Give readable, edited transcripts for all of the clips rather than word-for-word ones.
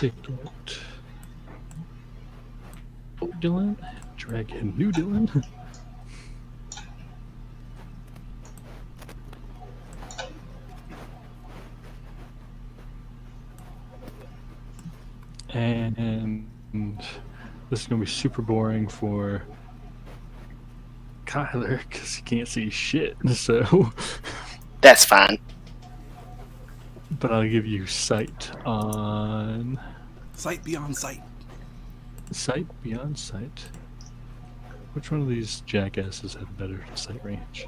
take out old Dillon, drag in new Dillon. And this is going to be super boring for Kyler because he can't see shit. So, That's fine. but I'll give you sight on Sight beyond sight. sight beyond sight. Which one of these jackasses have better sight range?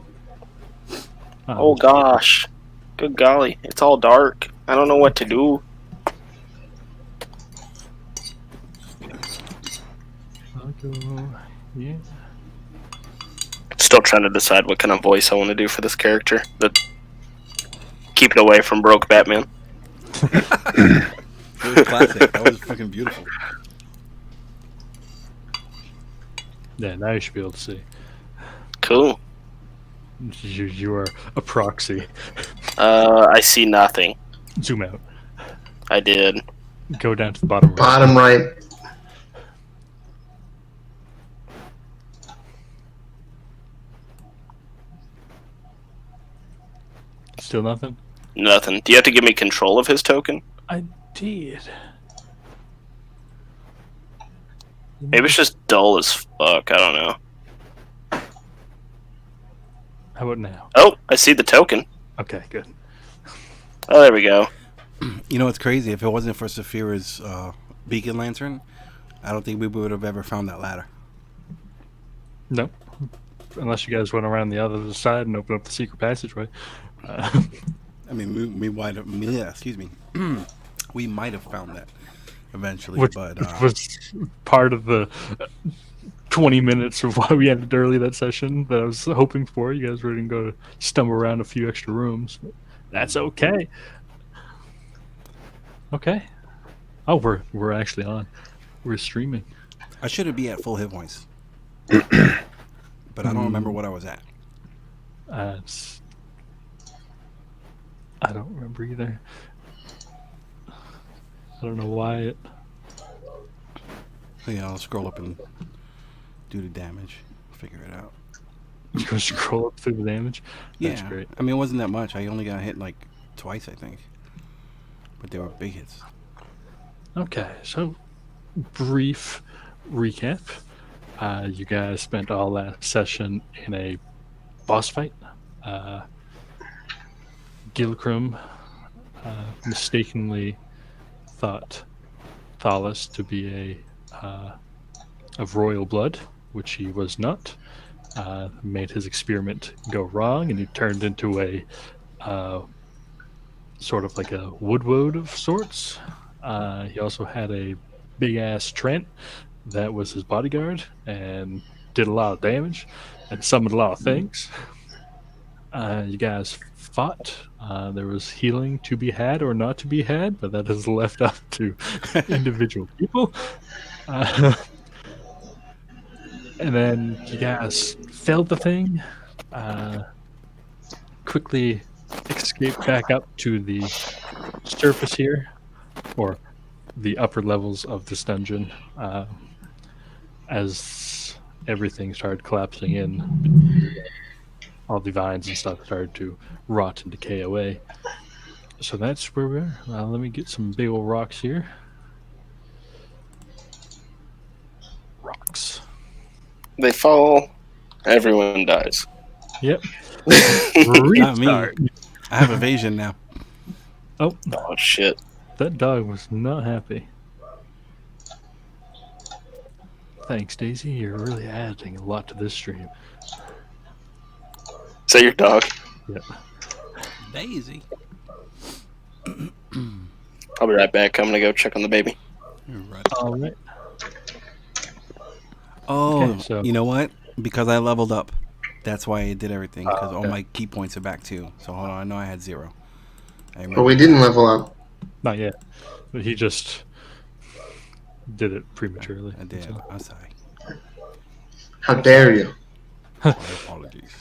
Oh gosh. Good golly. It's all dark. I don't know what to do. I'll go. Yeah. Still trying to decide what kind of voice I want to do for this character. Keep it away from Broke Batman. It was classic. That was fucking beautiful. Yeah, now you should be able to see. Cool. You are a proxy. I see nothing. Zoom out. I did. Go down to the bottom right. Bottom right. Still nothing? Nothing. Do you have to give me control of his token? I did. Maybe it's just dull as fuck. I don't know. How about now? Oh, I see the token. Okay, good. Oh, there we go. You know what's crazy? If it wasn't for Saphira's beacon lantern, I don't think we would have ever found that ladder. Nope. Unless you guys went around the other side and opened up the secret passageway. I mean, we might have. Yeah, excuse me. We might have found that eventually, Which but was part of the 20 minutes of why we ended early that session that I was hoping for. You guys were going to go stumble around a few extra rooms. But that's okay. Okay. Oh, we're actually on. We're streaming. I should be at full hit points, but I don't remember what I was at. I don't remember either. I don't know why it. Yeah, I'll scroll up and do the damage. Figure it out. You go scroll up through the damage. That's Yeah, great. I mean, it wasn't that much. I only got hit like twice, I think, but they were big hits. Okay, so brief recap. You guys spent all last session in a boss fight. Gilcrum mistakenly thought Thalas to be of royal blood, which he was not. Made his experiment go wrong, and he turned into a sort of like a woodwode of sorts. He also had a big ass Trent that was his bodyguard and did a lot of damage and summoned a lot of things. You guys fought. There was healing to be had or not to be had, but that is left up to individual people. And then you guys felled the thing, quickly escaped back up to the surface here, or the upper levels of this dungeon, as everything started collapsing in. All the vines and stuff started to rot and decay away. So that's where we are. Let me get some big old rocks here. Rocks. They fall. Everyone dies. Yep. Not me. Restart. I have evasion now. Oh, Oh shit. that dog was not happy. Thanks, Daisy. You're really adding a lot to this stream. Is that your dog? Yeah. Daisy. I'll be right back. I'm gonna go check on the baby. You're right. All right. Oh, Okay, so- you know what? Because I leveled up. That's why I did everything. Because all my key points are back too. So hold on. I know I had 0. But we didn't level up. Not yet. But he just did it prematurely. I did. So- I'm sorry. How dare you? My apologies.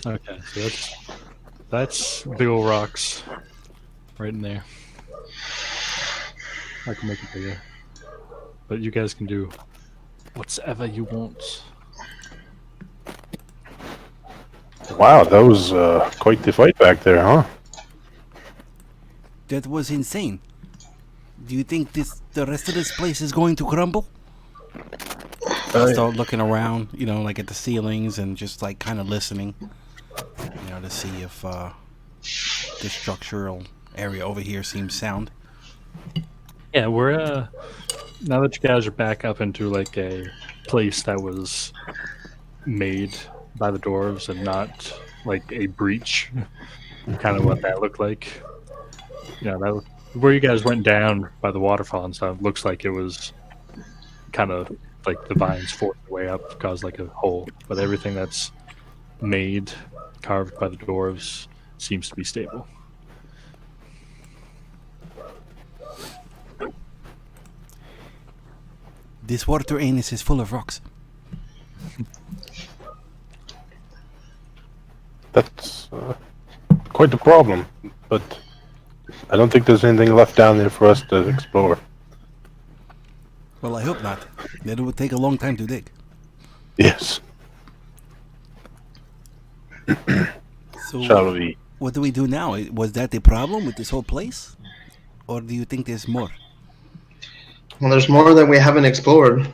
Okay, so that's big old rocks right in there. I can make it bigger. But you guys can do whatever you want. Wow, that was quite the fight back there, huh? That was insane. Do you think the rest of this place is going to crumble? I'll start looking around, like at the ceilings and just like kind of listening, to see if the structural area over here seems sound. Yeah, we're now that you guys are back up into like a place that was made by the dwarves and not like a breach, kind of what that looked like. Where you guys went down by the waterfall and stuff looks like it was kind of like the vines forced their way up, caused like a hole. But everything that's made, carved by the dwarves, seems to be stable. This water anus is full of rocks. That's quite the problem, but I don't think there's anything left down there for us to explore. Well, I hope not. It would take a long time to dig. Yes. So, Shall we? what do we do now? Was that the problem with this whole place? Or do you think there's more? Well, there's more that we haven't explored.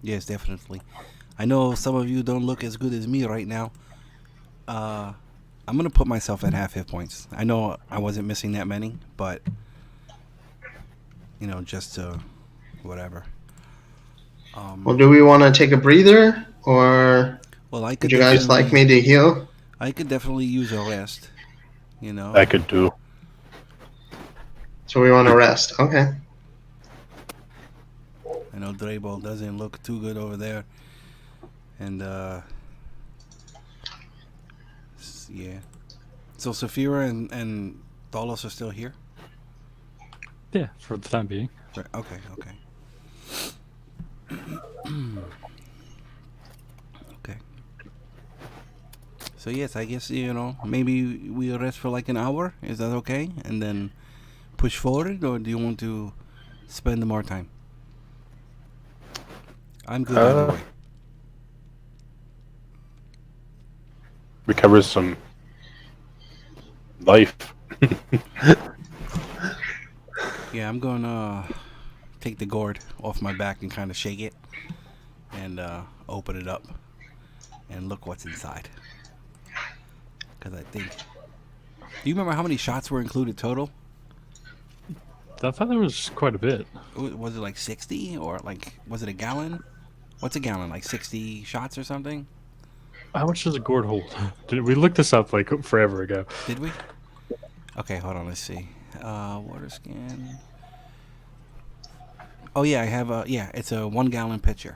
Yes, definitely. I know some of you don't look as good as me right now. I'm going to put myself at half hit points. I know I wasn't missing that many, but, just whatever. Well, do we want to take a breather, or Well, I would could you guys like me to heal? I could definitely use a rest, I could do. So we want to rest. Okay. I know Drabor doesn't look too good over there. And, yeah. So Saphira and Thalos are still here? Yeah, for the time being. Right. Okay. Okay. So yes, I guess, maybe we rest for like an hour. Is that okay? And then push forward, or do you want to spend more time? I'm good either way. Recover some life. Yeah, I'm gonna take the gourd off my back and kind of shake it and open it up and look what's inside. Because I think... Do you remember how many shots were included total? I thought there was quite a bit. Was it like 60 or like, was it a gallon? What's a gallon? Like 60 shots or something? How much does a gourd hold? We looked this up like forever ago. Did we? Okay, hold on. Let's see. Water scan. Oh yeah, I have a it's a 1 gallon pitcher.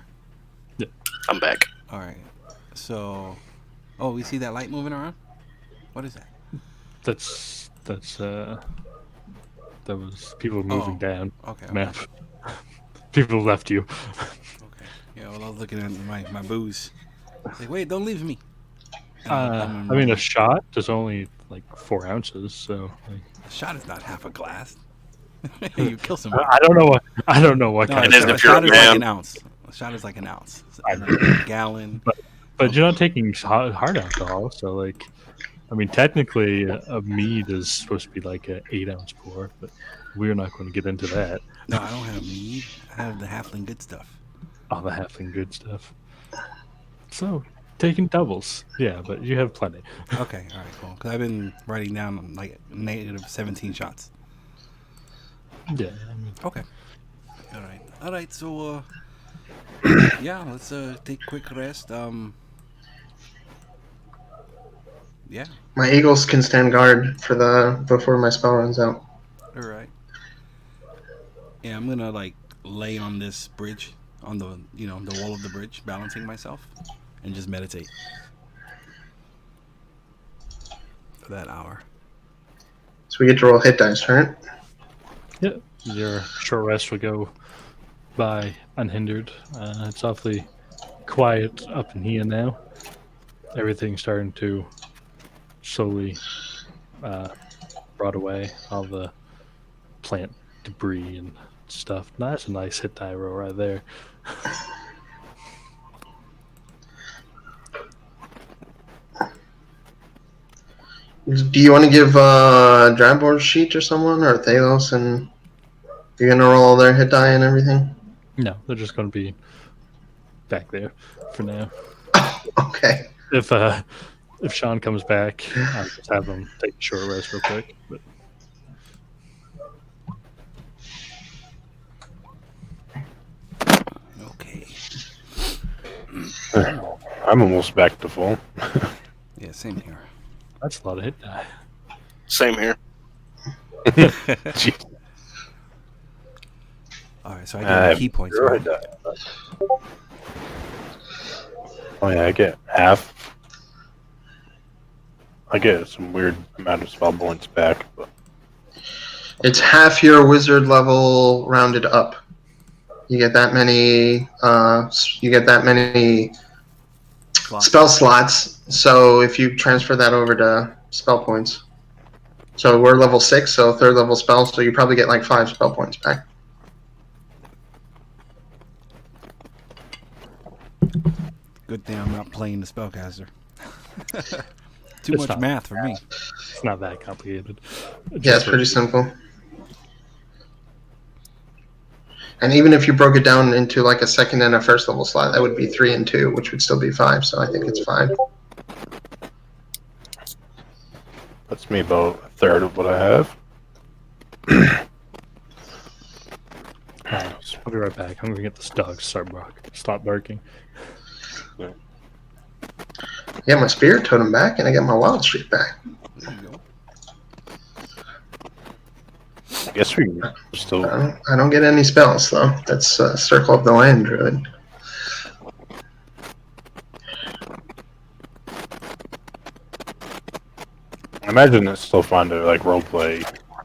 Yeah, I'm back. All right. So, we see that light moving around. What is that? That was people moving down. Okay. Map. People left you. Okay. Yeah. Well, I was looking at my booze. Like, wait, don't leave me. I mean, a shot is only like 4 ounces, so. Like, a shot is not half a glass. You kill someone. I don't know what. I don't know what No, kind it of is shot. if you're a shot is like man. an ounce. A shot is like an ounce. And a gallon. But you're not taking hard alcohol, so like, I mean, technically, a mead is supposed to be like an 8-ounce pour, but we're not going to get into that. No, I don't have mead. I have the halfling good stuff. Oh, the halfling good stuff. So, taking doubles, yeah, but you have plenty. Okay, all right, cool. Because I've been writing down like negative 17 shots. Yeah. I mean, Okay. All right. So, yeah, let's take a quick rest. Yeah. My eagles can stand guard before my spell runs out. All right. Yeah, I'm gonna like lay on this bridge, on the the wall of the bridge, balancing myself, and just meditate for that hour. So we get to roll hit dice, right? yeah, your short rest will go by unhindered. It's awfully quiet up in here now. Everything's starting to slowly rot away. All the plant debris and stuff. That's a nice hit die roll right there. Do you want to give Drabor sheet or someone, or Thalos, and you're gonna roll all their hit die and everything? No, they're just going to be back there for now. Okay. If Sean comes back, I'll just have him take a short rest real quick. But Okay. I'm almost back to full. Yeah, same here. that's a lot of hit die. Same here. Jeez. All right, so I get key points. Right. Right? Oh yeah, I get half. I get some weird amount of spell points back, but It's half your wizard level rounded up. You get that many. You get that many spell slots. So if you transfer that over to spell points, so we're level 6, so third level spell. So you probably get like 5 spell points back. Good thing I'm not playing the spellcaster. Too It's much not- math for me. It's not that complicated. Yeah, it's pretty simple. And even if you broke it down into like a second and a first level slot, that would be 3 and 2, which would still be 5. So I think it's fine. that's me about a third of what I have. I'll be right back. I'm going to get this dog to stop barking. I get my spirit totem back, and I get my wild streak back. There you go. I guess we can still. I don't get any spells though. That's Circle of the Land Druid. I imagine it's still fun to like roleplay,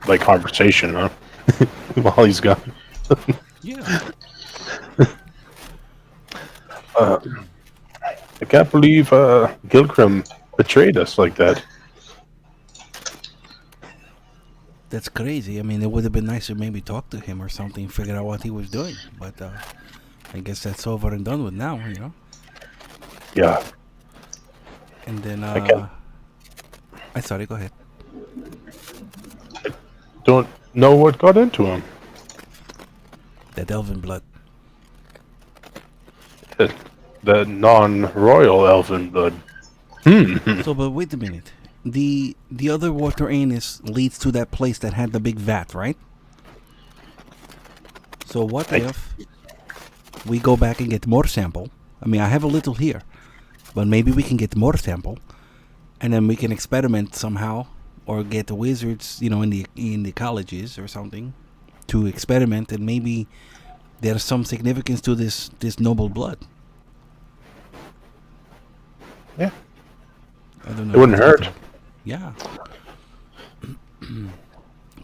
like conversation, huh? While he's gone. Yeah. I can't believe Gilgrim betrayed us like that. That's crazy. I mean, it would have been nice to maybe talk to him or something, figure out what he was doing. But I guess that's over and done with now, you know? Yeah. And then, sorry, go ahead. Don't know what got into him. That elven blood. The non-royal elven blood. So, but wait a minute. The other water anus leads to that place that had the big vat, right? So what if we go back and get more sample? I mean, I have a little here, but maybe we can get more sample, and then we can experiment somehow, or get the wizards, you know, in the colleges or something, to experiment, and maybe there's some significance to this noble blood. Yeah. I don't know. It wouldn't hurt. Yeah.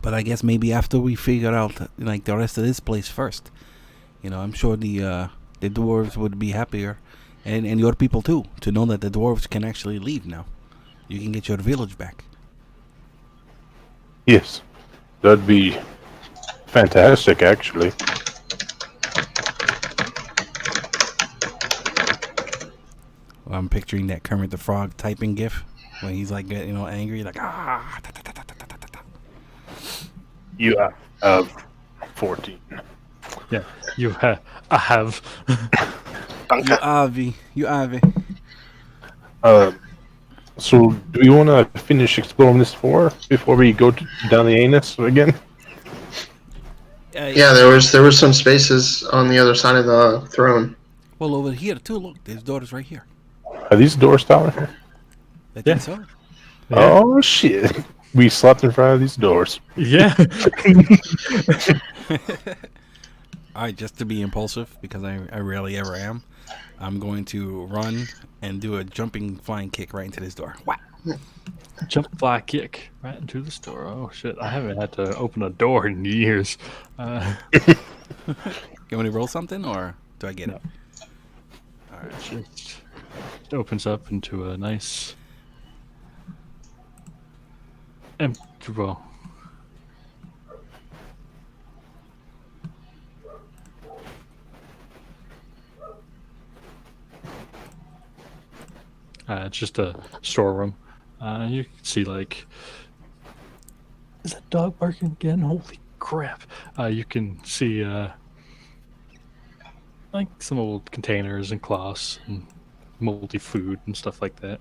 But I guess maybe after we figure out like the rest of this place first, you know, I'm sure the dwarves would be happier, and your people too, to know that the dwarves can actually leave now. You can get your village back. Yes. That'd be fantastic, actually. Well, I'm picturing that Kermit the Frog typing gif when he's like, you know, angry, like ah. Ta, ta, ta, ta, ta, ta, ta, ta. You have 14. Yeah, I have. You Avi. So, do we want to finish exploring this floor before we go down the anus again? Yeah, there was some spaces on the other side of the throne. Well, over here too. Look, there's doors right here. Are these doors down here? I think Yeah. so. Yeah. Oh, shit. We slept in front of these doors. Yeah. All right, just to be impulsive, because I rarely ever am, I'm going to run and do a jumping flying kick right into this door. Wow. Jump fly kick right into the store. Oh shit! I haven't had to open a door in years. You want me to roll something, or do I get it? All right. It opens up into a nice empty. Well, It's just a storeroom. You can see like, is that dog barking again? Holy crap! You can see like some old containers and cloths and moldy food and stuff like that.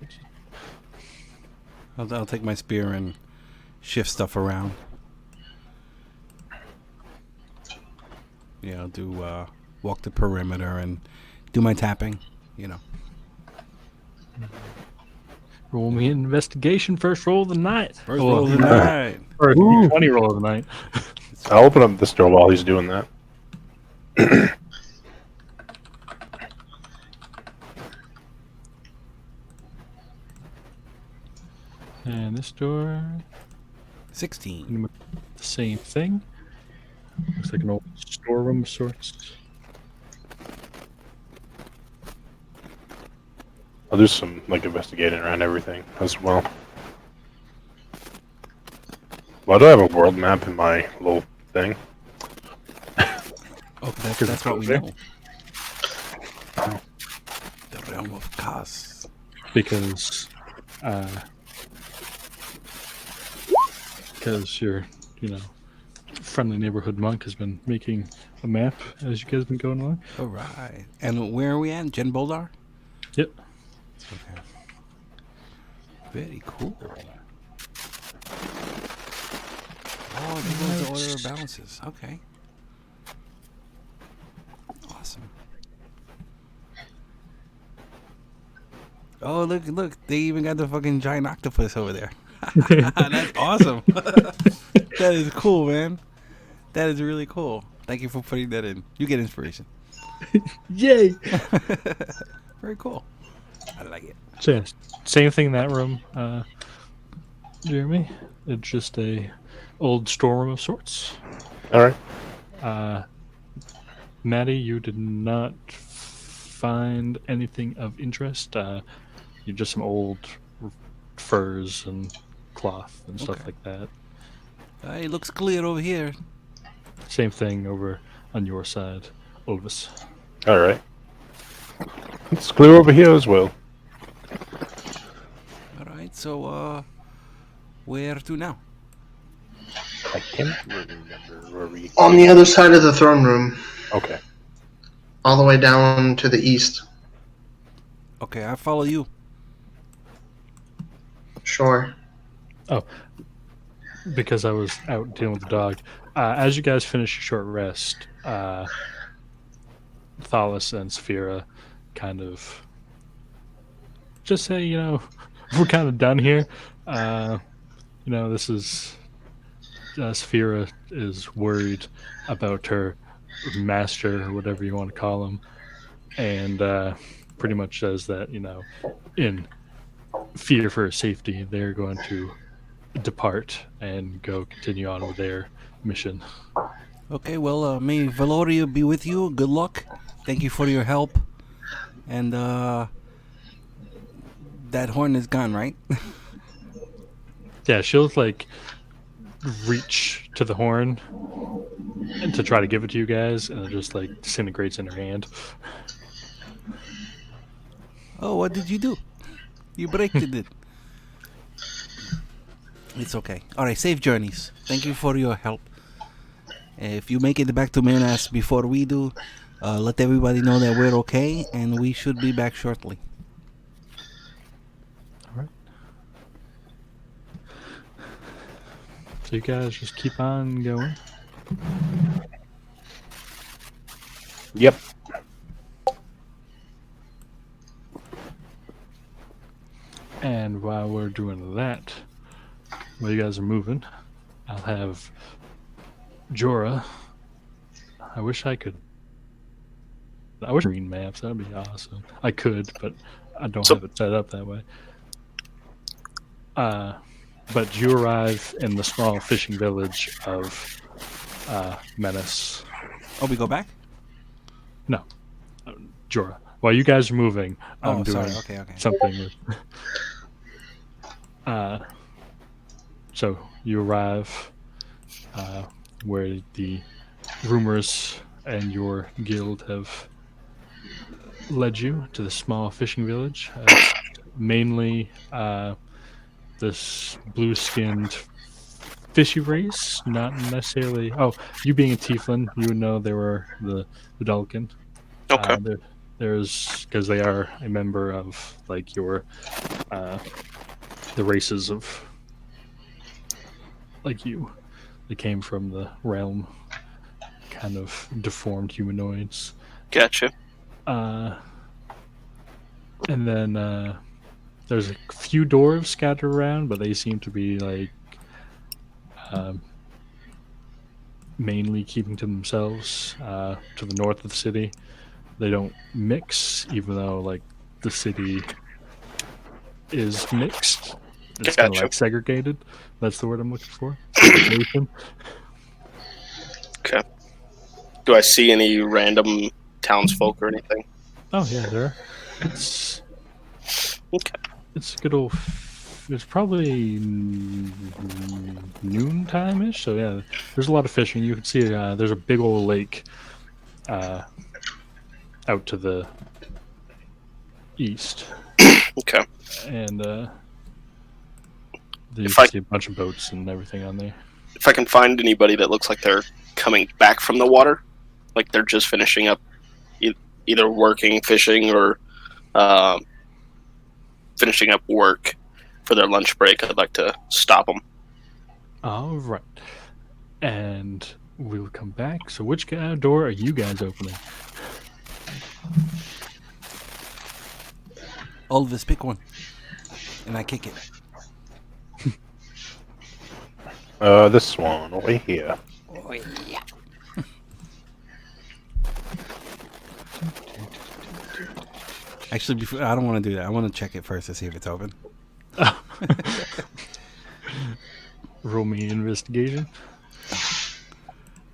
I'll take my spear and shift stuff around. Yeah, I'll do walk the perimeter and do my tapping. You know. Roll me an investigation. First roll of the night. First roll of the night. First Ooh. 20 roll of the night. I'll open up this door while he's doing that. And this door, 16. the same thing. Looks like an old storeroom of sorts. I'll do some like investigating around everything as well. Why do I have a world map in my little thing? Oh, that's what we know. The realm of Kaas. Because your, friendly neighborhood monk has been making a map as you guys have been going along. All right. And where are we at? Jen Boldar? Yep. Okay. Very cool. Oh, there goes the order of balances. Okay. Awesome. Oh, look. They even got the fucking giant octopus over there. That's awesome. That is cool, man. That is really cool. Thank you for putting that in. You get inspiration. Yay! Very cool. I like it. So yeah, same thing in that room, Jeremy. It's just a old storeroom of sorts. All right. Maddie, you did not find anything of interest. You're just some old furs and cloth and stuff like that. It looks clear over here. Same thing over on your side, Olvas. All right. It's clear over here as well. All right, so where to now? I can't remember where we. On the other side of the throne room, Okay. all the way down to the east. Okay, I follow you. Sure. Oh, because I was out dealing with the dog. As you guys finish your short rest, Thalos and Sphera kind of just say, we're kind of done here. This is Sphera is worried about her master, or whatever you want to call him, and pretty much says that, in fear for her safety, they're going to depart and go continue on with their mission. Okay, well, may Valoria be with you. Good luck. Thank you for your help. And that horn is gone, right? Yeah, she'll reach to the horn and to try to give it to you guys, and it just disintegrates in her hand. Oh, what did you do? You breaked it. It's okay. All right, safe journeys. Thank you for your help. If you make it back to Minas before we do, let everybody know that we're okay, and we should be back shortly. All right. So you guys just keep on going. Yep. And while we're doing that, while you guys are moving, I'll have Jorah. I wish I green maps. That'd be awesome. I could, but I don't have it set up that way. But you arrive in the small fishing village of Menace. Oh, we go back? No, Jorah. While you guys are moving, I'm doing Okay. something. So you arrive where the rumors and your guild have led you to the small fishing village. mainly this blue-skinned fishy race, not necessarily. Oh, you being a tieflin, you would know they were the Dulcan. Okay. There's because they are a member of like your the races of like you. They came from the realm, kind of deformed humanoids. Gotcha. And then there's a few dwarves scattered around, but they seem to be like um, mainly keeping to themselves to the north of the city. They don't mix, even though like the city is mixed. It's kind of Gotcha. like segregated. That's the word I'm looking for. Segregation. Okay. Do I see any random townsfolk or anything? Oh yeah, there. Are. It's Okay. it's a good old. It's probably noon time ish. So yeah, there's a lot of fishing. You can see there's a big old lake out to the east, Okay. and you If can I see a bunch of boats and everything on there. if I can find anybody that looks like they're coming back from the water, like they're just finishing up either working, fishing, or finishing up work for their lunch break, I'd like to stop them. All right, and we'll come back. So, which door are you guys opening? Olvas, pick one, and I kick it. This one over here. Oh, yeah. Actually, before I don't want to do that. I want to check it first to see if it's open. Roll me an investigation. I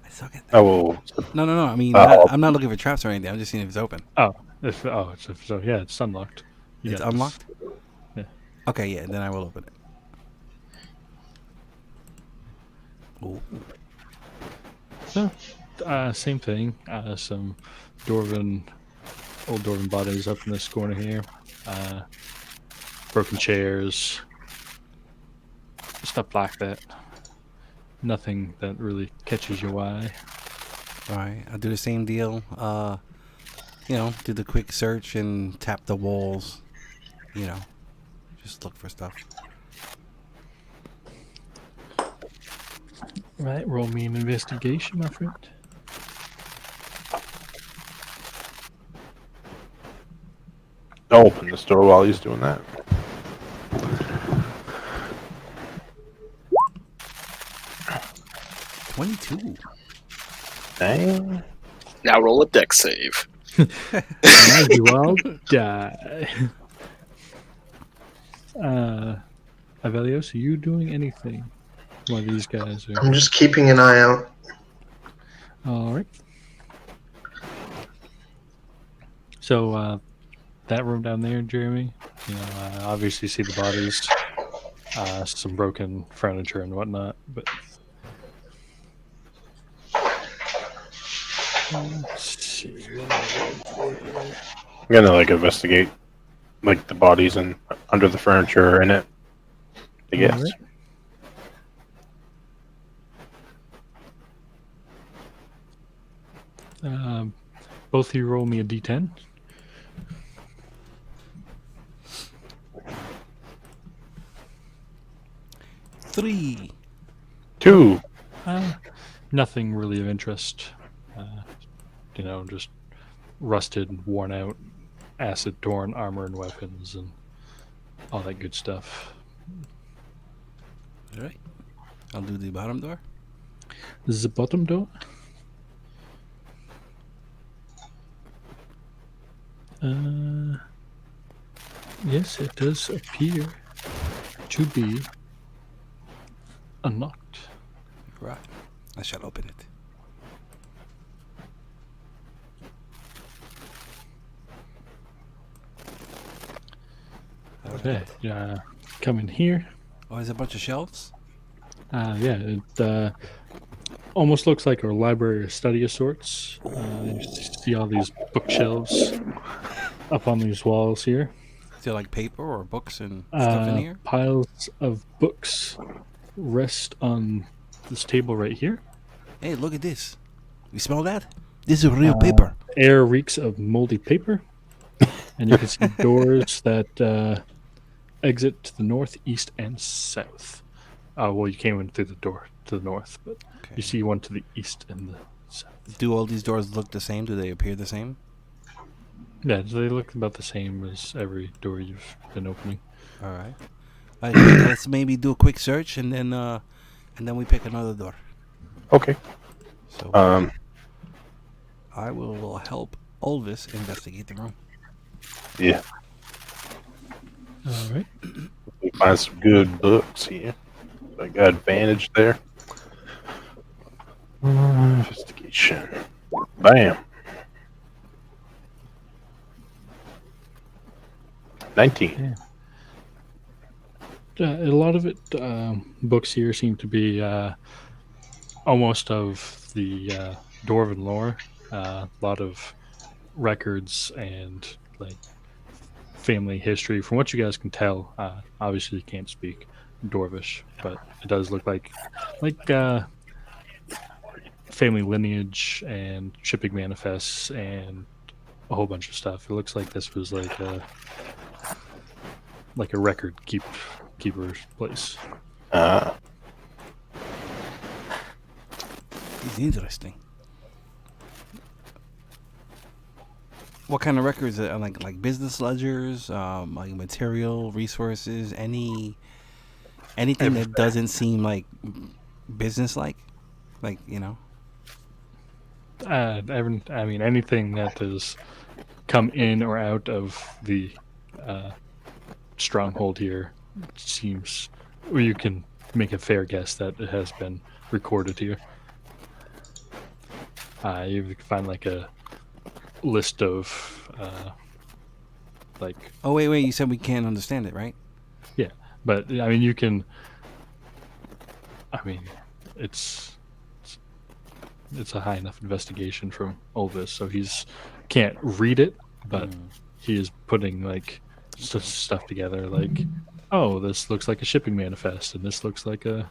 suck at that. I will. No. I mean, Oh. I'm not looking for traps or anything. I'm just seeing if it's open. So yeah, it's unlocked. It's unlocked? Yeah. Okay, yeah, then I will open it. Ooh. So, same thing. Some old dwarven bodies up in this corner here. Broken chairs, stuff like that. Nothing that really catches your eye. All right, I'll do the same deal. Do the quick search and tap the walls. Just look for stuff. Right, roll me an investigation, my friend. I'll open this door while he's doing that. $22. Dang. Now roll a deck save. Now you all die. Ivellious, are you doing anything while these guys are... I'm just keeping an eye out. All right. So, that room down there, Jeremy, obviously see the bodies, some broken furniture and whatnot, but... Let's see. I'm gonna investigate the bodies and under the furniture in it. I guess. Right. Both of you roll me a d10. Three. 2. Nothing really of interest. Just rusted, worn out, acid-torn armor and weapons and all that good stuff. All right. I'll do the bottom door. This is the bottom door. Yes, it does appear to be unlocked. Right. I shall open it. Okay, come in here. Oh, there's a bunch of shelves? Yeah, it almost looks like a library or study of sorts. You see all these bookshelves up on these walls here. Is there like paper or books and stuff in here? Piles of books rest on this table right here. Hey, look at this. You smell that? This is real paper. Air reeks of moldy paper. And you can see doors that exit to the north, east, and south. Well, you came in through the door to the north, but Okay. you see one to the east and the south. Do all these doors look the same? Do they appear the same? Yeah, they look about the same as every door you've been opening. All right. Let's maybe do a quick search and then we pick another door. Okay. So I will help Olvas investigate the room. Yeah. All right. We find some good books here. I got advantage there. Investigation. Bam. 19. Yeah. A lot of it, books here seem to be almost of the Dwarven lore. A lot of records and like family history. From what you guys can tell, obviously you can't speak Dwarvish, but it does look like family lineage and shipping manifests and a whole bunch of stuff. It looks like this was like a record keeper's place. It's interesting. What kind of records? Like business ledgers, like material resources, anything that doesn't seem like business like I mean, anything that has come in or out of the stronghold here seems, or you can make a fair guess that it has been recorded here. You can find like a list of like. Oh wait! You said we can't understand it, right? Yeah, but I mean, you can. I mean, it's a high enough investigation from Olvas, so he's can't read it, but he is putting like stuff together. Like, oh, this looks like a shipping manifest, and this looks like a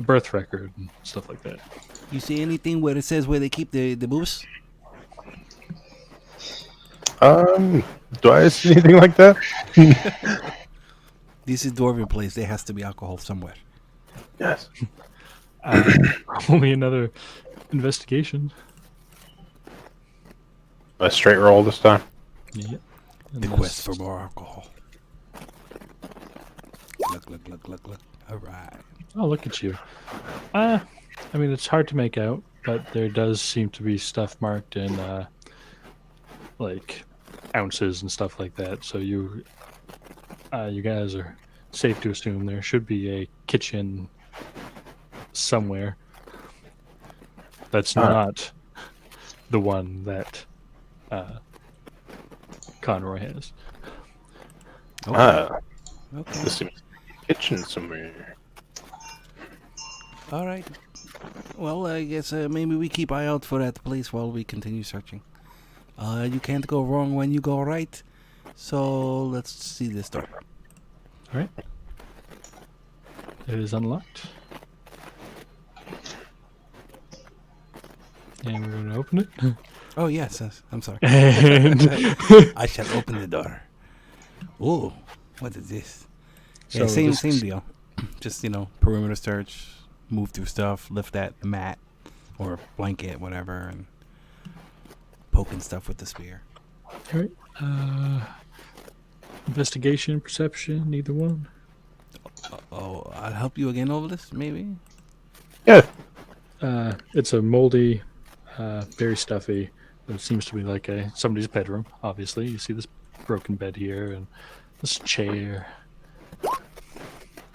birth record and stuff like that. You see anything where it says where they keep the booze? Do I see anything like that? This is Dwarven place. There has to be alcohol somewhere. Yes. Only another investigation. A straight roll this time. Yeah. The quest for more alcohol. Look. All right. Oh, look at you. I mean, it's hard to make out, but there does seem to be stuff marked in like ounces and stuff like that. So you guys are safe to assume there should be a kitchen somewhere that's not the one that Conroy has. Okay. This seems like a kitchen somewhere. All right. Well, I guess maybe we keep eye out for that place while we continue searching. You can't go wrong when you go right. So let's see this door. All right. It is unlocked. And we're going to open it. Oh, yes. I'm sorry. And I shall open the door. Ooh, what is this? So Yeah, same this- deal. Just, perimeter search, move through stuff, lift that mat or blanket, whatever, and poking stuff with the spear. All right. Investigation, perception, either one. Oh, I'll help you again over this, maybe? Yeah. It's a moldy, very stuffy. It seems to be like somebody's bedroom. Obviously, you see this broken bed here and this chair.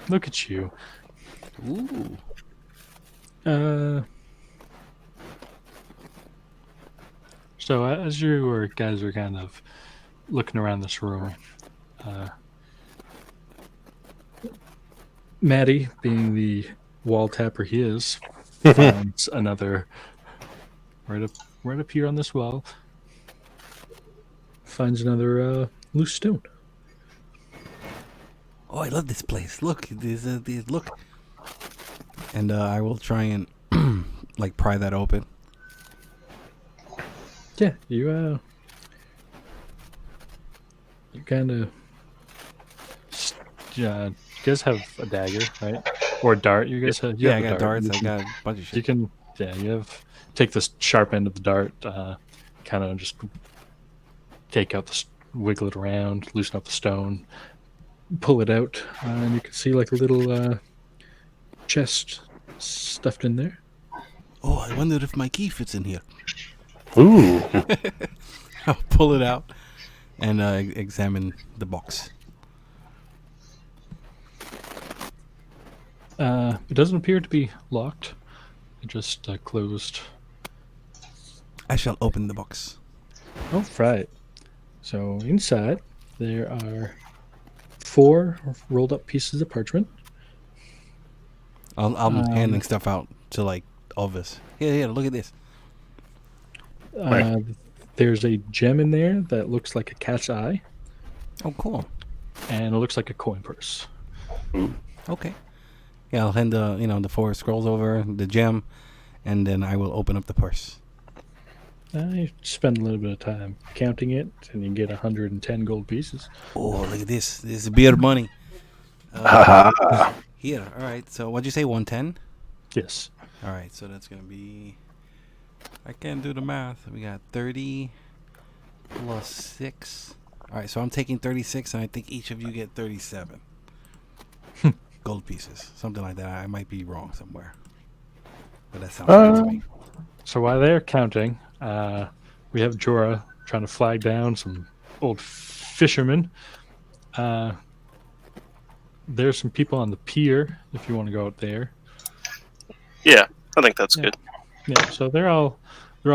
Look at you. Ooh. So as you guys are kind of looking around this room, Maddie, being the wall tapper he is, finds another right up here on this wall. finds another loose stone. Oh, I love this place. Look, look. And I will try and like pry that open. Yeah, you kind of. You guys have a dagger, right? Or a dart. You guys have. You Yeah, have I a got dart. darts. I You got a bunch of You shit. can, yeah, you have take this sharp end of the dart, kind of just take out wiggle it around, loosen up the stone, pull it out, and you can see like a little chest stuffed in there. Oh, I wonder if my key fits in here. Ooh. I'll pull it out and examine the box. It doesn't appear to be locked. It just closed. I shall open the box. Oh, right. So inside there are 4 rolled up pieces of parchment. I'm handing stuff out to like Olvas. Here, look at this. Uh, there's a gem in there that looks like a cat's eye, Oh, cool. and it looks like a coin purse. Okay. Yeah, I'll hand the 4 scrolls over, the gem, and then I will open up the purse. You spend a little bit of time counting it, and you get 110 gold pieces. Oh, look at this. This is beer money. Haha. Here. All right. So what'd you say? 110. Yes. All right. So that's gonna be. I can't do the math. We got 30 plus 6. All right. So I'm taking 36, and I think each of you get 37 gold pieces, something like that. I might be wrong somewhere, but that sounds right to me. So while they're counting, we have Jorah trying to flag down some old fishermen. There's some people on the pier if you want to go out there. Yeah, I think that's Yeah. good. Yeah, so they're all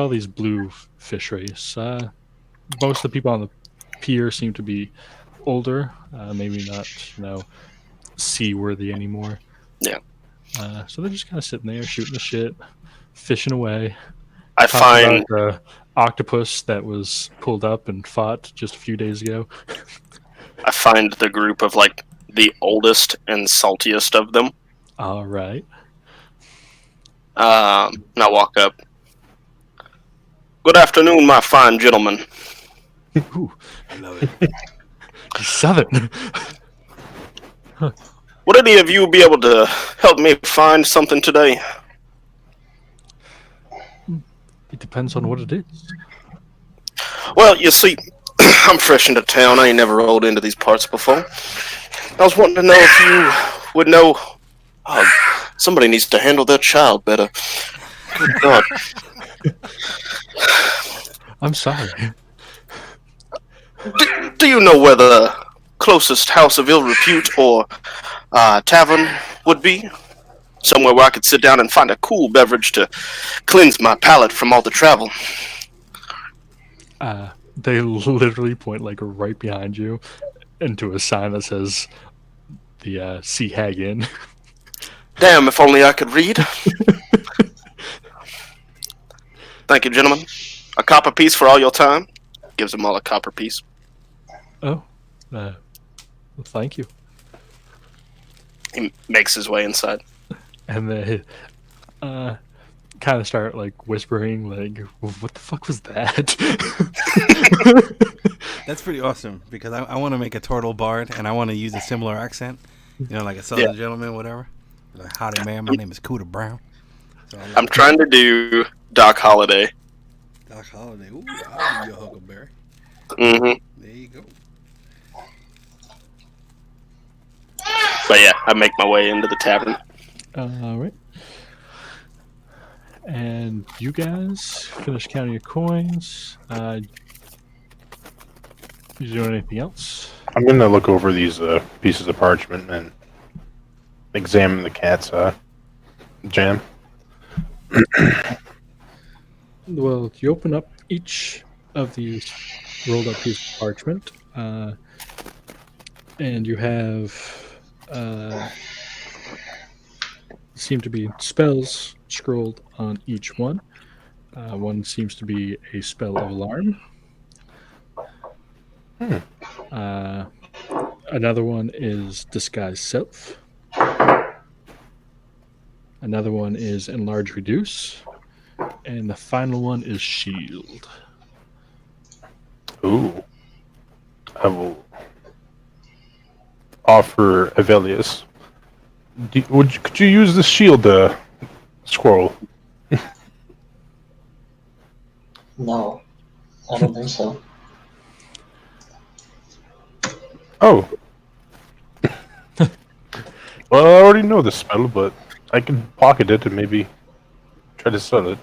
these blue fish race. Most of the people on the pier seem to be older, maybe not seaworthy anymore. Yeah. So they're just kind of sitting there shooting the shit, fishing away. I Talking find about the octopus that was pulled up and fought just a few days ago. the group of like the oldest and saltiest of them. All right. And I walk up. Good afternoon, my fine gentlemen. Ooh, I love it. Southern. Would any of you be able to help me find something today? It depends on what it is. Well, you see, I'm fresh into town. I ain't never rolled into these parts before. I was wanting to know if you would know. Oh, somebody needs to handle their child better. Good God. I'm sorry. Do you know where the closest house of ill repute or tavern would be? Somewhere where I could sit down and find a cool beverage to cleanse my palate from all the travel. They literally point like right behind you into a sign that says the Sea Hag Inn. Damn, if only I could read. Thank you, gentlemen. A copper piece for all your time. Gives them all a copper piece. Oh, well, thank you. He makes his way inside. And they kind of start like whispering, like, "What the fuck was that?" That's pretty awesome because I want to make a turtle bard and I want to use a similar accent, like a southern gentleman, whatever. Like, howdy, man. My name is Cooter Brown. So I'm trying to do Doc Holliday. Doc Holliday. Ooh, I'll be your Huckleberry. Mm-hmm. There you go. But yeah, I make my way into the tavern. All right. And you guys finish counting your coins. You doing anything else? I'm gonna look over these pieces of parchment and examine the cat's jam. Well, you open up each of these rolled up pieces of parchment, and you have seem to be spells scrolled on each one. One seems to be a spell of alarm. Another one is Disguise Self. Another one is Enlarge Reduce. And the final one is Shield. Ooh. I will offer Ivellious. Could you use the shield, squirrel? No, I don't think so. Oh. Well, I already know the spell, but I can pocket it and maybe try to sell it.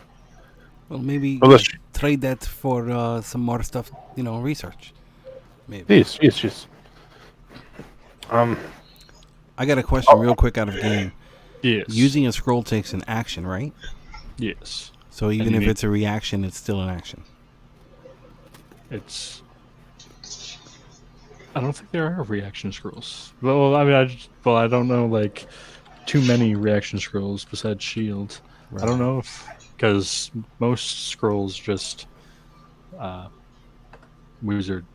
Well, maybe Unless trade that for some more stuff, research. Maybe. yes. I got a question real quick out of game. Yes. Using a scroll takes an action, right? Yes. So even if it's a reaction, it's still an action. It's. I don't think there are reaction scrolls. Well, I mean, I don't know like too many reaction scrolls besides shield. Right. I don't know if because most scrolls just wizard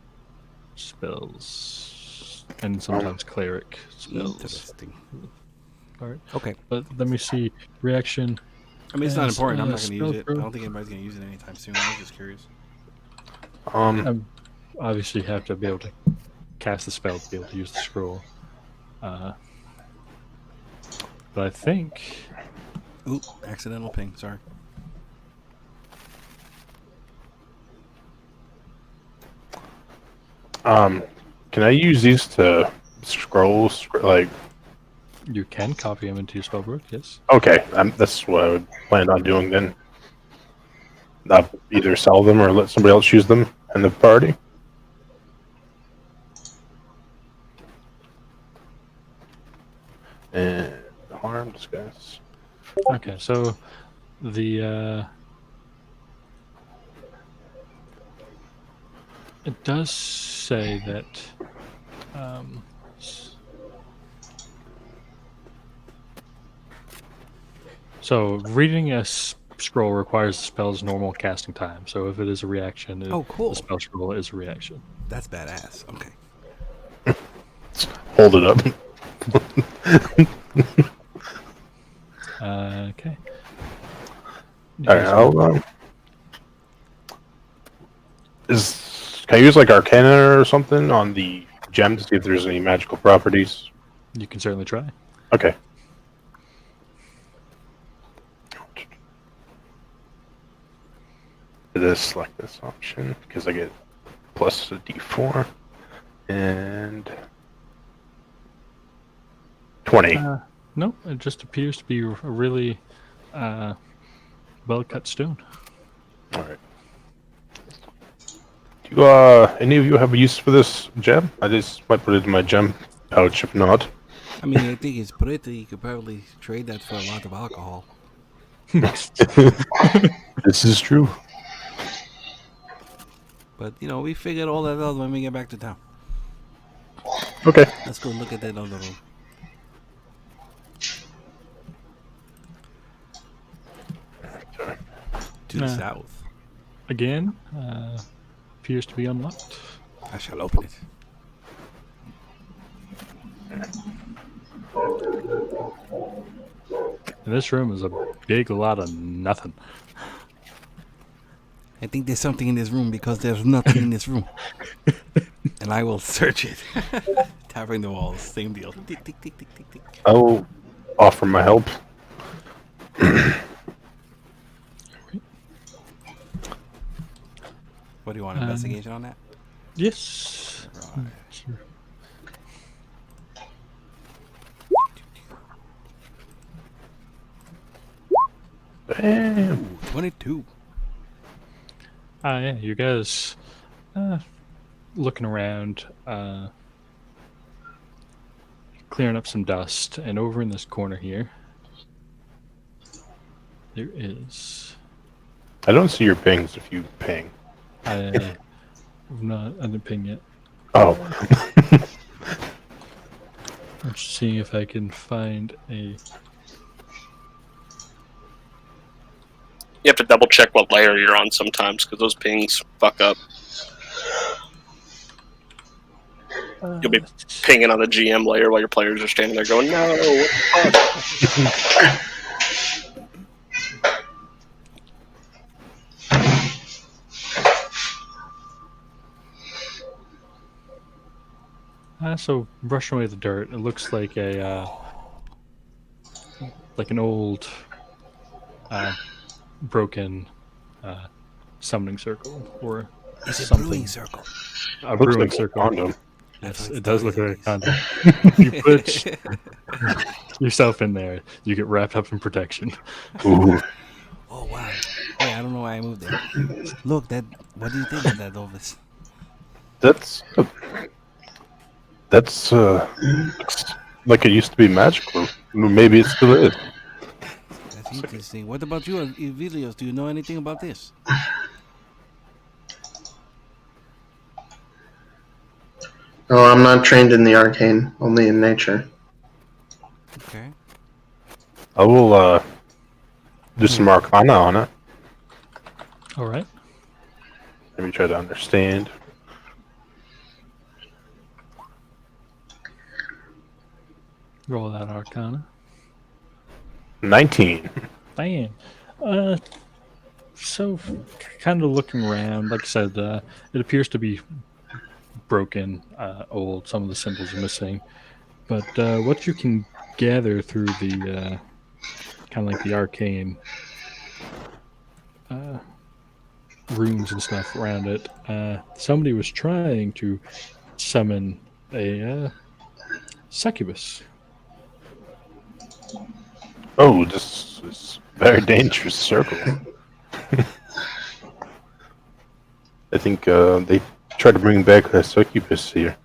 spells and sometimes cleric spells. Interesting. All right. Okay. But let me see reaction. I mean, it's not Yes, important. I'm not going to use spell it. I throw. don't think anybody's going to use it anytime soon. I was just curious. Obviously have to be able to cast the spell to be able to use the scroll. But I think Oop, accidental ping. Sorry. Can I use these to scrolls? Like, you can copy them into your spellbook. Yes. okay, that's what I would plan on doing then. I'll either sell them or let somebody else use them in the party. And harm, disguise. Okay, so the it does say that so reading a scroll requires the spell's normal casting time. So if it is a reaction, Oh, cool. the spell scroll is a reaction. That's badass. Okay. Hold it up. Okay. All right, can I use like Arcana or something on the gem to see if there's any magical properties? You can certainly try. Okay. Select this option because I get plus a D4 and 20. No, it just appears to be a really well-cut stone. All right. Do any of you have a use for this gem? I just might put it in my gem pouch if not. I mean, I think it's pretty. You could probably trade that for a lot of alcohol. This is true. But, we figured all that out when we get back to town. Okay. Let's go look at that other room. To the south. Again, appears to be unlocked. I shall open it. And this room is a big lot of nothing. I think there's something in this room because there's nothing in this room. And I will search it. Tapping the walls, same deal. Tick, tick, tick, tick, tick, tick. I will offer my help. What do you want, investigation on that? Yes. Right. Sure. Damn. Ooh, 22. Yeah, you guys looking around, clearing up some dust, and over in this corner here, there is. I don't see your pings if you ping. I didn't ping yet. Oh. I'm just seeing if I can find a. You have to double check what layer you're on sometimes because those pings fuck up. You'll be pinging on the GM layer while your players are standing there going, "No, what the fuck?" So brushing away the dirt, it looks like an old broken summoning circle or It's a something. brewing circle. A Looks brewing like circle. a condom. Yes, what it does look like a it condom. If you put yourself in there, you get wrapped up in protection. Ooh, Oh wow! Wait, I don't know why I moved there. Look, that. What do you think of that, Olvas? that's looks like it used to be magical. Maybe it still is. That's interesting. What about you, Ivellious? Do you know anything about this? Oh, I'm not trained in the arcane, only in nature. Okay. I will do some arcana on it. All right. Maybe try to understand. Roll that Arcana. 19. Bam. So kind of looking around, like I said, it appears to be broken, old. Some of the symbols are missing, but what you can gather through the kind of like the arcane runes and stuff around it, somebody was trying to summon a succubus. Oh, this is a very dangerous circle. I think they tried to bring back a succubus here.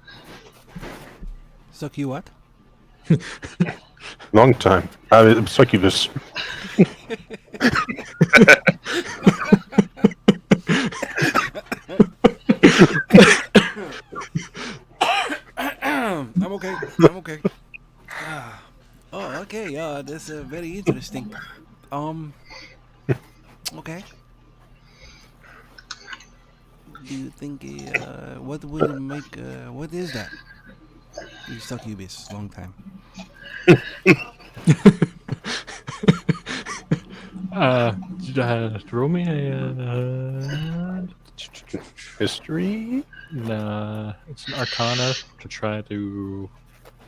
Suck you what? Long time. Succubus. I'm okay. I'm okay. Oh, okay. That's very interesting. Okay. Do you think what would make what is that? You succubus, long time. Roll me a History? nah, it's an Arcana to try to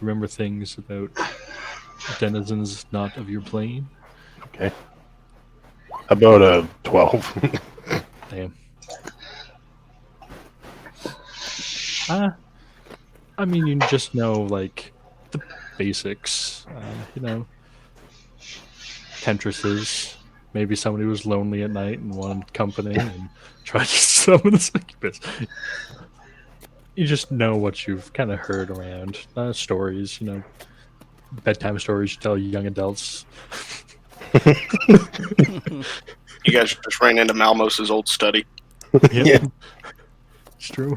remember things about denizens not of your plane. Okay. How about a 12? Damn. I mean, you just know like the basics. Temptresses. Maybe somebody was lonely at night and wanted company and tried to summon a succubus. You just know what you've kind of heard around stories. Bedtime stories you tell young adults. You guys just ran into Malmos's old study. Yeah, it's true.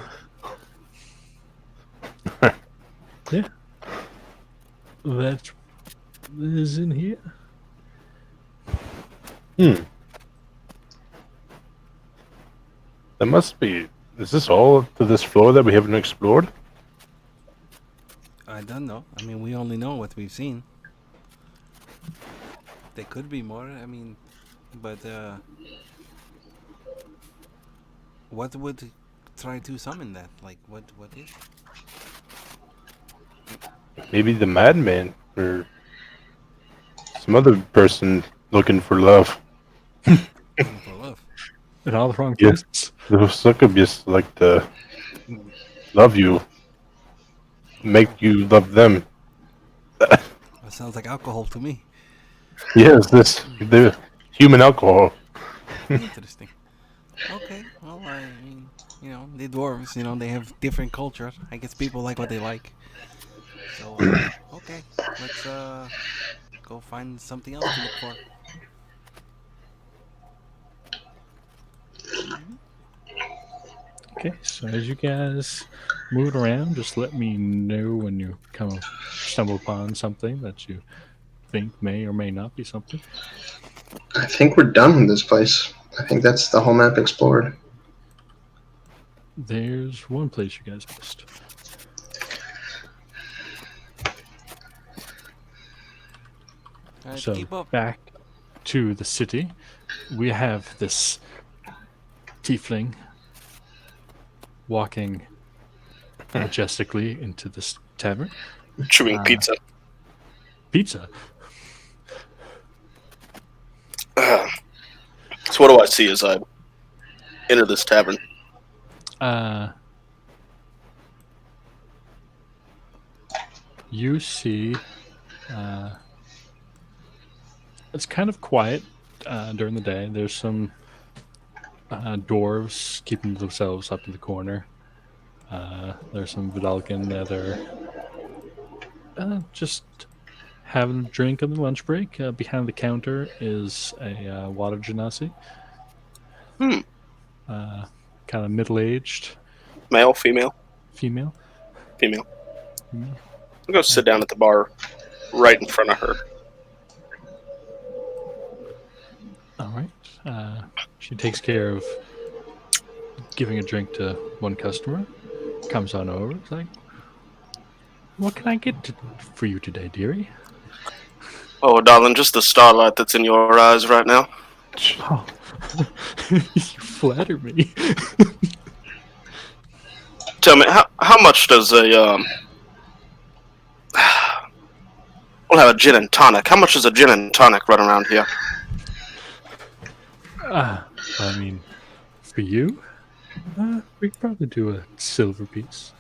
Yeah, that is in here. That must be. Is this all to this floor that we haven't explored? I don't know. I mean, we only know what we've seen. There could be more. I mean, but what would try to summon that? Like, what is? Maybe the madman or some other person looking for love. Looking for love. In all the wrong Yeah. places. The succubus like to love you, make you love them. That sounds like alcohol to me. Yes, the human alcohol. Interesting. Okay. Well, I mean, the dwarves, they have different cultures. I guess people like what they like. So, okay. Let's go find something else to look for. Okay, so as you guys move around, just let me know when you come stumble upon something that you think may or may not be something. I think we're done with this place. I think that's the whole map explored. There's one place you guys missed. All right, So keep up. back to the city, we have this tiefling walking majestically into this tavern. Chewing pizza. Pizza. So what do I see as I enter this tavern? You see, it's kind of quiet during the day. There's some dwarves keeping themselves up in the corner. There's some Vidalcan that are just having a drink on the lunch break. Behind the counter is a water genasi. Hmm. Kind of middle-aged Male, female, female. female. I'll go sit down at the bar right in front of her. All right. She takes care of giving a drink to one customer. Comes on over. It's like, what can I get for you today, dearie? Oh, darling, just the starlight that's in your eyes right now. Oh, you flatter me. Tell me, how much does a we'll have a gin and tonic. How much does a gin and tonic run around here? I mean, for you, we could probably do a silver piece.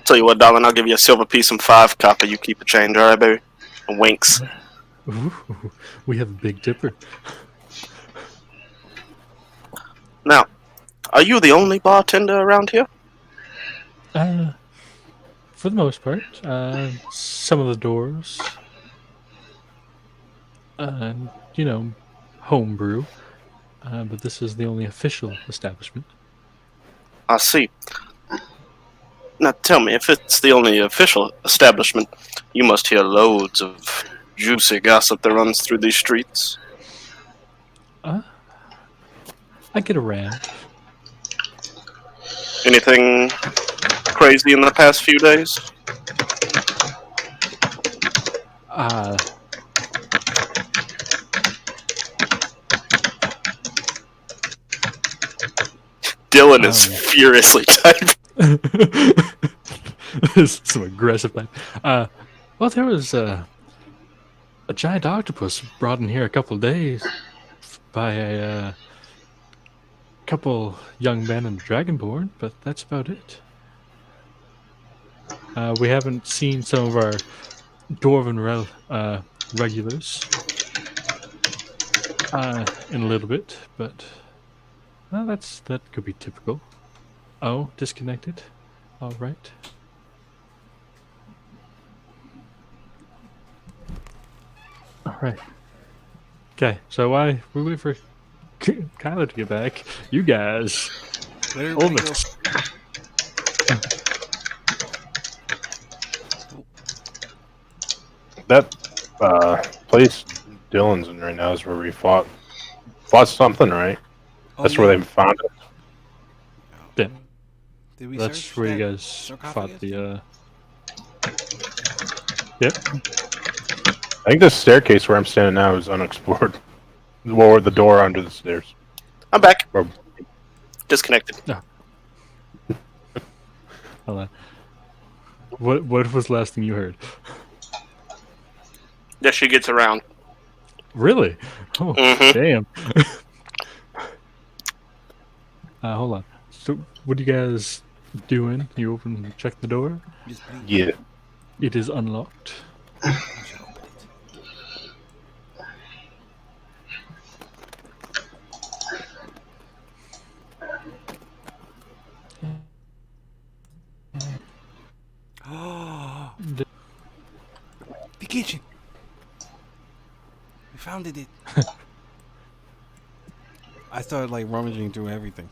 Tell you what, darling, I'll give you a silver piece and 5 copper. You keep the change, all right, baby? And winks. Ooh, we have a big tipper. Now, are you the only bartender around here? For the most part, some of the doors, homebrew, but this is the only official establishment. I see. Now tell me, if it's the only official establishment, you must hear loads of juicy gossip that runs through these streets. I get around. Anything crazy in the past few days? Dillon is furiously typing. Some aggressive type. Well, there was a giant octopus brought in here a couple of days by a couple young men in the Dragonborn, but that's about it. We haven't seen some of our dwarven regulars in a little bit, but that could be typical. Oh, disconnected. All right. All right. Okay, so we wait for Kyler to get back. You guys, Olvas. That place Dillon's in right now is where we fought something, right? That's where they found it. Yeah. Did we That's search where you that guys sarcophagus? fought the. Yep. I think the staircase where I'm standing now is unexplored. Or the door under the stairs. I'm back. Or, Disconnected. No. Hold on. What was the last thing you heard? That she gets around. Really? Oh, damn. Hold on. So, what are you guys doing? You open and check the door? yeah. It is unlocked. The kitchen. We found it. I started like rummaging through everything.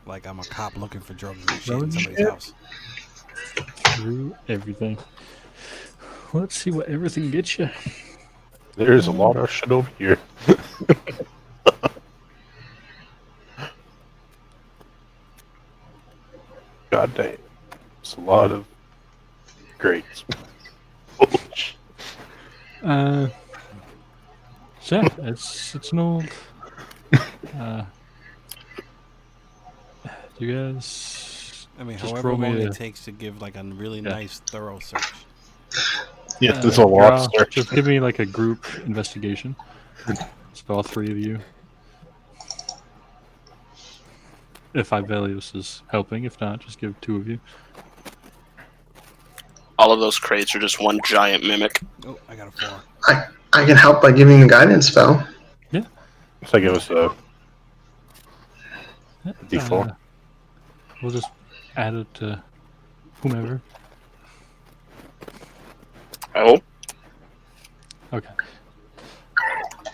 Like I'm a cop looking for drugs and shit in somebody's house. Through everything. Let's see what everything gets you. There's a lot of shit over here. God damn. It's a lot of grapes. Oh, shit. So yeah, it's an old. Uh, you guys I mean, just however roll long me it a takes to give like a really yeah. nice, thorough search. Yes, this is a You're lot all, search. just give me like a group investigation. So all three of you. If Ivellious is helping, if not, just give two of you. All of those crates are just one giant mimic. Oh, I got a 4. I can help by giving the guidance spell. Yeah. Looks like it was a D4. We'll just add it to whomever. Oh, Okay.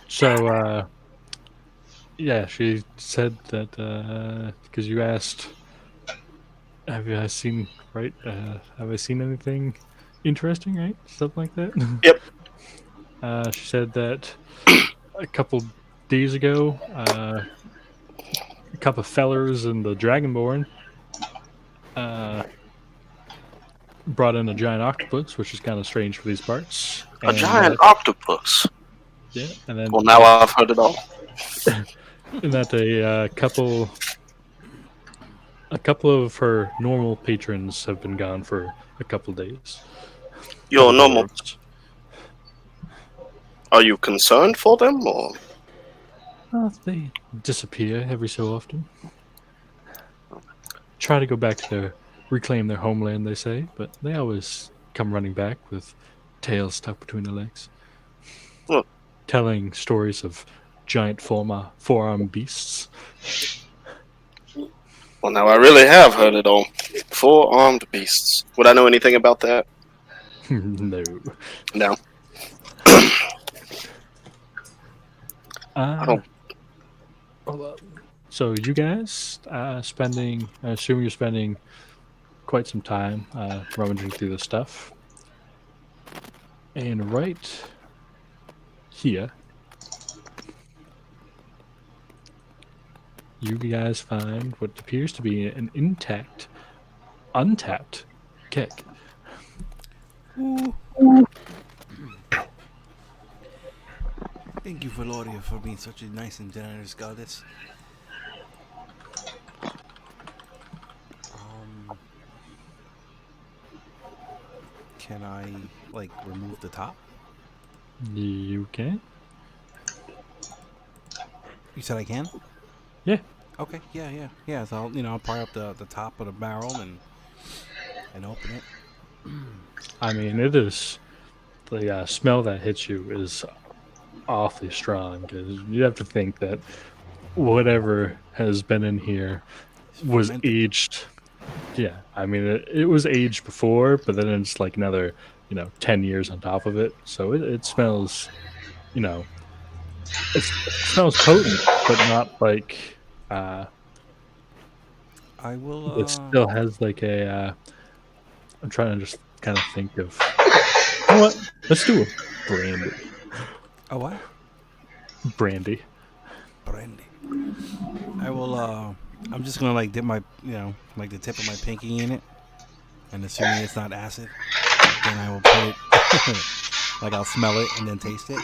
So yeah, she said that because you asked, have you guys seen right? Have I seen anything interesting? Right, something like that. yep. She said that a couple days ago, a couple of fellers in the Dragonborn uh, brought in a giant octopus, which is kind of strange for these parts. A And giant that, octopus. yeah, and then Well, now I've heard it all. and that a couple of her normal patrons have been gone for a couple of days. Your Couple normal. dwarves. Are you concerned for them, or They disappear every so often. Try to go back to reclaim their homeland, they say, but they always come running back with tails stuck between their legs, Well- telling stories of giant four-armed beasts. well, now I really have heard it all. 4-armed beasts. Would I know anything about that? No. No. I don't. Hold up. So you guys spending? I assume you're spending quite some time rummaging through the stuff, and right here, you guys find what appears to be an untapped keg. Ooh. Thank you, Valoria, for being such a nice and generous goddess. Can I, like, remove the top? You can? You said I can? Yeah. Okay, yeah. So I'll pry up the top of the barrel and open it. I mean, it is the smell that hits you is awfully strong because you have to think that whatever has been in here was Fermented. aged. Yeah, I mean, it was aged before, but then it's like another, 10 years on top of it. So it smells, it smells potent, but not like, I will. it still has like I'm trying to just kind of think of, you know what? Let's do a brandy. A what? Brandy. Brandy. I will. I'm just gonna like dip my, like the tip of my pinky in it, and assuming it's not acid, then I will put it. Like I'll smell it and then taste it.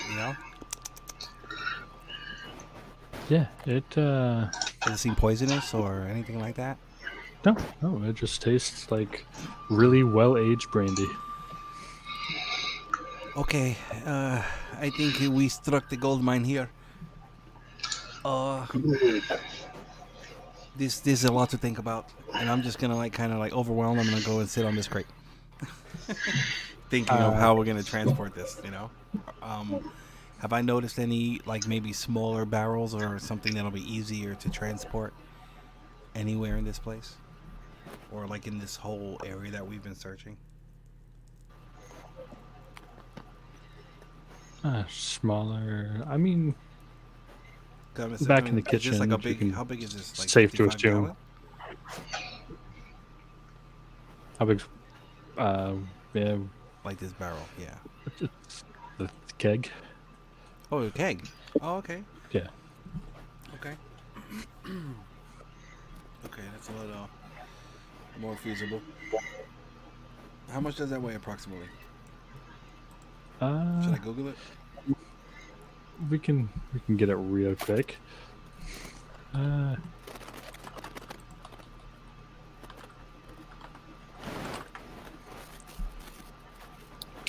Yeah, Does it seem poisonous or anything like that? no, it just tastes like really well aged brandy. Okay. I think we struck the gold mine here. This is a lot to think about, and I'm just gonna like kind of like overwhelmed. I'm gonna go and sit on this crate, thinking of how we're gonna transport this. Have I noticed any like maybe smaller barrels or something that'll be easier to transport anywhere in this place, or like in this whole area that we've been searching? Smaller. I mean, Back in the is this like a kitchen, you big? can How big is this? Like safe to 55 assume. gallon? How big? Yeah, Like this barrel, yeah. it's the keg. Oh, a keg. Oh, okay. Yeah. Okay. Okay, that's a little more feasible. How much does that weigh approximately? Should I Google it? We can get it real quick.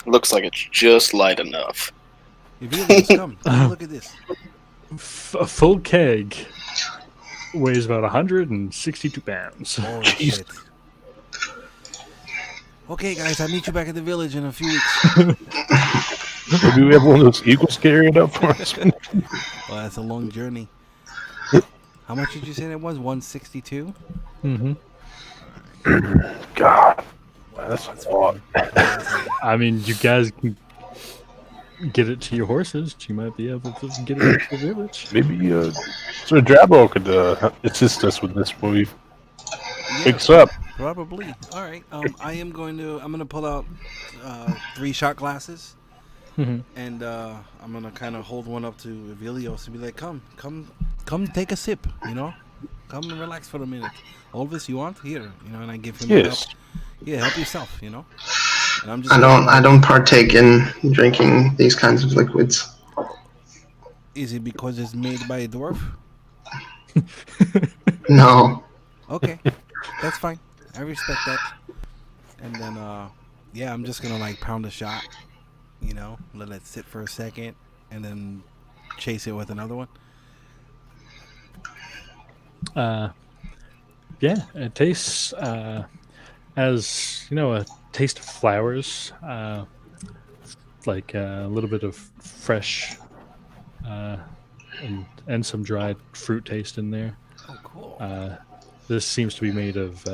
Looks like it's just light enough. Ivellious, come. Take a look at this. A full keg weighs about 162 pounds. Holy shit. Okay, guys, I'll meet you back at the village in a few weeks. Maybe we have one of those eagles carrying it up for us. Well, that's a long journey. How much did you say that was? 162? Mm-hmm. God, that's a lot. I mean, you guys can get it to your horses. You might be able to get it to the village. Maybe Sir Drabor could assist us with this when we fix up. Probably. All right. I'm gonna pull out 3 shot glasses, Mhm. and I'm gonna kind of hold one up to Ivellious and be like, come, take a sip. You know, come and relax for a minute. Olvas, you want? Here, you know, and I give him a cup. Yeah, help yourself. You know. And I'm just. I don't partake in drinking these kinds of liquids. Is it because it's made by a dwarf? No. Okay, that's fine. I respect that. And then, I'm just gonna like pound a shot, you know, let it sit for a second, and then chase it with another one. Yeah, it tastes as a taste of flowers, like a little bit of fresh, and some dried fruit taste in there. Oh, cool. This seems to be made of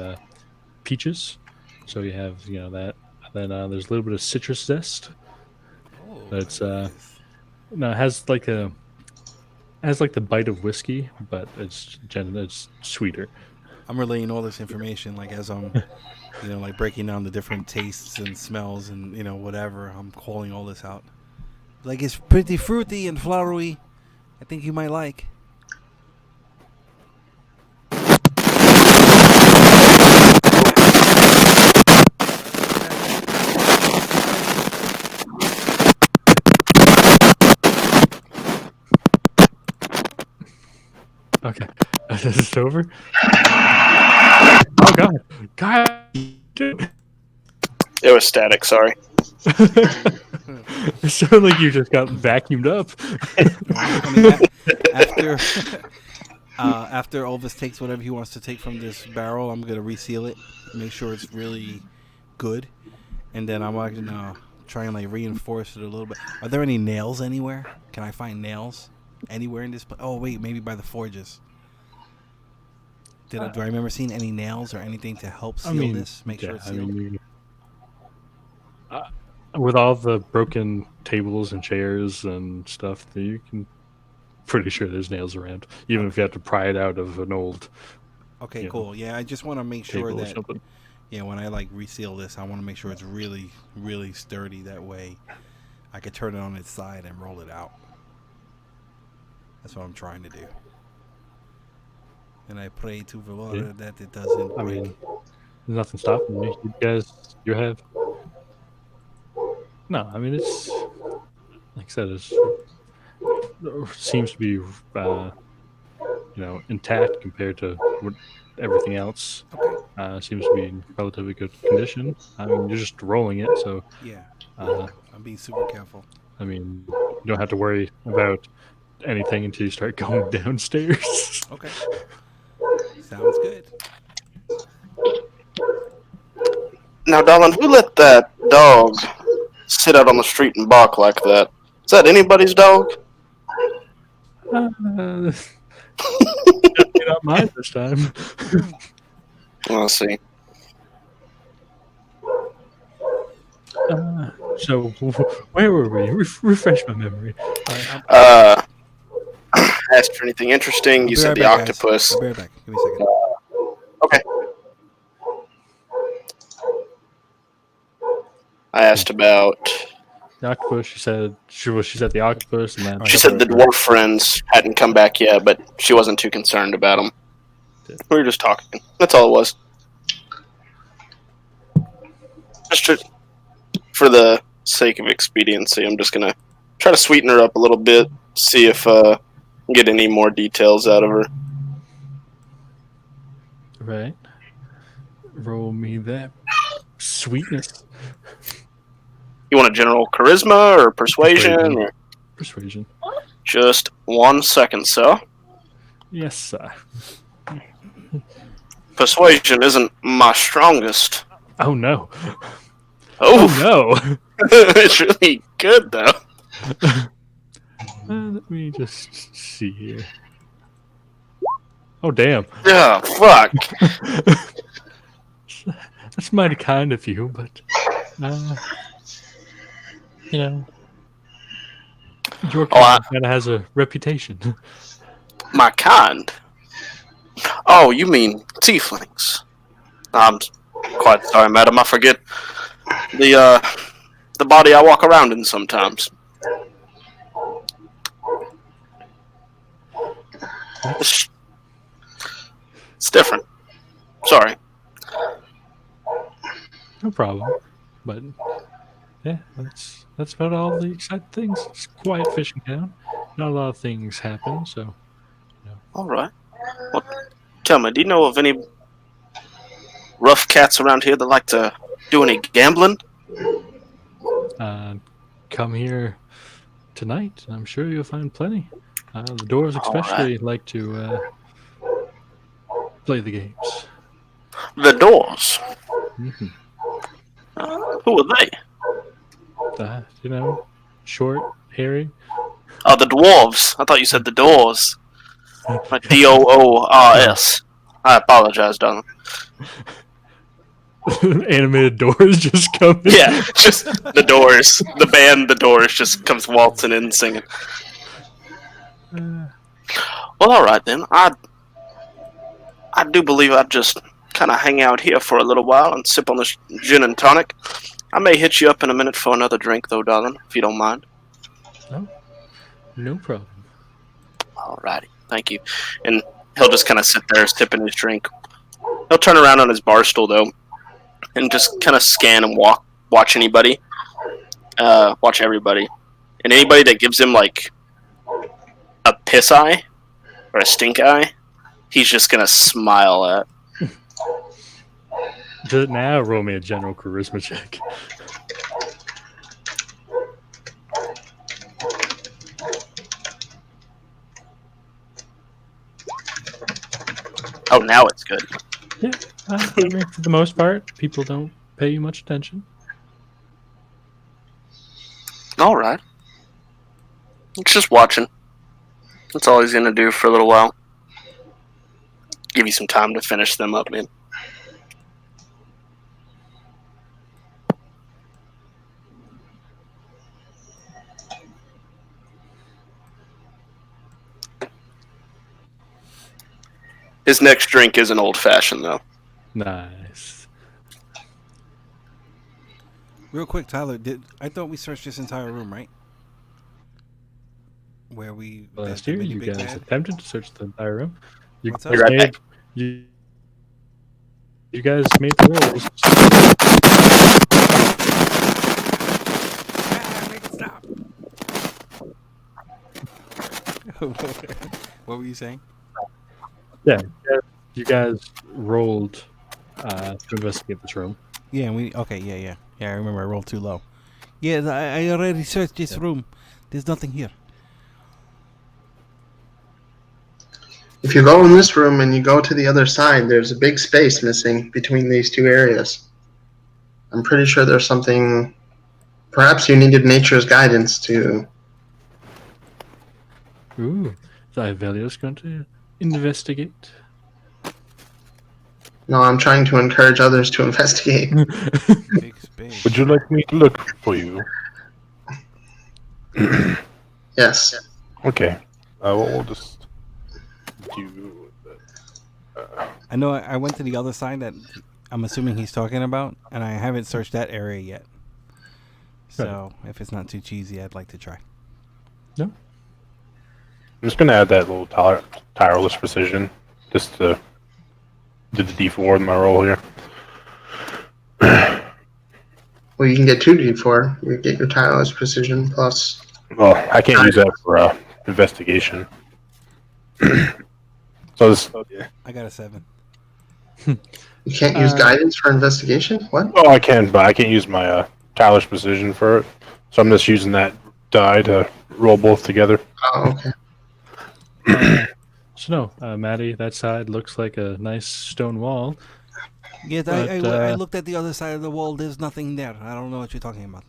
peaches, so you have that. Then there's a little bit of citrus zest. Oh, It's it has like the bite of whiskey, but it's sweeter. I'm relaying all this information like as I'm, like breaking down the different tastes and smells and whatever. I'm calling all this out. Like it's pretty fruity and flowery. I think you might like. Okay, is this over? Oh God! It was static, sorry. It sounded like you just got vacuumed up. After Olvas takes whatever he wants to take from this barrel, I'm gonna reseal it, make sure it's really good, and then I'm gonna try and like reinforce it a little bit. Are there any nails anywhere? Can I find nails anywhere in this place? Oh wait, maybe by the forges. Do I remember seeing any nails or anything to help seal this? Make sure it's sealed. With all the broken tables and chairs and stuff, you can pretty sure there's nails around, even if you have to pry it out of an old. Okay, cool. Yeah, I just want to make sure that. Yeah, when I like reseal this, I want to make sure it's really, really sturdy. That way, I could turn it on its side and roll it out. That's what I'm trying to do. And I pray to Valora that it doesn't break. I mean, there's nothing stopping you. You have. No, I mean it's like I said, it seems to be intact compared to everything else. Okay. Seems to be in relatively good condition. I mean, you're just rolling it, so yeah. I'm being super careful. I mean, you don't have to worry about anything until you start going downstairs. Okay. Sounds good. Now, Dillon, who let that dog sit out on the street and bark like that? Is that anybody's dog? Definitely not mine this time. Let's see. So, where were we? Refresh my memory. Asked for anything interesting. You said the octopus. I'll be right back. Give me a second. Okay. I asked about. The octopus. She said the octopus, and then She said the dwarf friends hadn't come back yet, but she wasn't too concerned about them. We were just talking. That's all it was. Just for the sake of expediency, I'm just gonna try to sweeten her up a little bit, see if get any more details out of her. Right. Roll me that sweetness. You want a general charisma or persuasion? Or Persuasion. just 1 second, sir. Yes, sir. Persuasion isn't my strongest. Oh no. Oh, no. it's really good though. Let me just see here. Oh damn. Yeah, fuck. That's mighty kind of you, but you know, your kind kind of has a reputation. My kind. Oh, you mean tieflings? I'm quite sorry, madam. I forget the body I walk around in sometimes. It's different. Sorry. No problem. But yeah, that's about all the exciting things. It's a quiet fishing town. Not a lot of things happen, so All right. Well, tell me, do you know of any rough cats around here that like to do any gambling? come here tonight, and I'm sure you'll find plenty. The dwarves especially like to play the games. The doors. Mm-hmm. Who are they? You know, short, hairy. Oh, the dwarves. I thought you said the doors. Like Doors. I apologize, darling. Animated doors just come in. Yeah, just the Doors. The band, the Doors, just comes waltzing in singing. Well, all right then. I do believe I'd just kind of hang out here for a little while and sip on this gin and tonic. I may hit you up in a minute for another drink, though, darling, if you don't mind. Oh, no problem. Alrighty, thank you. And he'll just kind of sit there sipping his drink. He'll turn around on his bar stool, though, and just kind of scan and watch anybody. Watch everybody. And anybody that gives him, like, a piss eye or a stink eye, he's just going to smile at. Just now, roll me a general charisma check. Oh, now it's good. Yeah, I mean, for the most part, people don't pay you much attention. All right. It's just watching. That's all he's going to do for a little while. Give you some time to finish them up, man. His next drink is an old-fashioned, though. Nice. Real quick, Tyler, I thought we searched this entire room, right? Where we Last year, you guys attempted to search the entire room. You What's guys up? Right back. you guys made the rolls. Make it stop. What were you saying? Yeah, you guys rolled to investigate this room. Yeah, yeah. I remember I rolled too low. Yeah, I already searched this room. There's nothing here. If you go in this room and you go to the other side, there's a big space missing between these two areas. I'm pretty sure there's something. Perhaps you needed nature's guidance to. Ooh, is Ivellious going to investigate? No, I'm trying to encourage others to investigate. Big space. Would you like me to look for you? Yes. Okay. We'll just do that. I know I went to the other side that I'm assuming he's talking about, and I haven't searched that area yet. So if it's not too cheesy, I'd like to try. No. I'm just going to add that little tireless precision just to do the D4 in my roll here. Well, you can get 2d4. You get your tireless precision plus. Well, I can't use that for investigation. So this, I got a 7. You can't use guidance for investigation? What? well, I can, but I can't use my tireless precision for it. So I'm just using that die to roll both together. Oh, okay. So no, Maddie, that side looks like a nice stone wall. Yes, I looked at the other side of the wall. There's nothing there. I don't know what you're talking about.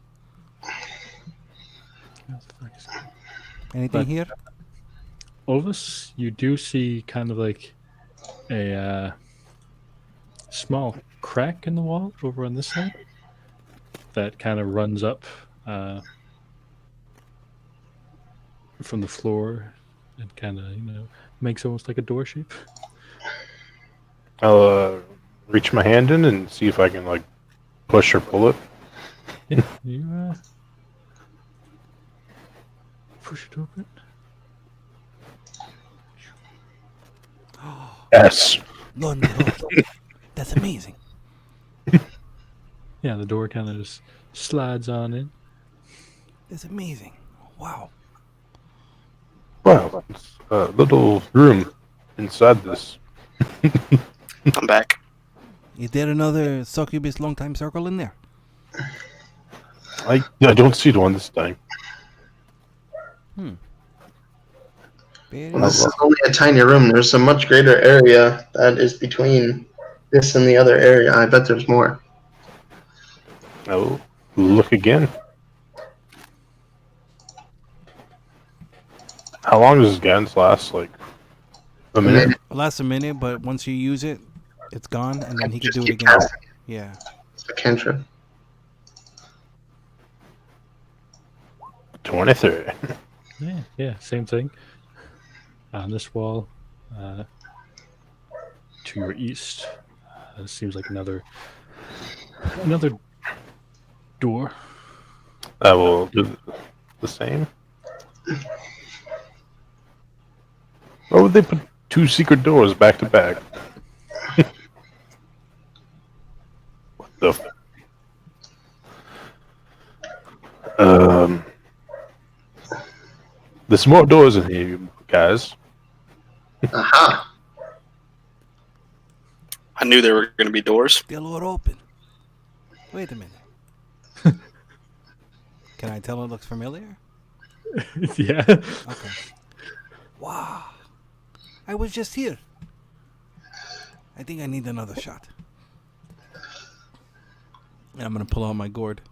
Anything But here? Olvas, you do see kind of like a small crack in the wall over on this side that kind of runs up from the floor and kind of makes almost like a door shape. I'll reach my hand in and see if I can like push or pull it. Yeah, you push it open. Yes. Lo and behold. That's amazing. Yeah, the door kind of just slides on in. That's amazing. Wow. Wow, it's a little room inside this. I'm back. Is there another succubus long time circle in there? I don't see the one this time. Very Well, this nice. is only a tiny room. There's a much greater area that is between this and the other area. I bet there's more. Oh, look again. How long does guidance last? Like a minute? It lasts a minute, but once you use it, it's gone, and then he can Just do it keep again. casting. Yeah. It's a cantrip. 23. Yeah, same thing. On this wall, to your east, seems like another door. I will do the same. Why would they put 2 secret doors back to back? What the? There's more doors in here, you guys. Aha! I knew there were going to be doors. Still all open. Wait a minute. Can I tell it looks familiar? Yeah. Okay. Wow. I was just here. I think I need another shot. And I'm going to pull out my gourd.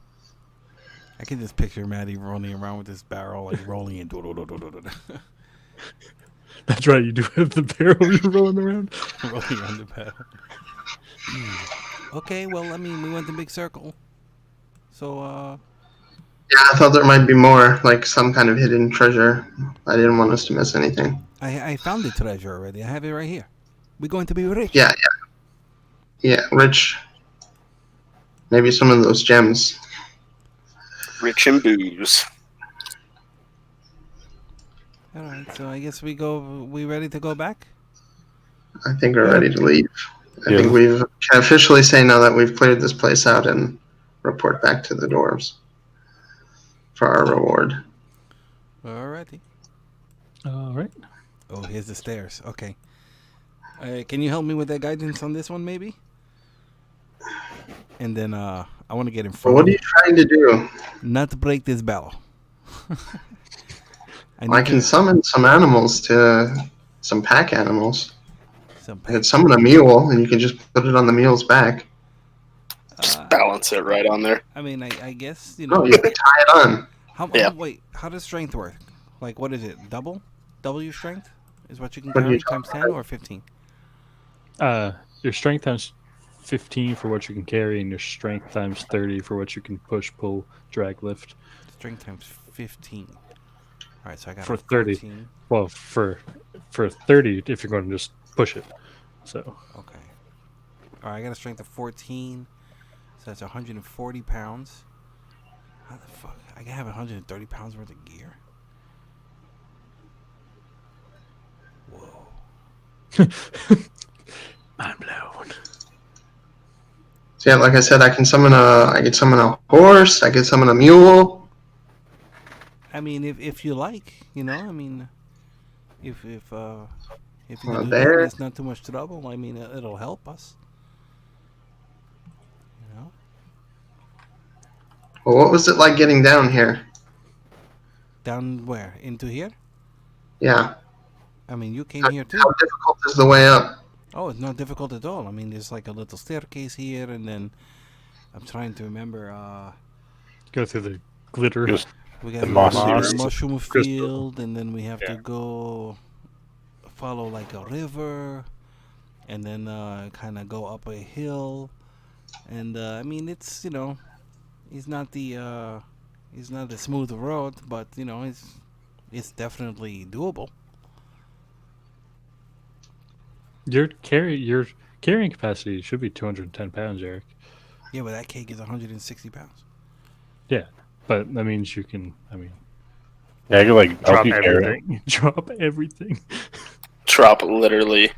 I can just picture Maddie rolling around with this barrel, like rolling it. That's right, you do have the barrel you're rolling around. Rolling around the barrel. Okay, well, I mean, we went the big circle. So, Yeah, I thought there might be more, like some kind of hidden treasure. I didn't want us to miss anything. I found the treasure already. I have it right here. We're going to be rich. Yeah. Yeah, rich. Maybe some of those gems. Rich in booze. All right, so I guess we ready to go back? I think we're ready to leave. I Yeah. think we can officially say now that we've cleared this place out and report back to the dwarves for our reward. Alrighty. All right. Oh, here's the stairs. Okay. Can you help me with that guidance on this one, maybe? And then I want to get in But front. what are you trying to do? Not to break this barrel. I can summon some animals some pack animals. I could summon a mule, and you can just put it on the mule's back. Just balance it right on there. I mean, I guess, you know. No, you can tie it on. Wait, how does strength work? Like, what is it? Double? Double your strength? Is what you can What are carry you times talking 10 or 15? Your strength times 15 for what you can carry, and your strength times 30 for what you can push, pull, drag, lift. Strength times 15. All right, so I got For 30. 14. Well, for 30, if you're going to just push it. So. Okay. All right, I got a strength of 14. So that's 140 pounds. How the fuck? I can have 130 pounds worth of gear. Whoa. Mind blown. So yeah, like I said, I can summon a horse. I can summon a mule. I mean, if you like, I mean, if you A can do that, and bear. it's not too much trouble. I mean, it'll help us. You know. Well, what was it like getting down here? Down where? Into here? Yeah. I mean, you came How, here too. how difficult is the way up? Oh, it's not difficult at all. I mean, there's like a little staircase here, and then I'm trying to remember. Go through the glitter. Just We got The a mossy little earth. mushroom Crystal. field, and then we have to Yeah. go follow like a river, and then kind of go up a hill. And I mean, it's it's not the smooth road, but it's definitely doable. Your carrying capacity should be 210 pounds, Eric. Yeah, but that cake is 160 pounds. Yeah, but that means you can. I mean, Yeah, I could like help drop you carry it. everything. Drop everything. Drop literally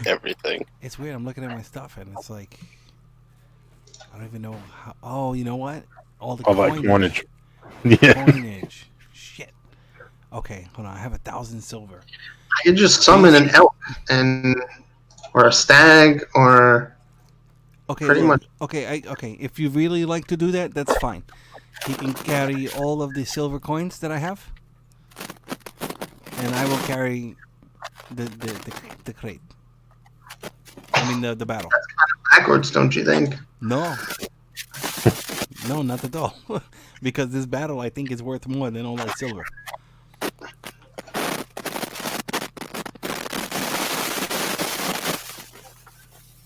everything. It's weird. I'm looking at my stuff, and it's like I don't even know how. Oh, you know what? All the All like coinage. Yeah. Coinage. Shit. Okay, hold on. I have 1,000 silver. I could just summon an elk or a stag or Okay, pretty look, much. Okay. If you really like to do that, that's fine. He can carry all of the silver coins that I have, and I will carry the crate. I mean the barrel. Backwards, don't you think? No, no, not at all. Because this battle, I think, is worth more than all that silver.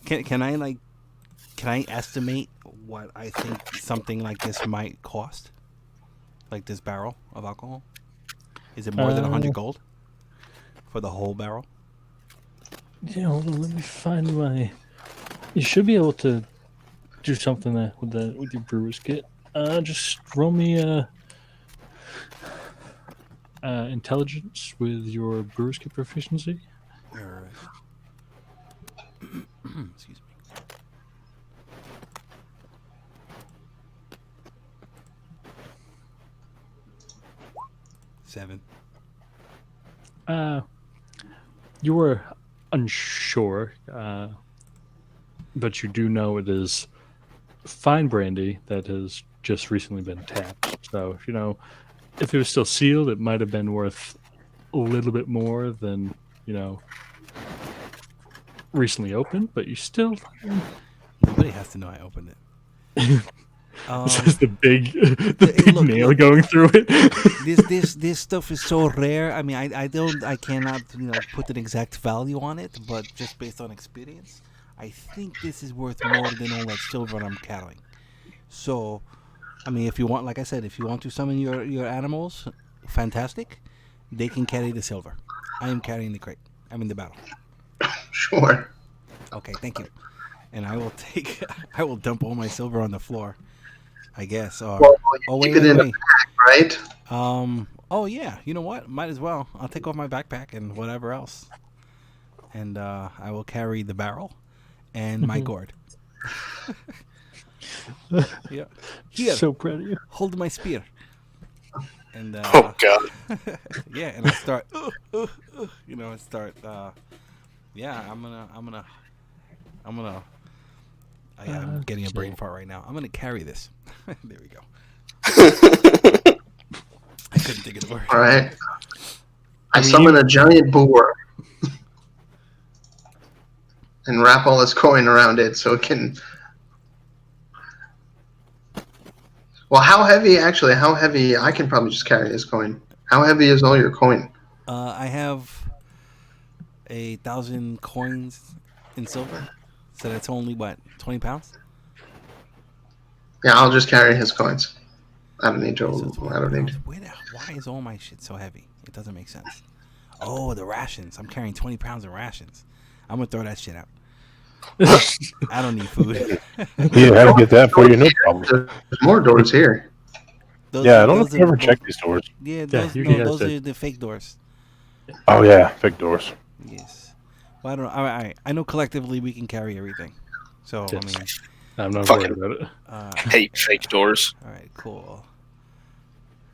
Can I estimate what I think something like this might cost? Like this barrel of alcohol? Is it more than 100 gold for the whole barrel? Yeah, hold on. Let me find my. You should be able to do something with your brewer's kit. Just roll me intelligence with your brewer's kit proficiency. Or, excuse me. Seven. You were unsure, but you do know it is fine brandy that has just recently been tapped. So, if it was still sealed, it might have been worth a little bit more than, recently opened, but you still. Nobody has to know I opened it. This is the big look, nail look. going through it. This stuff is so rare. I mean, I cannot put an exact value on it, but just based on experience, I think this is worth more than all that silver I'm carrying. So, I mean, if you want, like I said, if you want to summon your animals, fantastic. They can carry the silver. I am carrying the crate. I'm in the battle. Sure. Okay, thank you. And I will I will dump all my silver on the floor, I guess. Or Well, oh keep wait, it in wait. the bag, right? Oh yeah. You know what? Might as well. I'll take off my backpack and whatever else, and I will carry the barrel and my gourd. Yeah. Here, So proud of you. hold my spear. And Oh god. yeah, and I start, I start. Yeah, I'm getting a brain fart right now. I'm gonna carry this. There we go. I couldn't think of the word. All right. I mean, summon a giant boar and wrap all this coin around it so it can. Well, how heavy? Actually, how heavy? I can probably just carry this coin. How heavy is all your coin? I have 1,000 coins in silver, so that's only what 20 pounds. Yeah, I'll just carry his coins. I don't need to. So 20 I don't need. pounds. Why is all my shit so heavy? It doesn't make sense. Oh, the rations. I'm carrying 20 pounds of rations. I'm gonna throw that shit out. I don't need food. Yeah, how to get that for you? No problem. There's more doors here. Yeah, I don't know if you ever checked these doors. Yeah, those, you no, guys those said- are the fake doors. Oh yeah, fake doors. Yes. Well, I don't know. All right. I know collectively we can carry everything. So, I Yes. mean, I'm not Fucking worried about it. hate fake doors. All right, cool.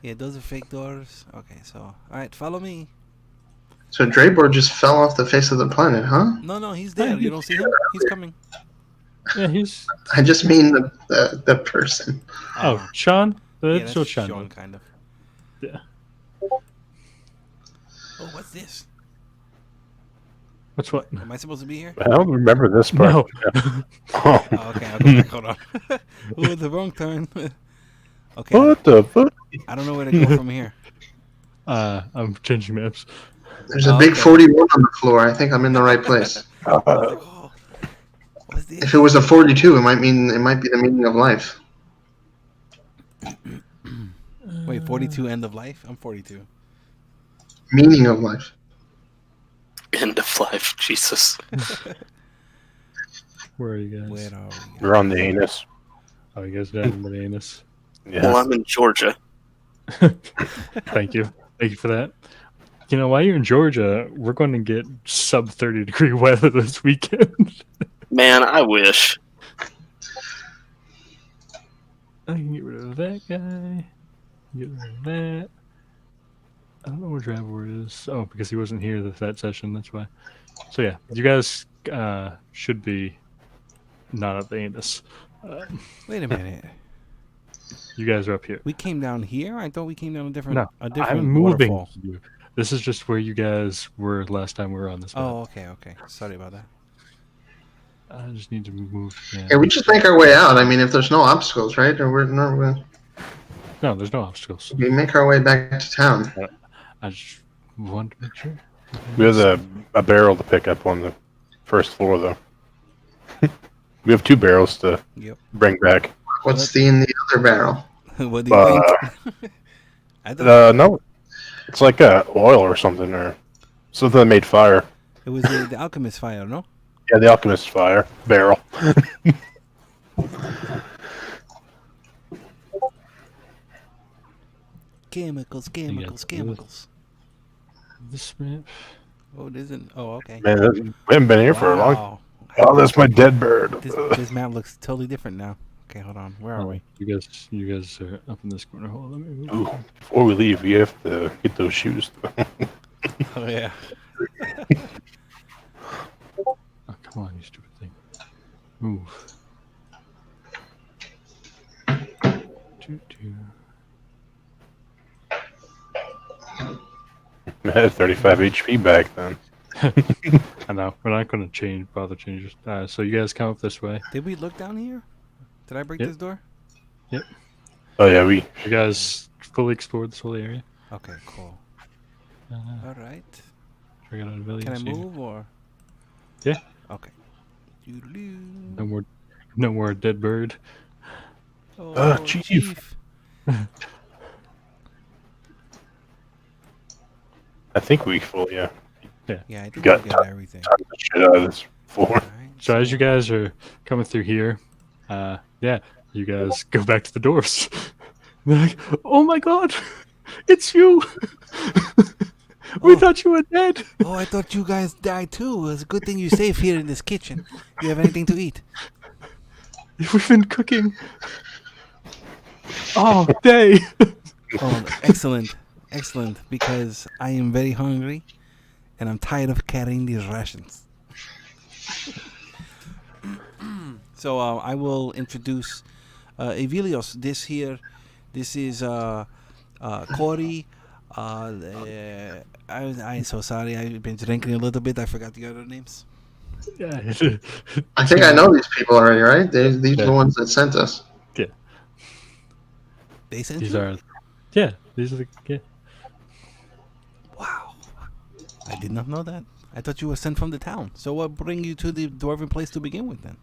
Yeah, those are fake doors. Okay, so all right, follow me. So Drabor just fell off the face of the planet, huh? No, he's there. You don't see him? He's coming. Yeah, he's. I just mean the person. Oh, Sean? yeah, That's that's what Sean Sean, did. kind of. Yeah. Oh, what's this? What's what? Am I supposed to be here? I don't remember this part. No. Oh, Oh, okay, I'll go back. Hold on. Ooh, the wrong turn. Okay, what the fuck? I don't know where to go from here. I'm changing maps. There's a big Okay. 41 on the floor. I think I'm in the right place. I was like, oh, what's this? If it was a 42, it might be the meaning of life. Wait, 42 end of life? I'm 42. Meaning of life. End of life, Jesus. Where are you guys? Where are we? We're on the anus. Oh, you guys down in the anus. Yeah. Well, I'm in Georgia. Thank you. Thank you for that. You know, while you're in Georgia, we're going to get sub 30-degree weather this weekend. Man, I wish. I can get rid of that guy. Get rid of that. I don't know where Drabor is. Oh, because he wasn't here that session. That's why. So yeah, you guys should be not at the anus. Wait a minute. You guys are up here. We came down here? I thought we came down a different No, different I'm moving waterfall. you. This is just where you guys were last time we were on this map. Oh, okay. Sorry about that. I just need to move. Yeah, we just make our way out. I mean, if there's no obstacles, right? Or No, there's no obstacles. we make our way back to town. I just want to make sure. We have a barrel to pick up on the first floor, though. We have 2 barrels to Yep. bring back. What's in the other barrel? What do you think? I thought No, it's like oil or something, or something that made fire. it was the alchemist fire, no? Yeah, the alchemist fire barrel. Chemicals. This map. Oh, it isn't. Oh, okay. Man, we haven't been here for a long. Wow. Oh, that's my dead bird. This map looks totally different now. Okay, hold on. Where are we? You guys are up in this corner. Hold on, let me move. Ooh, before we leave, we have to get those shoes. Oh yeah. Oh, come on, you stupid thing. Move. Doo-doo. I had 35 HP back then. I know. We're not going to bother change. So you guys come up this way. Did we look down here? Did I break Yep. this door? Oh yeah, we. You guys fully explored this whole area. Okay, cool. Uh, All right. check out Ivellious. Can I move or? Yeah. Okay. Doodaloo. No more dead bird. Oh, Chief. I think we fully Yeah, I think Got we got everything. took the shit out of this floor. All right. So as you guys are coming through here, you guys go back to the doors. They're like, "Oh my god, it's you! We thought you were dead." Oh, I thought you guys died too. It's a good thing you're safe here in this kitchen. You have anything to eat? We've been cooking all day. Oh, excellent. Because I am very hungry, and I'm tired of carrying these rations. So I will introduce Ivellious. This is Corey. I'm so sorry. I've been drinking a little bit. I forgot the other names. Yeah. I think I know these people already, right? These are the ones that sent us. They sent These you? are the. Wow. I did not know that. I thought you were sent from the town. So what bring you to the dwarven place to begin with then?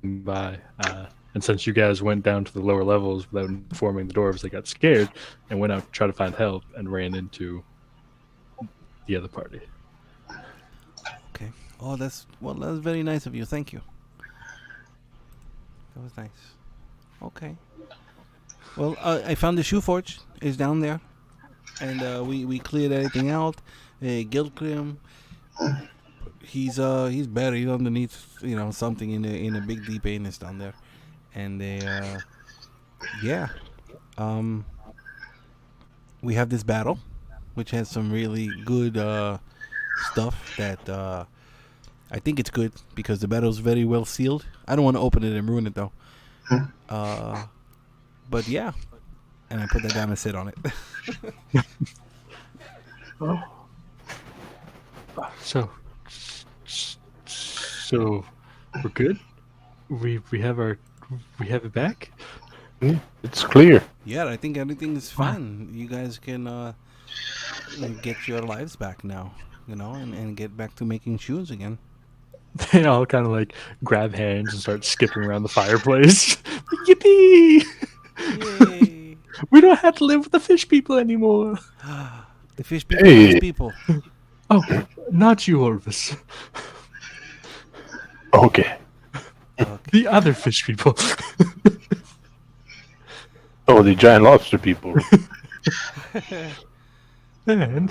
By and since you guys went down to the lower levels without informing the dwarves, they got scared and went out to try to find help and ran into the other party. Okay. Oh, that's very nice of you. Thank you. That was nice. Okay. Well, I found the shoe forge is down there, and we cleared everything out. Gilgrim, he's better. He's underneath, something in a big deep anus down there, and yeah, um, we have this battle, which has some really good stuff that I think it's good because the battle's very well sealed. I don't want to open it and ruin it though. Uh, but yeah, and I put that down and sit on it. Oh, so so we're good. We have it back. Yeah, it's clear. Yeah, I think everything is fine. You guys can get your lives back now, and get back to making shoes again. They all kind of like grab hands and start skipping around the fireplace. Yippee! Yay! We don't have to live with the fish people anymore. The fish people are nice Hey, people. Oh, not you, Olvas. okay. Okay. The other fish people. Oh, the giant lobster people. And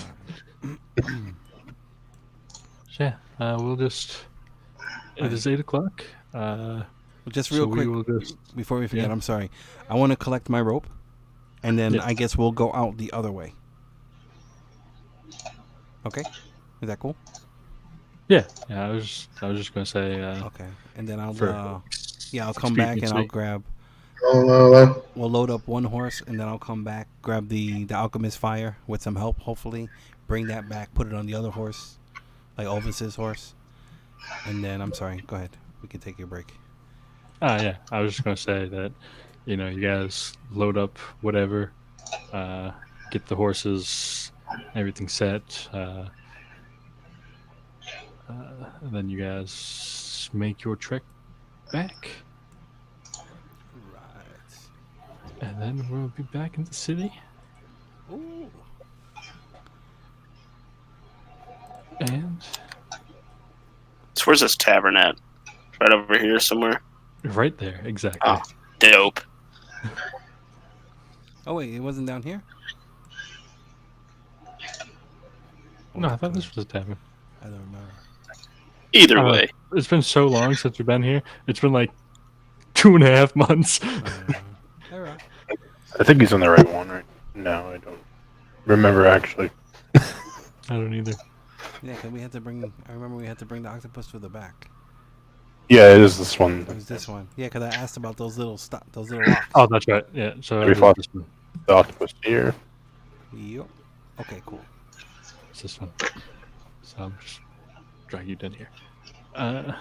yeah, we'll just. It is 8 o'clock. Just So real we quick will just. before we forget, Yeah. I'm sorry. I want to collect my rope, and then Yeah. I guess we'll go out the other way. Okay, is that cool? Yeah. I was just gonna say. Okay, and then I'll For I'll come back and I'll expediency. grab. Oh, We'll load up one horse, and then I'll come back, grab the alchemist fire with some help, hopefully. Bring that back, put it on the other horse, like Olvis's horse, and then I'm sorry. Go ahead. We can take your break. Yeah. I was just gonna say that. You guys load up whatever. Uh, get the horses, everything set. And then you guys make your trek back, Right. and then we'll be back in the city. Ooh. And So where's this tavern at? Right over here somewhere. right there, exactly. Oh, dope. Oh wait, it wasn't down here. No, I thought Okay. this was a tavern. I don't remember. Either Uh, way. it's been so long since we've been here. It's been like 2.5 months. All right. I think he's on the right one, right? No, I don't remember actually. I don't either. Yeah, cause we had to bring. I remember we had to bring the octopus to the back. Yeah, it is this one. It was this one. Yeah, cause I asked about those those little rocks. Oh, that's right. Yeah. So We fought this one. the octopus here. Yep. Okay, cool. It's this one. So I'm just drag you down here. Uh,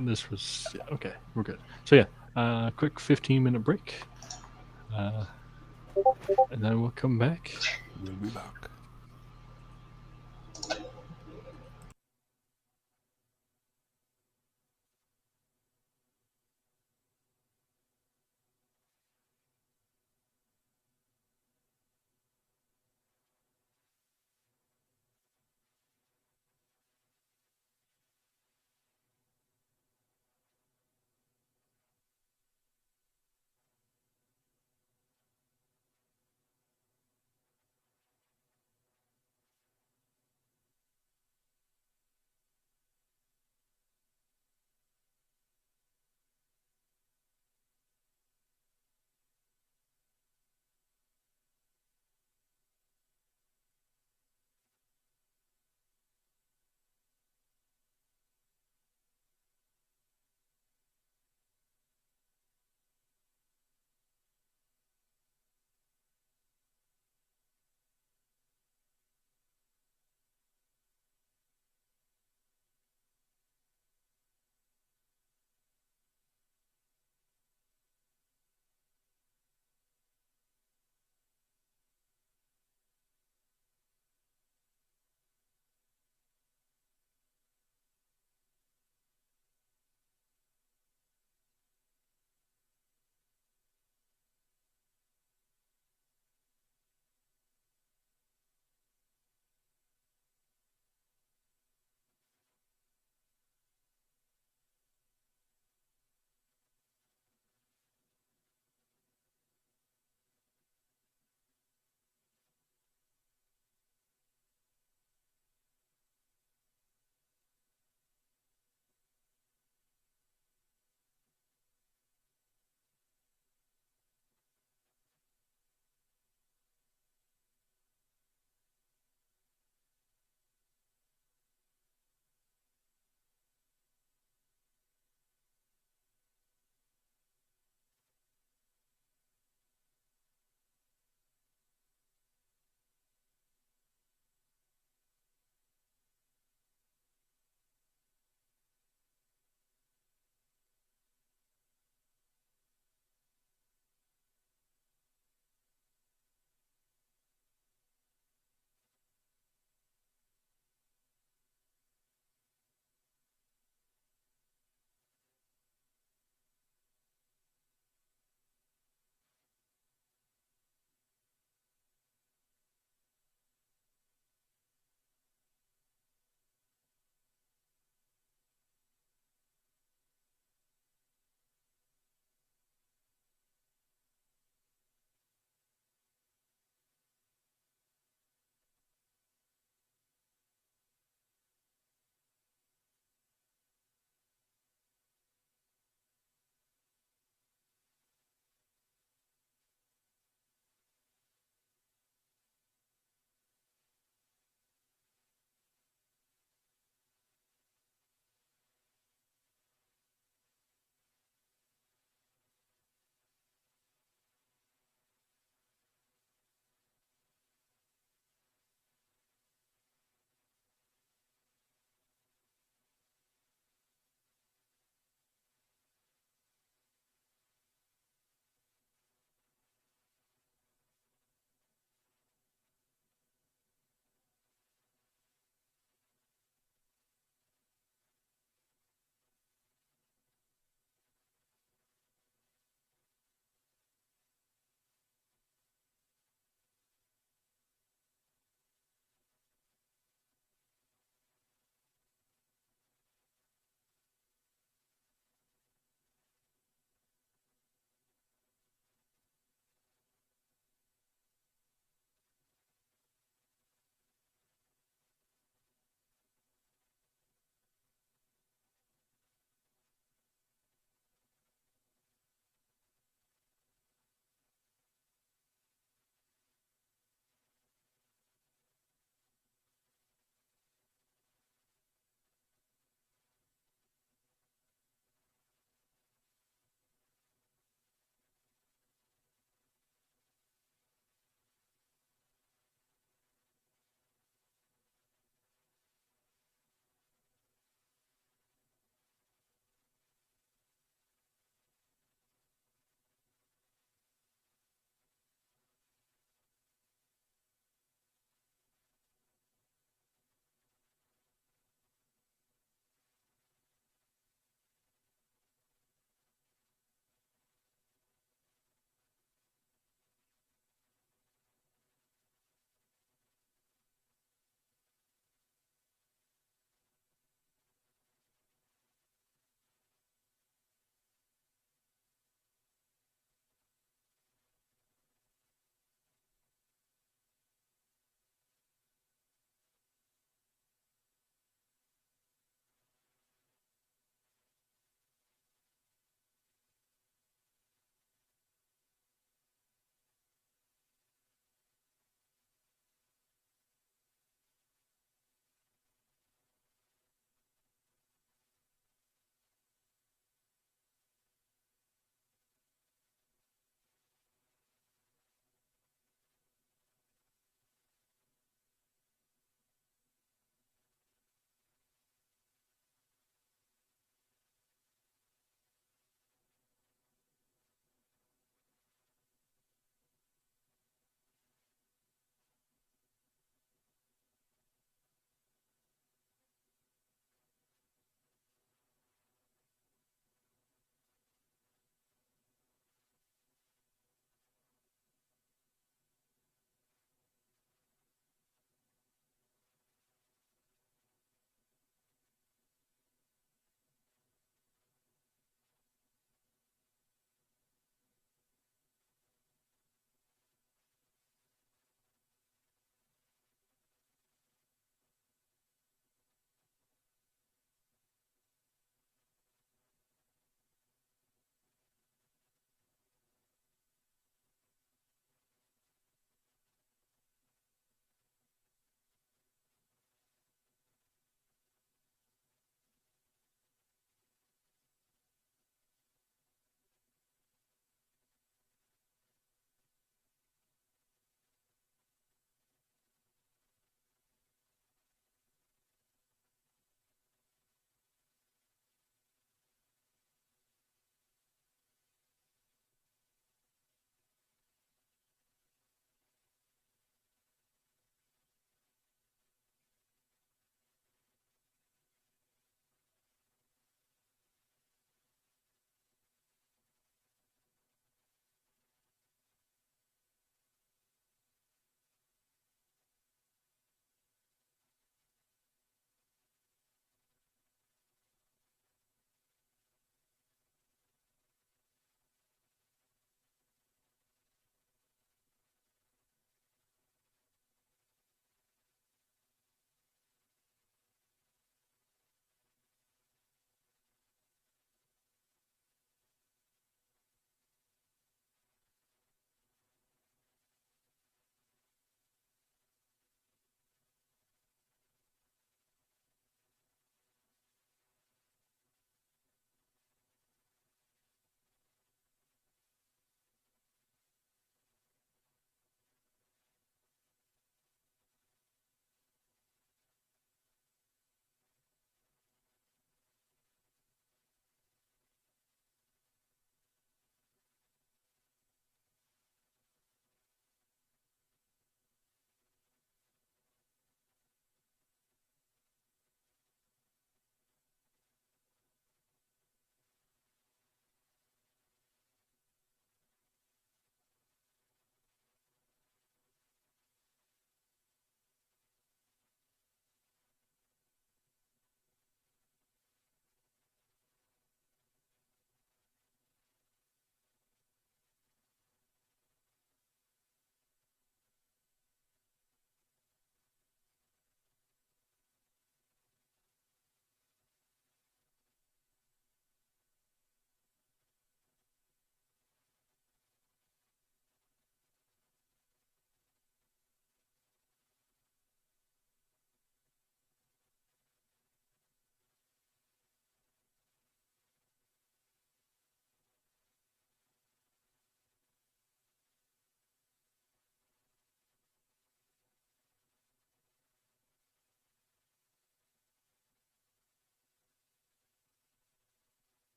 this was okay. We're good. So yeah, quick 15-minute break, and then we'll come back. We'll be back.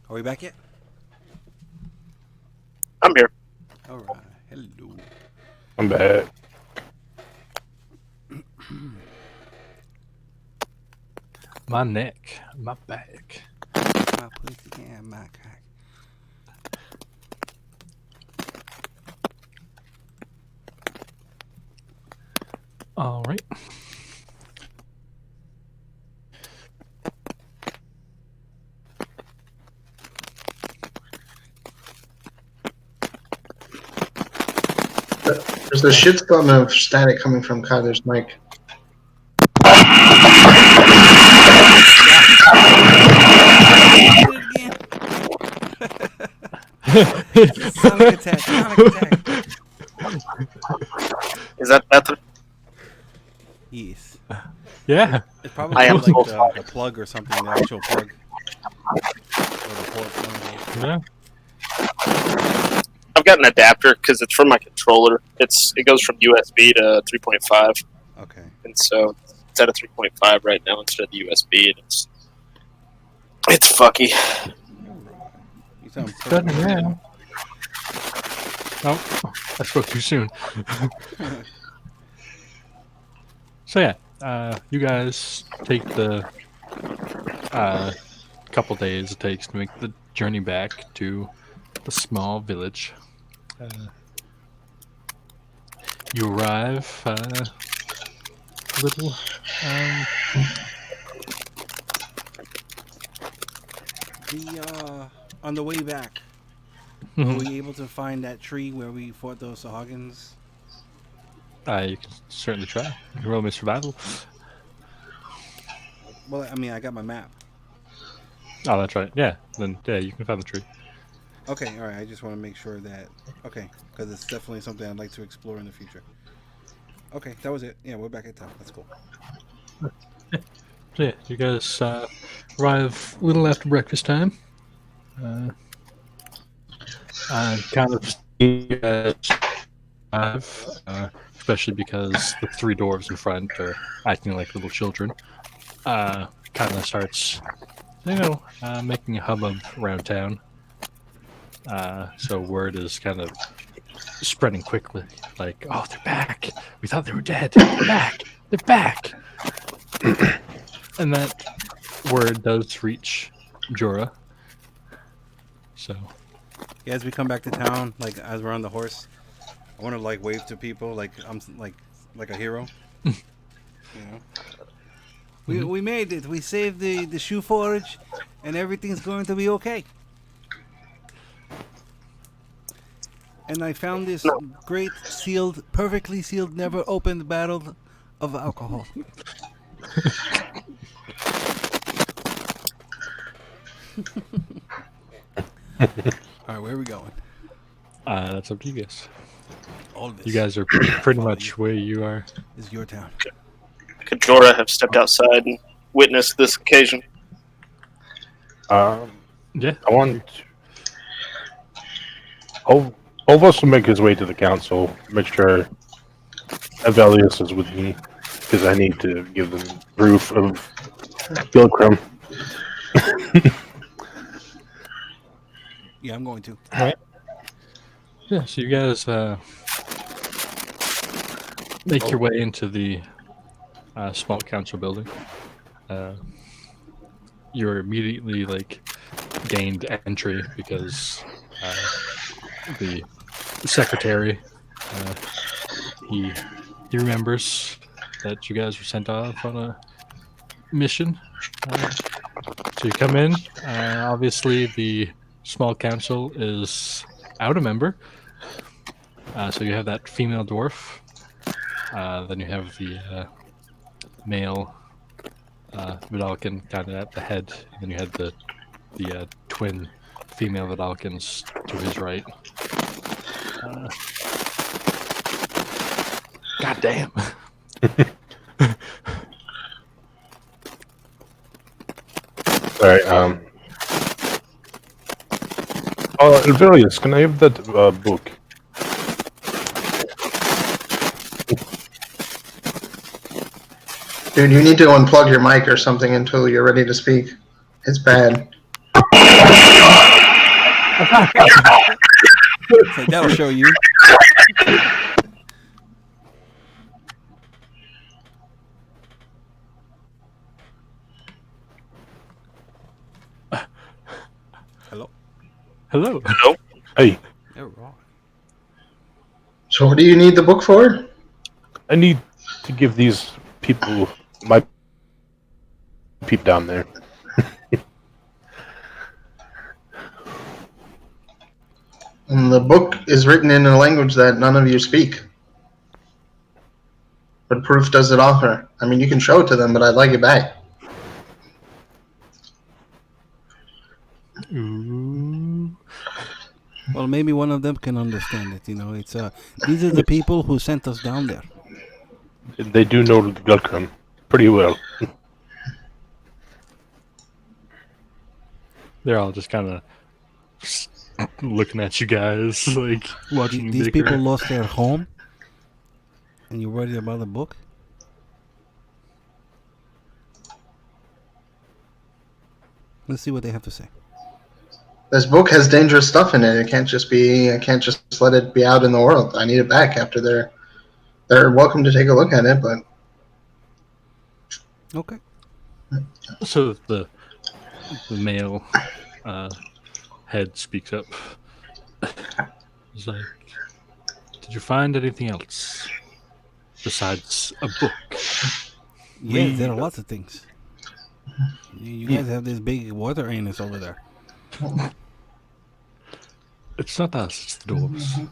Are we back yet? I'm here. All right. Hello. I'm back. My neck, my back. My pussy and my cock. All right. There's a shitstorm of static coming from Kyler's mic. Sonic attack. Sonic attack. Is that better? Yes. Yeah. It's probably I am like so the plug or something, the actual plug. Or the port. Yeah. I've got an adapter because it's from my controller. It goes from USB to 3.5, Okay. and so it's at a 3.5 right now instead of the USB, and it's fucky. You sound Better perfect. now. Oh, I spoke too soon. So yeah, you guys take the couple days it takes to make the journey back to the small village. You arrive a little On the way back, were we able to find that tree where we fought those Sahuagins? you can certainly try. You can roll me survival. Well, I mean, I got my map. Oh, that's right. Yeah, then yeah, you can find the tree. Okay, all right. I just want to make sure that because it's definitely something I'd like to explore in the future. Okay, that was it. Yeah, we're back at town. That's cool. So yeah, you guys arrive a little after breakfast time. Kind of you guys arrive, especially because the three dwarves in front are acting like little children. Kind of starts, making a hubbub around town. So word is kind of spreading quickly. Like, oh, they're back. We thought they were dead. They're back. They're back. And that word does reach Jorah. So, Yeah, as we come back to town, like as we're on the horse, I want to like wave to people, like I'm like a hero. You know, we made it. We saved the shoe forge, and everything's going to be okay. And I found this great sealed, perfectly sealed, never opened barrel of alcohol. All right, where are we going? that's up to you guys. All this. You guys are pretty much where you are. This is your town. Could Jorah have stepped outside and witnessed this occasion? Yeah. I want Olvas will make his way to the council, make sure Ivellious is with me, because I need to give them proof of Gilcrum. Yeah, I'm going to. All right. Yeah, so you guys make your way into the small council building. You're immediately gained entry because the secretary he remembers that you guys were sent off on a mission. So you come in. Obviously, the small council is out a member. So you have that female dwarf. Then you have the male Vidalcan kind of at the head. And then you had the twin female Vidalcans to his right. God damn. All right. Ivellious, can I have that book? Dude, you need to unplug your mic or something until you're ready to speak. It's bad. It's like, that'll show you. Hello. Hello. Hello? Hey, They're wrong. So what do you need the book for? I need to give these people my peep down there. And the book is written in a language that none of you speak. What proof does it offer? I mean, you can show it to them, but I'd like it back. Ooh. Well, maybe one of them can understand it. It's these are the people who sent us down there. They do know the Gulkram pretty well. They're all just kind of looking at you guys, like watching you These bicker. people lost their home, and you're worried about the book. Let's see what they have to say. This book has dangerous stuff in it. I can't just let it be out in the world. I need it back after they're welcome to take a look at it, but Okay. So the male head speaks up. He's like, "Did you find anything else besides a book?" Yeah, there are lots of things. You guys have this big water anus over there. It's not us; it's the dwarves.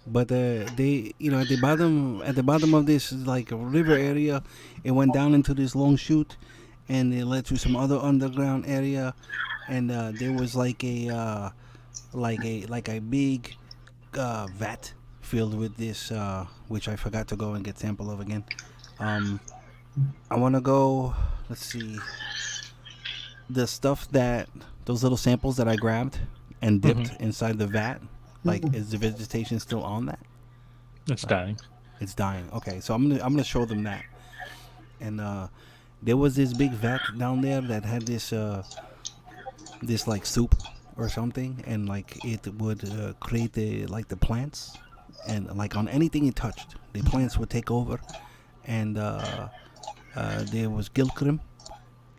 But they, at the bottom of this like river area, it went down into this long chute, and it led to some other underground area, and there was like a big vat filled with this, which I forgot to go and get sample of again. I want to go. Let's see. The stuff those little samples that I grabbed and dipped inside the vat. Like, is the vegetation still on that? It's dying. It's dying. Okay, so I'm gonna show them that. And there was this big vat down there that had this like soup or something, and like it would create the plants, and like on anything it touched, the plants would take over. And there was Gilkrim,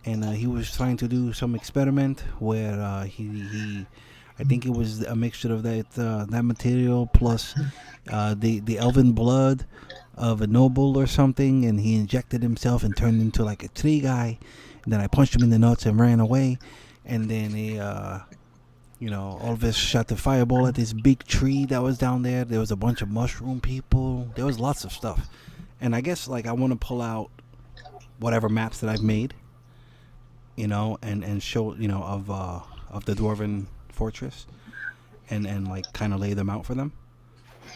and he was trying to do some experiment where he I think it was a mixture of that material plus the elven blood of a noble or something, and he injected himself and turned into like a tree guy. And then I punched him in the nuts and ran away. And then Olvas shot the fireball at this big tree that was down there. There was a bunch of mushroom people. There was lots of stuff. And I guess like I want to pull out whatever maps that I've made, and show of the dwarven fortress, and like kind of lay them out for them,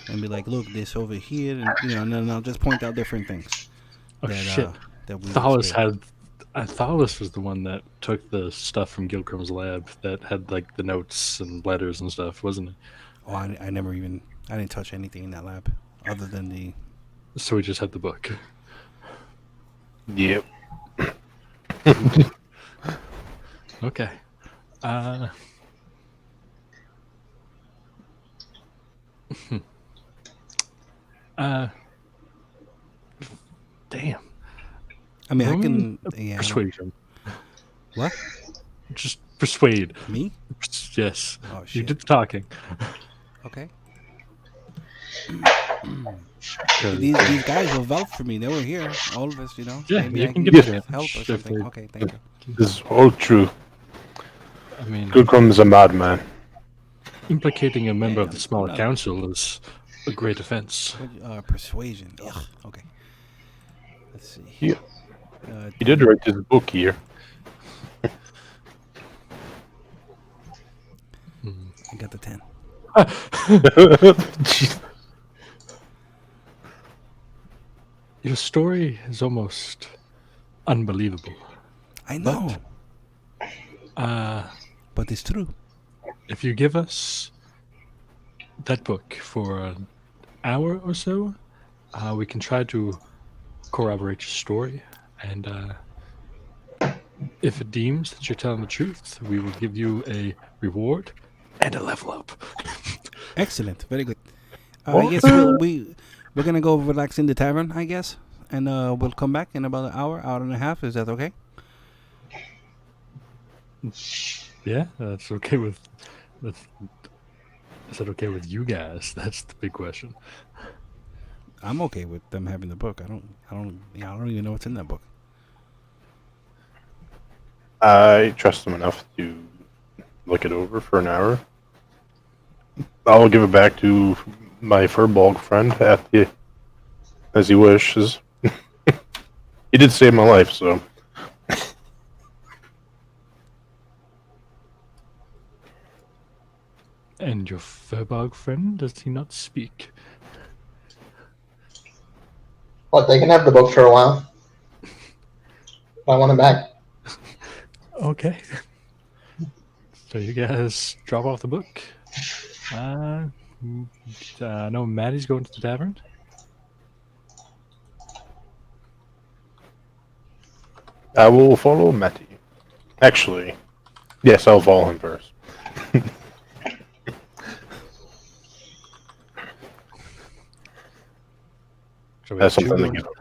and be like, look, this over here, and and then I'll just point out different things. Oh shit! That we Thalos had. Thalos was the one that took the stuff from Gilcrim's lab that had like the notes and letters and stuff, wasn't it? Oh, I didn't touch anything in that lab other than the. So we just had the book. Yep. Okay. Damn. I mean, Roll I can. me Yeah. persuasion. What? Just persuade. Me? Yes. Oh You shit. did the talking. Okay. 'Cause- These guys will vouch for me. They were here. All of us, Yeah, Maybe you I can can give get it help or if something. they- Okay, thank you. This is all true. I mean, Gulkram is a madman. implicating a member of the I'm smaller not- council is a great offense. Persuasion. Ugh. Okay. Let's see. Yeah. He did write this book here. I got the 10. Jeez. Your story is almost unbelievable. I know, but it's true. If you give us that book for an hour or so, we can try to corroborate your story, and If it deems that you're telling the truth, we will give you a reward and a level up. Excellent. Very good. I What? guess we're gonna go relax in the tavern, I guess, and we'll come back in about an hour and a half. Is that okay? Yeah, that's okay with. That's, is that okay with you guys? That's the big question. I'm okay with them having the book. I don't even know what's in that book. I trust him enough to look it over for an hour. I'll give it back to my furball friend as he wishes. He did save my life, so. And your furbog friend, does he not speak? What, they can have the book for a while. I want it back. Okay. So you guys drop off the book. I know Maddie's going to the tavern. I will follow Matty. Actually, yes, I'll follow him first. So we That's have two something to going-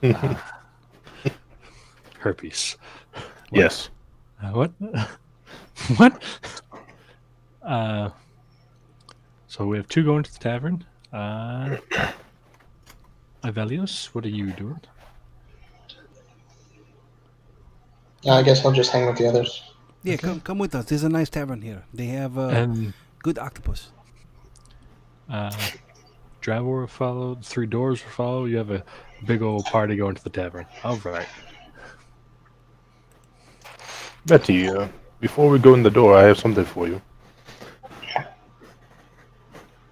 give him. Herpes. Yes. What? What? So we have two going to the tavern. Ivellious, what are you doing? I guess I'll just hang with the others. Yeah, Okay. come with us. There's a nice tavern here. They have And good octopus. Drabor will follow. The three doors will follow. You have a big old party going to the tavern. All right. Betty, before we go in the door, I have something for you.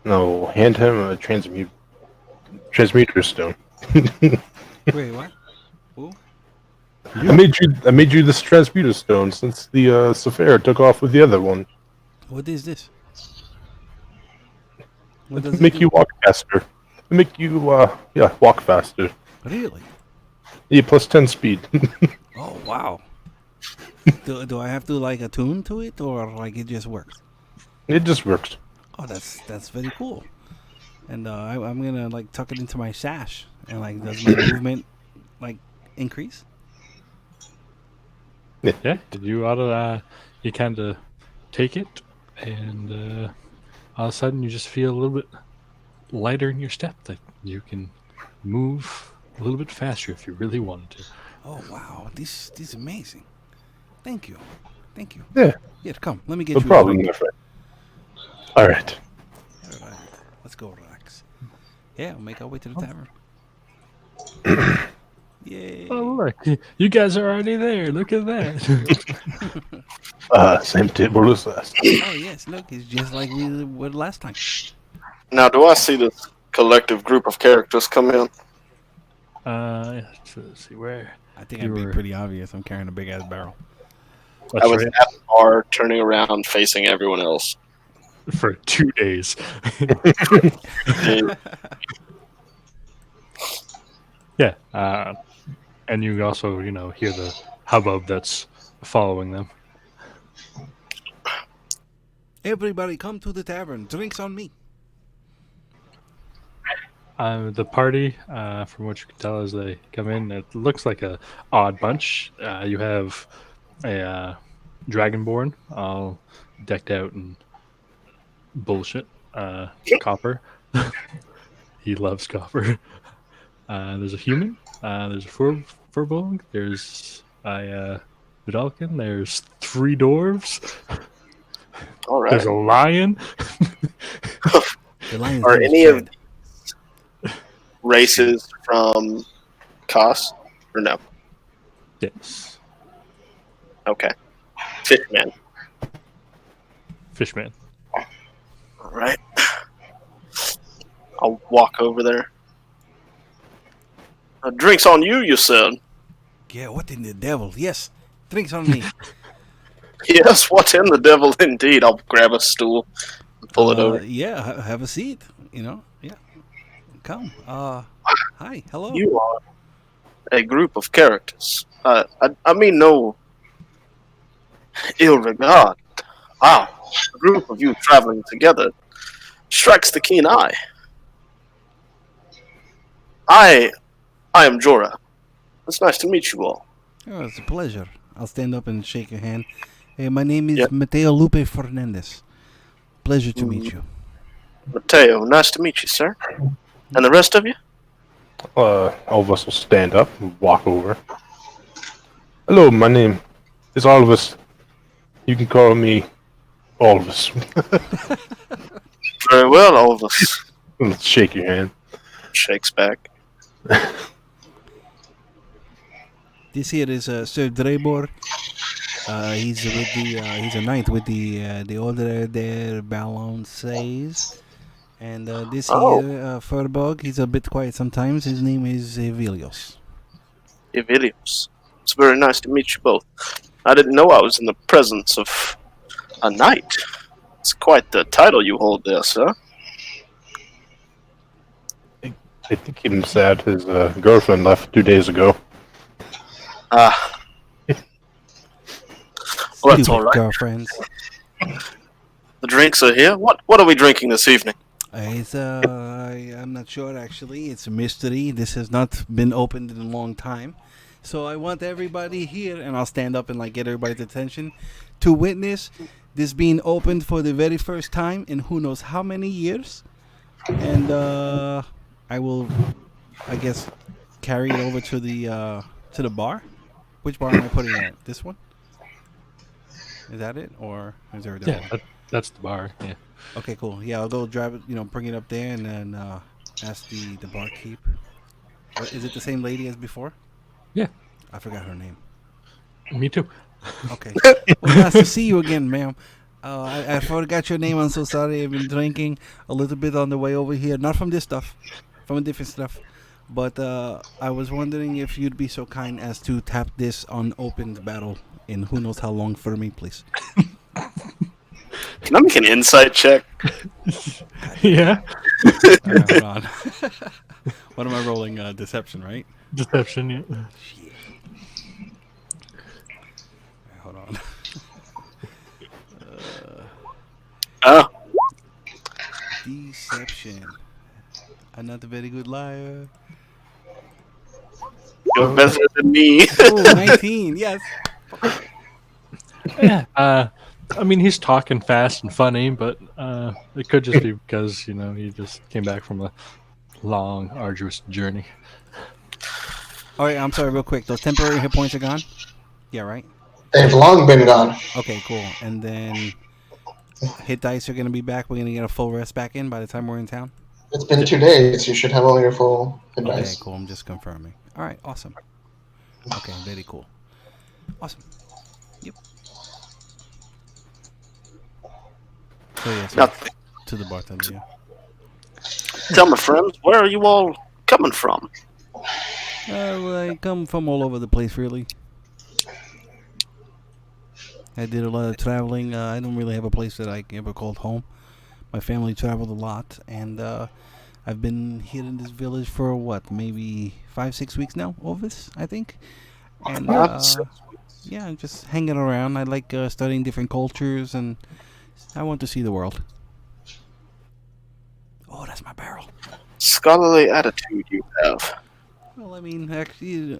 No, hand him a transmuter stone. Wait, what? Who? I made you this transmuter stone since the Sapphire took off with the other one. What is this? What does it Make do? you walk faster. Make you walk faster. Really? Yeah, plus 10 speed. Oh wow. do I have to like attune to it or like it just works? It just works. Oh, that's very cool. And I'm gonna like tuck it into my sash and like does my movement like increase? Yeah. You ought to. You kind of take it, and all of a sudden you just feel a little bit lighter in your step. That you can move a little bit faster if you really wanted to. Oh wow, this is amazing. Thank you. Yeah, Yeah, come. Let me get no you problem, a my drink. friend. All right. All right, let's go relax. Yeah, we'll make our way to the tavern. Yay! Oh look, you guys are already there. Look at that. Same table as last. Oh yes, look, it's just like we were last time. Now, do I see this collective group of characters come in? Let's see where. I think You I'd be were- pretty obvious. I'm carrying a big ass barrel. That's I was right. at the bar, turning around, facing everyone else. For 2 days. Dude, Yeah. And you also, hear the hubbub that's following them. Everybody, come to the tavern. Drinks on me. The party, from what you can tell as they come in, it looks like a odd bunch. You have a dragonborn, all decked out in bullshit. Copper. He loves copper. There's a human. There's a furbolg. There's a Vidalkin. There's 3 dwarves. all right. There's a lion. The lion's Are name is any of Chad. races from Kaas? Or no? Yes. Okay. Fishman. Fishman. All right. I'll walk over there. Drinks on you, you said. Yeah, what in the devil? Yes, drinks on me. Yes, what's in the devil indeed. I'll grab a stool and pull it over. Yeah, have a seat. Yeah, come. Hi, hello. You are a group of characters. I mean no Ill regard. Wow, a group of you traveling together strikes the keen eye. I am Jorah. It's nice to meet you all. Oh, it's a pleasure. I'll stand up and shake your hand. Hey, my name is Yeah. Mateo Lupe Fernandez. Pleasure to meet you. Mateo, nice to meet you, sir. And the rest of you? Olvas will stand up and walk over. Hello, my name is Olvas. You can call me Olvas. Very well, Olvas. Let's shake your hand. Shakes back. This here is Sir Drabor. He's with the he's a knight with the order there Balon says. And this Oh. here Furbog, he's a bit quiet sometimes. His name is Ivellious. Ivellious. It's very nice to meet you both. I didn't know I was in the presence of a knight. It's quite the title you hold there, sir. I think he's sad his girlfriend left 2 days ago. Ah. Well, that's Stupid all right. girlfriends. The drinks are here. What are we drinking this evening? I'm not sure actually. It's a mystery. This has not been opened in a long time. So I want everybody here, and I'll stand up and like get everybody's attention, to witness this being opened for the very first time in who knows how many years. And I will, I guess, carry it over to the bar. Which bar am I putting it at? This one? Is that it, or is there a different one? That's the bar. Yeah. Okay, cool. Yeah, I'll go drive it, bring it up there and then ask the barkeep. Is it the same lady as before? Yeah. I forgot her name. Me too. Okay. Well, nice to see you again, ma'am. I forgot your name. I'm so sorry. I've been drinking a little bit on the way over here. Not from this stuff, from a different stuff. But I was wondering if you'd be so kind as to tap this unopened battle in who knows how long for me, please. Can I make an insight check? Yeah. Hold on. What am I rolling? Deception, right? Deception. Yeah. Shit. Hold on. Oh, Deception. I'm not a very good liar. you're better than me. Oh, 19. Yes. Yeah. I mean, he's talking fast and funny, but it could just be because he just came back from a long, arduous journey. All right. I'm sorry. Real quick. Those temporary hit points are gone. Yeah. Right. They've long been gone. Okay. Cool. And then hit dice are gonna be back. We're gonna get a full rest back in by the time we're in town. It's been 2 days. You should have all your full advice. Okay. Cool. I'm just confirming. All right. Awesome. Okay. Very cool. Awesome. Yep. So yeah. So Now, to the bartender. Yeah. tell my friends, where are you all coming from? Well, I come from all over the place, really. I did a lot of traveling. I don't really have a place that I ever called home. My family traveled a lot, and I've been here in this village for maybe 5-6 weeks now, Olvas, I think. And yeah, I'm just hanging around. I like studying different cultures, and I want to see the world. Oh, that's my barrel. Scholarly attitude you have. Well, I mean, actually,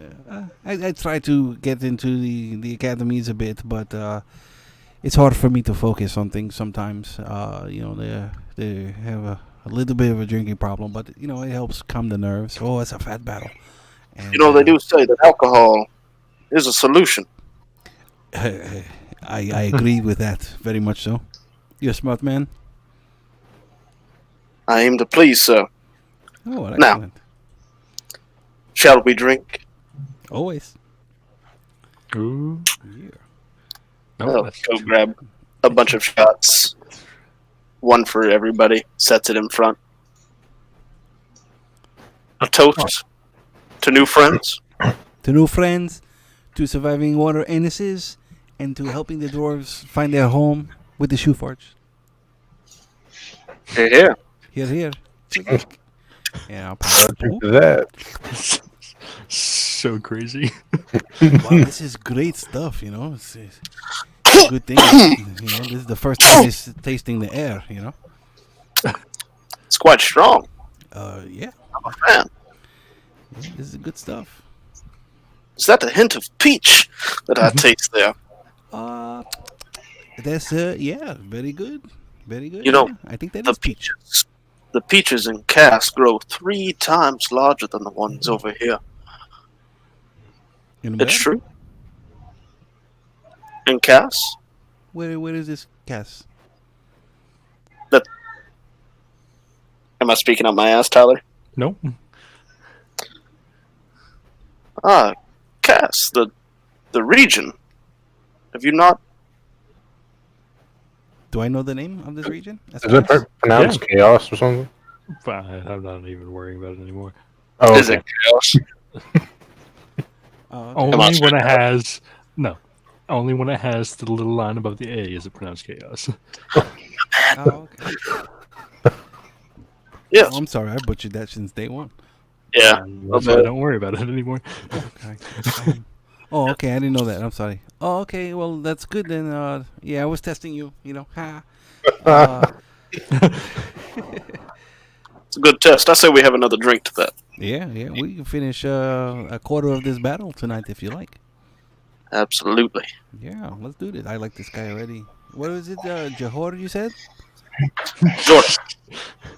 I try to get into the academies a bit, but it's hard for me to focus on things sometimes. They have a little bit of a drinking problem, but it helps calm the nerves. Oh, it's a fat battle. And, They do say that alcohol is a solution. I agree with that very much so. You're a smart man. I aim to please, sir. Oh, well, Now. excellent. Shall we drink? Always. Ooh. Yeah. No, I'll that's go grab a bunch of shots. One for everybody. Sets it in front. A toast to new friends. To new friends, to surviving water anuses, and to helping the dwarves find their home with the shoe forge. Here, here. Here, here. Yeah, I'll pass. Drink to that. so crazy. Wow, this is great stuff, It's Good thing, this is the first time he's tasting the air. It's quite strong. Yeah, I'm a fan. this is good stuff. Is that a hint of peach that I taste there? Uh, that's yeah, very good, very good. You know, Yeah, I think that the is peach. peaches in Kaas grow 3 times larger than the ones over here. In It's where? true. In Kaas? Where is this Cass? Am I speaking up my ass, Tyler? Nope. Ah, Kaas, the region. Have you not? Do I know the name of this region? That's Is that Cass? pronounced chaos or something? Fine, I'm not even worrying about it anymore. Oh, Is okay. it Kaas? Oh, okay. Only when it Chaos? has only when it has the little line above the A is it pronounced chaos. Oh, okay. Yes. Oh, I'm sorry, I butchered that since day one. Yeah. That's why I don't worry about it anymore. Okay. Okay, I didn't know that. I'm sorry. Oh, okay. Well, that's good then. Yeah, I was testing you. Ha. It's a good test. I say we have another drink to that. Yeah. We can finish a quarter of this battle tonight if you like. Absolutely. Yeah, let's do this. I like this guy already. What was it? Jahor, you said? Jorah.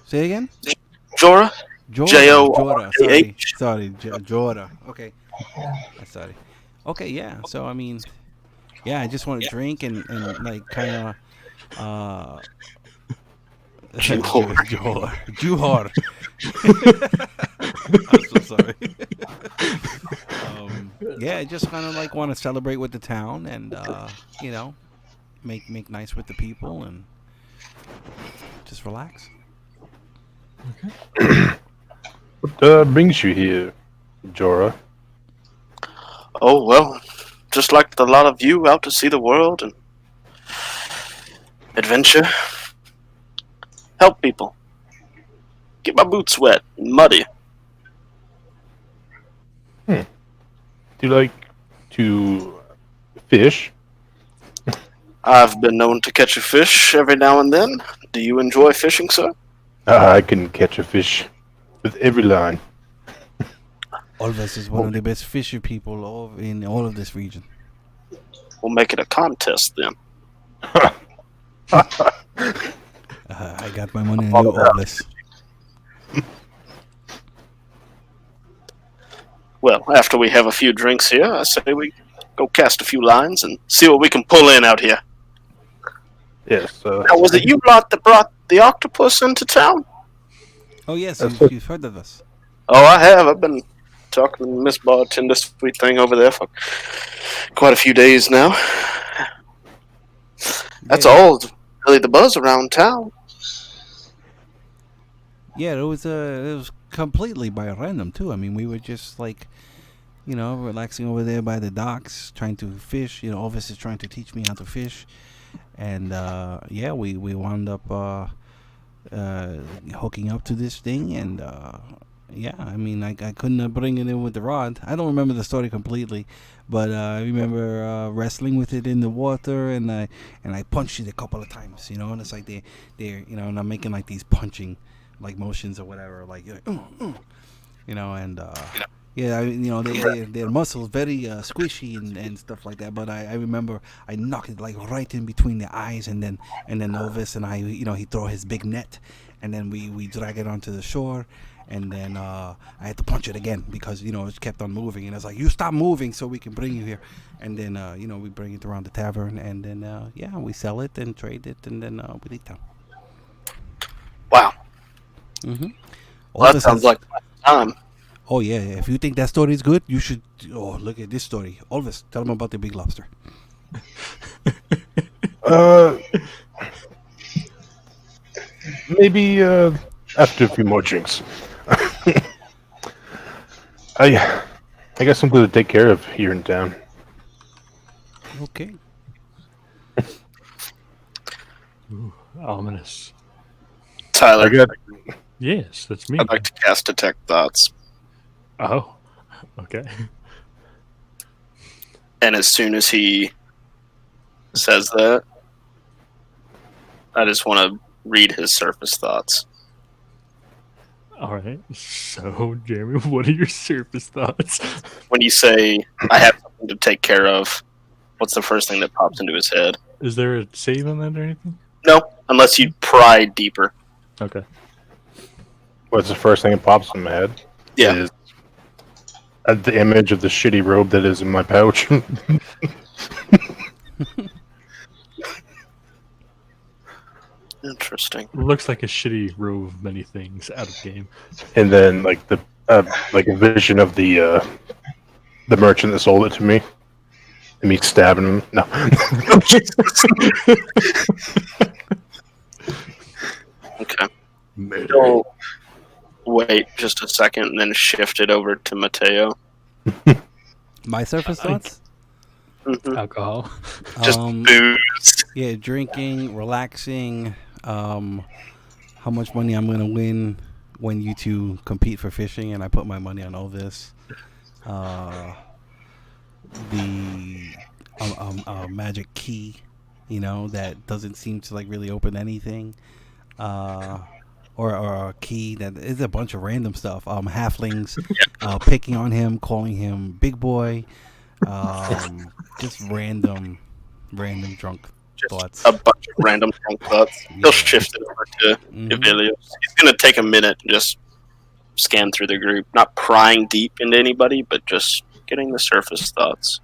Say again? Jorah? Jorah. J-O-R-A-H. Sorry. Jorah. Okay. Sorry. Okay, yeah. So, I mean, yeah, I just want to drink and like, kind of, Jahor. I'm so sorry. Yeah, I just kind of like want to celebrate with the town and, make nice with the people and just relax. What brings you here, Jorah? Oh, well, just like a lot of you, out to see the world and adventure. Help people. Get my boots wet and muddy. Do you like to fish? I've been known to catch a fish every now and then. Do you enjoy fishing, sir? I can catch a fish with every line. Olvas is one of the best fisher people in all of this region. We'll make it a contest then. I got my money on you, Olvas. Well, after we have a few drinks here, I say we go cast a few lines and see what we can pull in out here. Yes. Now, was it you lot that brought the octopus into town? Oh, yes, you've heard of us. Oh, I have. I've been talking to Miss Bartender Sweet Thing over there for quite a few days now. That's all really the buzz around town. Yeah, it was completely by random too. I mean, we were just like, relaxing over there by the docks, trying to fish. Elvis is trying to teach me how to fish, and yeah, we wound up hooking up to this thing, and yeah, I mean, I couldn't bring it in with the rod. I don't remember the story completely, but I remember wrestling with it in the water, and I punched it a couple of times, and it's like they're and I'm making like these punching like motions or whatever, like and yeah, their muscles very squishy and stuff like that. But I remember I knocked it like right in between the eyes, and then Elvis and I, he throw his big net, and then we drag it onto the shore. And then I had to punch it again because it kept on moving, and I was like, "You stop moving, so we can bring you here." And then we bring it around the tavern, and then yeah, we sell it and trade it, and then we leave town. Wow. Mm-hmm. Well, that sounds like time. Oh yeah. If you think that story is good, you should. Oh, look at this story. Olvis, tell them about the big lobster. Maybe after a few more drinks. I guess I'm going to take care of here in town. Okay. Ooh, ominous. Tyler, Yes, that's me. I'd like to cast Detect Thoughts. Oh, okay. And as soon as he says that. I just want to read his surface thoughts. All right. So, Jeremy, what are your surface thoughts? When you say, I have something to take care of, what's the first thing that pops into his head? Is there a save on that or anything? No, unless you pry deeper. Okay. What's the first thing that pops in my head? Yeah. Is the image of the shitty robe that is in my pouch. Interesting. Looks like a shitty row of many things out of game. And then like the like a vision of the merchant that sold it to me. And me stabbing him. No. Okay. So, wait just a second and then shift it over to Mateo. My surface thoughts? Mhm. Alcohol. Just booze. Yeah, drinking, relaxing. How much money I'm gonna win when you two compete for fishing, and I put my money on all this. The magic key, that doesn't seem to like really open anything. Or a key that is a bunch of random stuff. Halflings picking on him, calling him big boy. Just random drunk thoughts. A bunch of random drunk thoughts. He'll shift it over to Ivellious. He's going to take a minute and just scan through the group. Not prying deep into anybody, but just getting the surface thoughts.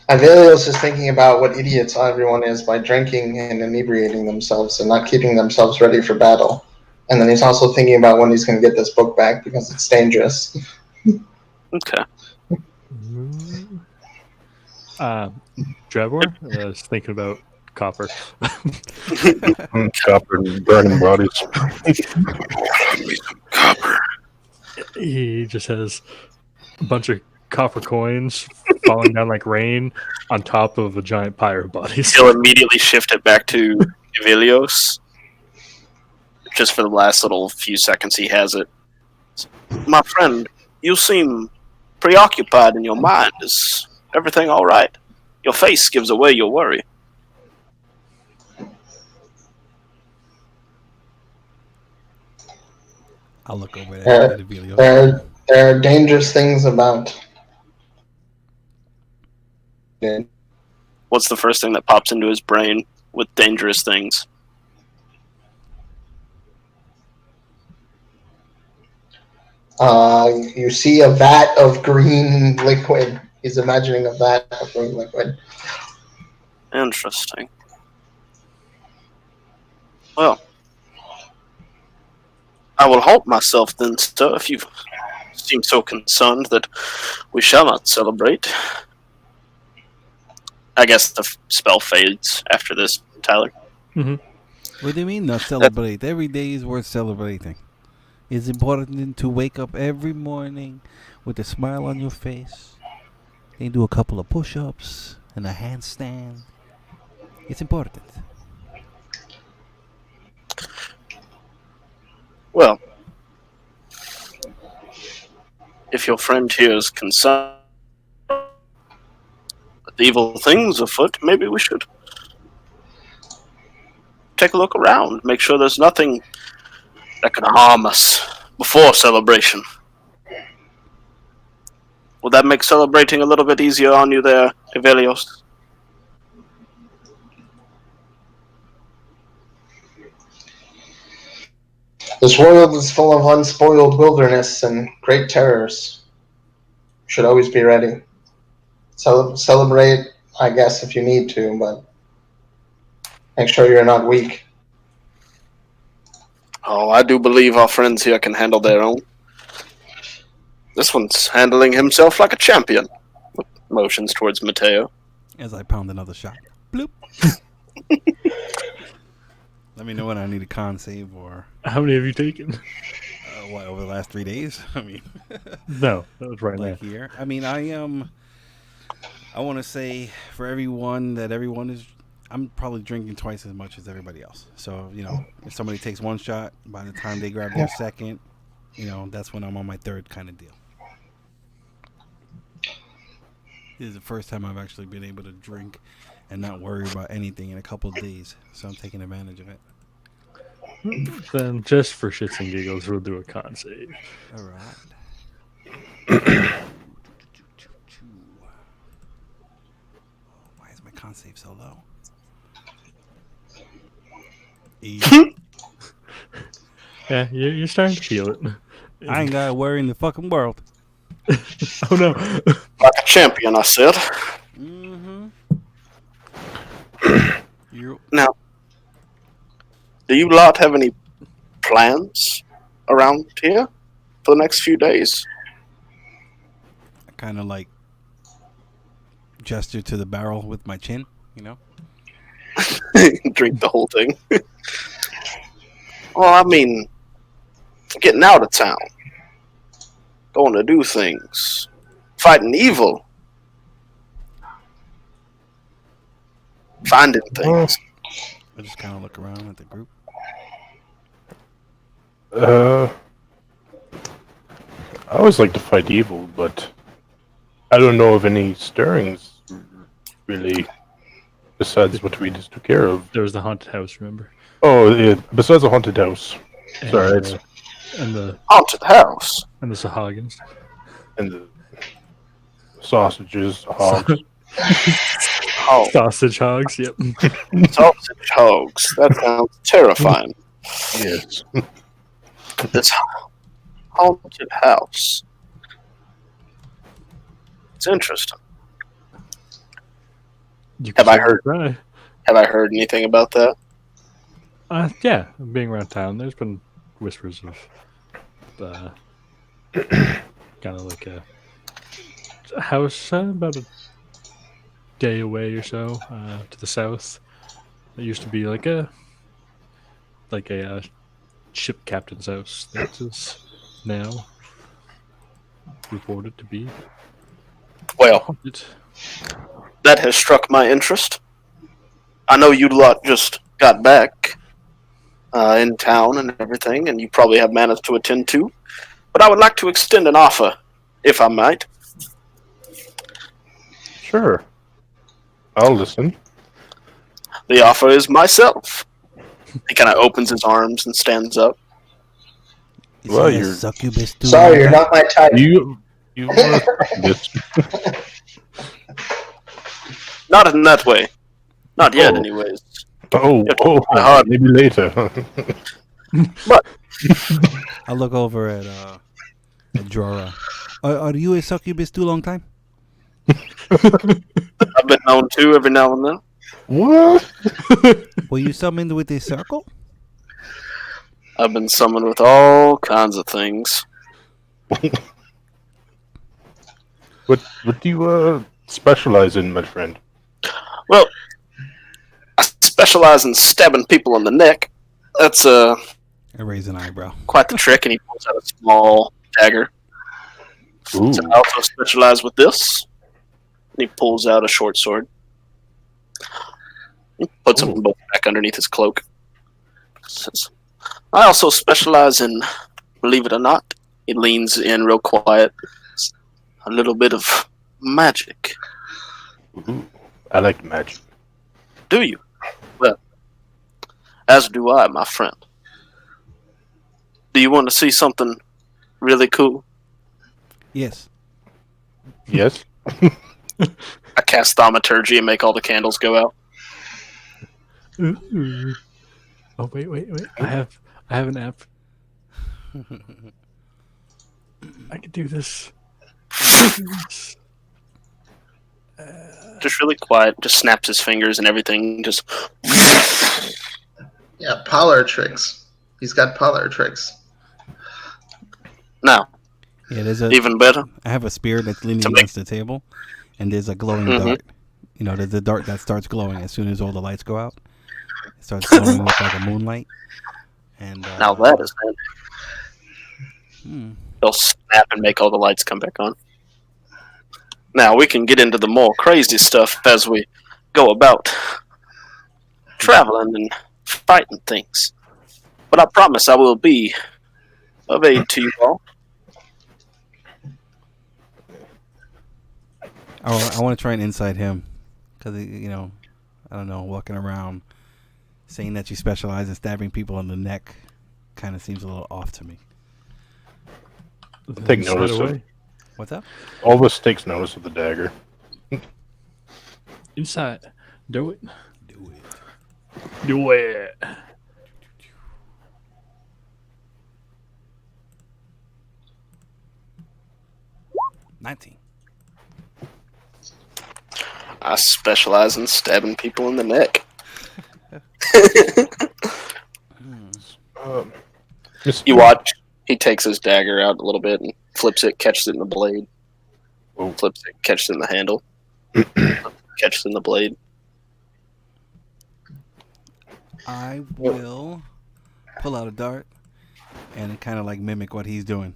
Ivellious is thinking about what idiots everyone is by drinking and inebriating themselves and not keeping themselves ready for battle. And then he's also thinking about when he's going to get this book back because it's dangerous. Okay. Drabor is thinking about copper. Copper and burning bodies. Copper. He just has a bunch of copper coins falling down like rain on top of a giant pile of bodies. He'll immediately shift it back to Ivellious. Just for the last little few seconds he has it. My friend, you seem preoccupied in your mind. Is everything all right? Your face gives away your worry. I'll look over there at Ivellious. There are dangerous things about. What's the first thing that pops into his brain with dangerous things? You see a vat of green liquid. He's imagining a vat of green liquid. Interesting. Well, I will halt myself then, sir, if you seem so concerned that we shall not celebrate. I guess the spell fades after this, Tyler. Mm-hmm. What do you mean not celebrate? Every day is worth celebrating. It's important to wake up every morning with a smile on your face. Then do a couple of push-ups and a handstand. It's important. Well, if your friend here is concerned with evil things afoot, maybe we should take a look around, make sure there's nothing that can harm us before celebration. Will that make celebrating a little bit easier on you there, Ivellious? This world is full of unspoiled wilderness and great terrors. Should always be ready. Celebrate, I guess, if you need to, but make sure you're not weak. Oh, I do believe our friends here can handle their own. This one's handling himself like a champion. Motions towards Mateo. As I pound another shot. Bloop. Let me know when I need a con save or... How many have you taken? What, over the last 3 days? I mean... No, that was right like now. here. I mean, I want to say for everyone that everyone is... I'm probably drinking twice as much as everybody else. So, if somebody takes one shot, by the time they grab their second, that's when I'm on my third kind of deal. This is the first time I've actually been able to drink and not worry about anything in a couple of days. So I'm taking advantage of it. Then, just for shits and giggles, we'll do a con save. All right. Why is my con save so low? Yeah, you're starting to feel it. I ain't got to worry in the fucking world. Oh no! Like a champion, I said. Mm-hmm. Now, do you lot have any plans around here for the next few days? I kind of like gesture to the barrel with my chin, you know? Drink the whole thing. Well, I mean, getting out of town, going to do things, fighting evil, finding things. I just kind of look around at the group. I always like to fight evil, but I don't know of any stirrings, really, besides what we just took care of. There was the haunted house, remember? Oh, yeah, besides the haunted house. And, Sorry, it's... and the Haunted house. Sahagans. And the sausages, hogs. Oh, Sausage hogs, yep. sausage hogs. That sounds terrifying. Yes. This haunted house. It's interesting. You Have can I heard- try. Have I heard anything about that? Yeah, being around town, there's been whispers of kind of like a house about a day away or so to the south. It used to be like a ship captain's house. That is now reported to be Well, haunted. that has struck my interest. I know you lot just got back in town and everything, and you probably have matters to attend to. But I would like to extend an offer, if I might. Sure. I'll listen. The offer is myself. He kind of opens his arms and stands up. Is Well, he a you're- succubus too? Sorry, you're not my type. You this. Not in that way. Not yet, Oh. anyways. Oh, maybe later. I look over at Drora. Are you a succubus too long time? I've been known to every now and then. What? Were you summoned with a circle? I've been summoned with all kinds of things. What do you specialize in, my friend? Well, I specialize in stabbing people in the neck. That's I raise an eyebrow. quite the trick, and he pulls out a small dagger. Ooh. So I also specialize with this. And he pulls out a short sword. He puts them both back underneath his cloak. Says, I also specialize in, believe it or not, he leans in real quiet, a little bit of magic. Ooh. I like magic. Do you? Well, as do I, my friend. Do you want to see something really cool? Yes. Yes. I cast thaumaturgy and make all the candles go out. Ooh. Oh wait! I have an app. I could do this. Just really quiet, just snaps his fingers and everything. Just Yeah, parlor tricks. He's got parlor tricks. now, Yeah, there's a. even better. I have a spear that's leaning To make- against the table, and there's a glowing Mhm. dart. You know, there's a dart that starts glowing as soon as all the lights go out. It starts glowing with like a moonlight. And Now that is handy. hmm. They'll snap and make all the lights come back on. Now we can get into the more crazy stuff as we go about traveling and fighting things. But I promise I will be of aid to you all. I want to try and inside him because I don't know, walking around saying that you specialize in stabbing people in the neck kind of seems a little off to me. Take Inside notice of. away. What's up? Olvas takes notice of the dagger. Inside. Do it. Do it. Do it. $19. I specialize in stabbing people in the neck. You watch. He takes his dagger out a little bit and flips it, catches it in the blade. Oh. Flips it, catches it in the handle. Catches it in the blade. I will pull out a dart and kind of like mimic what he's doing.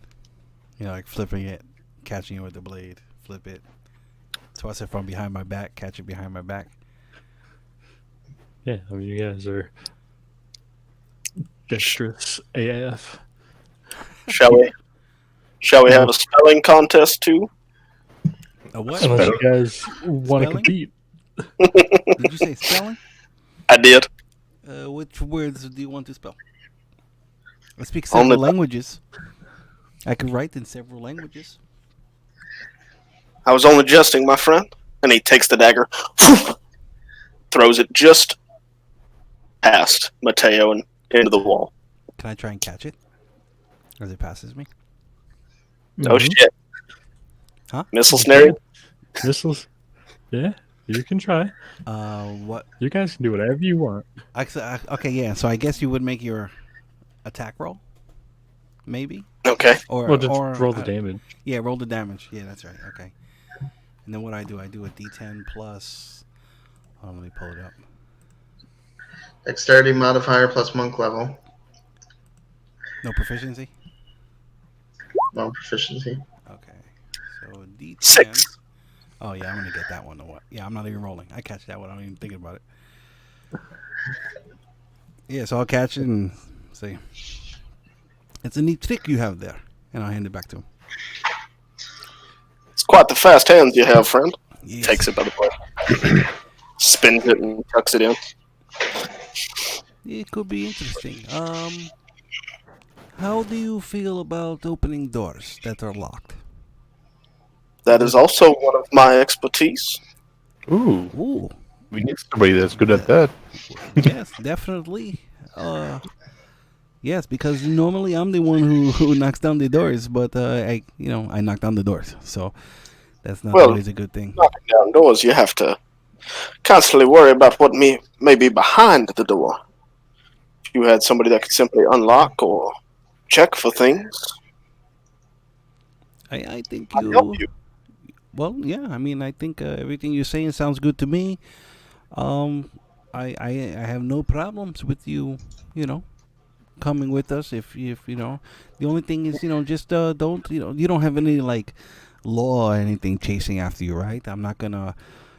Like flipping it, catching it with the blade, flip it, toss it from behind my back, catch it behind my back. Yeah, I mean, you guys are dexterous AF. Shall we have a spelling contest too? A what? Unless you guys want to Spelling? compete. Did you say spelling? I did. Which words do you want to spell? I speak several Only- languages. I can write in several languages. I was only jesting, my friend. And he takes the dagger, throws it just past Mateo and into the wall. Can I try and catch it as it passes me? Oh Mhm. shit! Huh? Missile snare. Missiles. Yeah, you can try. What? You guys can do whatever you want. Okay, yeah. So I guess you would make your attack roll, maybe, Okay. or Well, just or roll the damage. Yeah, roll the damage. Yeah, that's right. Okay. And then what I do a D10 plus. Let me pull it up. Dexterity modifier plus monk level. No proficiency. No proficiency. Okay. So D10. 6. Oh yeah, I'm gonna get that one. Or what? Yeah, I'm not even rolling. I catch that one. I'm not even thinking about it. Yeah, so I'll catch it and say, "It's a neat trick you have there," and I'll hand it back to him. It's quite the fast hands you have, friend. Yes. Takes it by the blade, spins it and tucks it in. It could be interesting. How do you feel about opening doors that are locked? That is also one of my expertise. Ooh, Ooh, we need somebody that's good at that. yes, definitely. Yes, because normally I'm the one who knocks down the doors, but I knock down the doors, so that's not Well, always a good thing. Knocking down doors, you have to constantly worry about what may be behind the door. If you had somebody that could simply unlock or check for things, I think I'd help you. Well, yeah. I mean, I think everything you're saying sounds good to me. I have no problems with you. Coming with us if the only thing is just don't you don't have any like law or anything chasing after you, right? I'm not gonna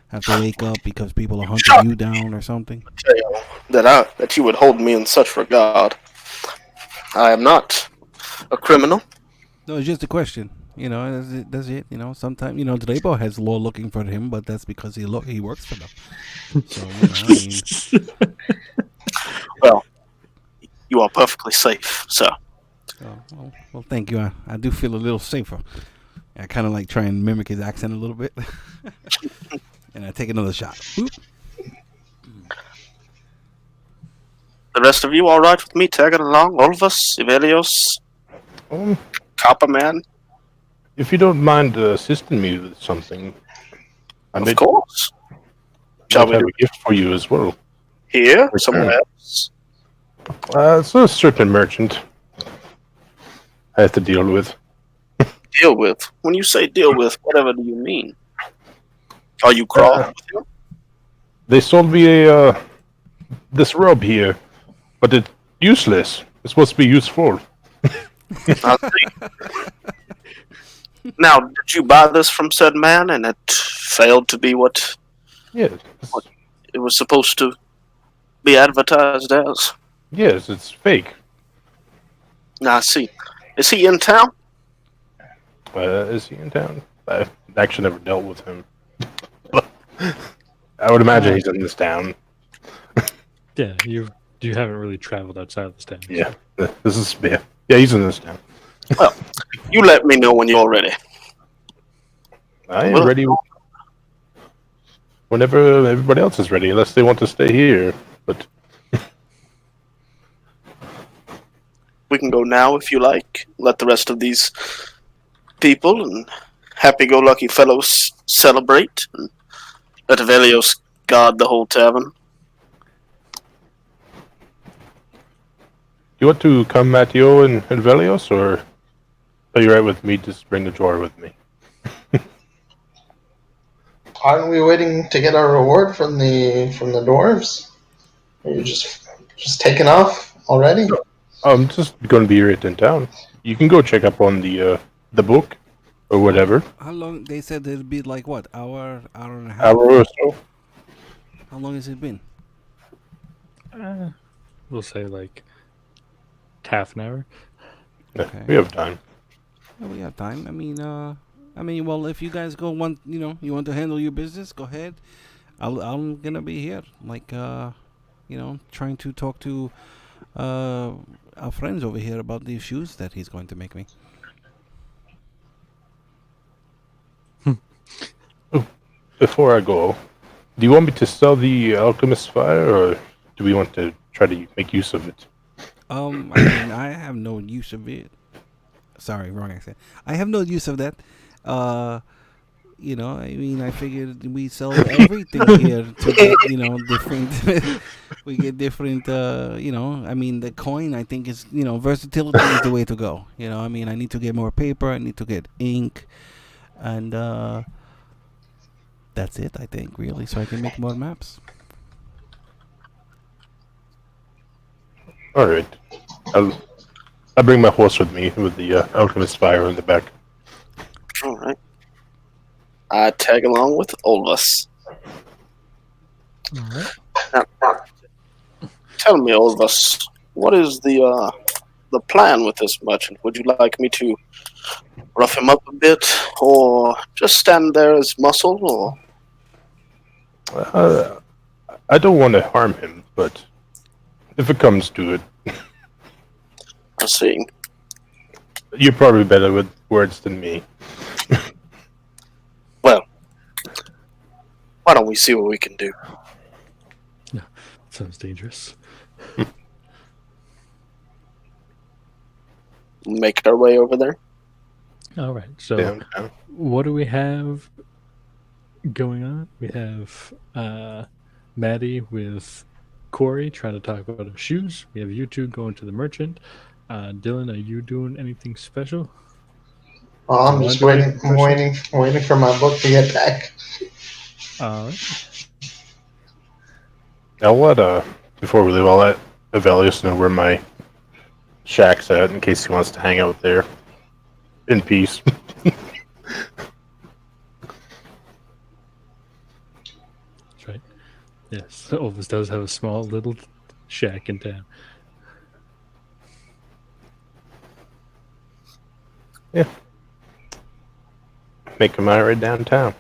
have to wake up because people are hunting you down or something. That you would hold me in such regard. I am not a criminal. No, it's just a question. That's it. Sometimes Drabor has law looking for him, but that's because he works for them. So I mean, Well, you are perfectly safe, sir. well, thank you. I do feel a little safer. I kind of like try and mimic his accent a little bit, and I take another shot. Boop. The rest of you all right with me tagging along? Olvas, Ivellious, Copperman? If you don't mind assisting me with something, I Of may course. Shall we have do a gift for you as well. here? Somewhere else? It's a certain merchant I have to deal with. Deal with? When you say deal with, whatever do you mean? Are you crawling with him? They sold me this robe here, but it's useless. It's supposed to be useful. I see. Now, did you buy this from said man and it failed to be what Yes, it was supposed to be advertised as? yes, it's fake. Now, I see. Is he in town? Is he in town? I've actually never dealt with him. I would imagine he's in this town. Yeah, you haven't really traveled outside of this town. Yeah, So. this is yeah. He's in this town. Well, you let me know when you're ready. I am Well, ready whenever everybody else is ready, unless they want to stay here. But we can go now if you like. Let the rest of these people and happy-go-lucky fellows celebrate. And let Ivellious guard the whole tavern. you want to come, Mateo and Ivellious, or are you right with me? Just bring the Jahor with me. Aren't we waiting to get our reward from the dwarves? Are you just taking off already? I'm just going to be right in town. You can go check up on the book or whatever. How long? They said it'd be like what? Hour and a half. Hour or so. How long has it been? We'll say like half an hour. Yeah, Okay. we have time. Yeah, we have time. I mean, well, if you guys go want, you want to handle your business, go ahead. I'm gonna be here, like, trying to talk to our friends over here about these shoes that he's going to make me. Before I go, do you want me to sell the alchemist fire, or do we want to try to make use of it? I mean, I have no use of it. Sorry, wrong accent. I have no use of that. I mean, I figured we sell everything here to get, different. We get different. I mean, the coin. I think is, versatility is the way to go. I mean, I need to get more paper. I need to get ink, and that's it. I think really, so I can make more maps. All right. I'll bring my horse with me with the alchemist fire in the back. All right. I tag along with Olvas. All right. Now, tell me, Olvas, what is the plan with this merchant? Would you like me to rough him up a bit, or just stand there as muscle, or? I don't want to harm him, but if it comes to it, I see. you're probably better with words than me. Well, why don't we see what we can do? Yeah, sounds dangerous. Make our way over there. All right. So, Downtown. what do we have going on? We have Maddie with Corey trying to talk about her shoes. We have you two going to the merchant. Dillon, are you doing anything special? Oh, I'm just waiting. I'm waiting for my book to get back. All right. I'll let before we leave, I'll let Ivellious know where my shack's at in case he wants to hang out there in peace. That's right. Yes, Olvas does have a small little shack in town. Yeah. Make him right downtown.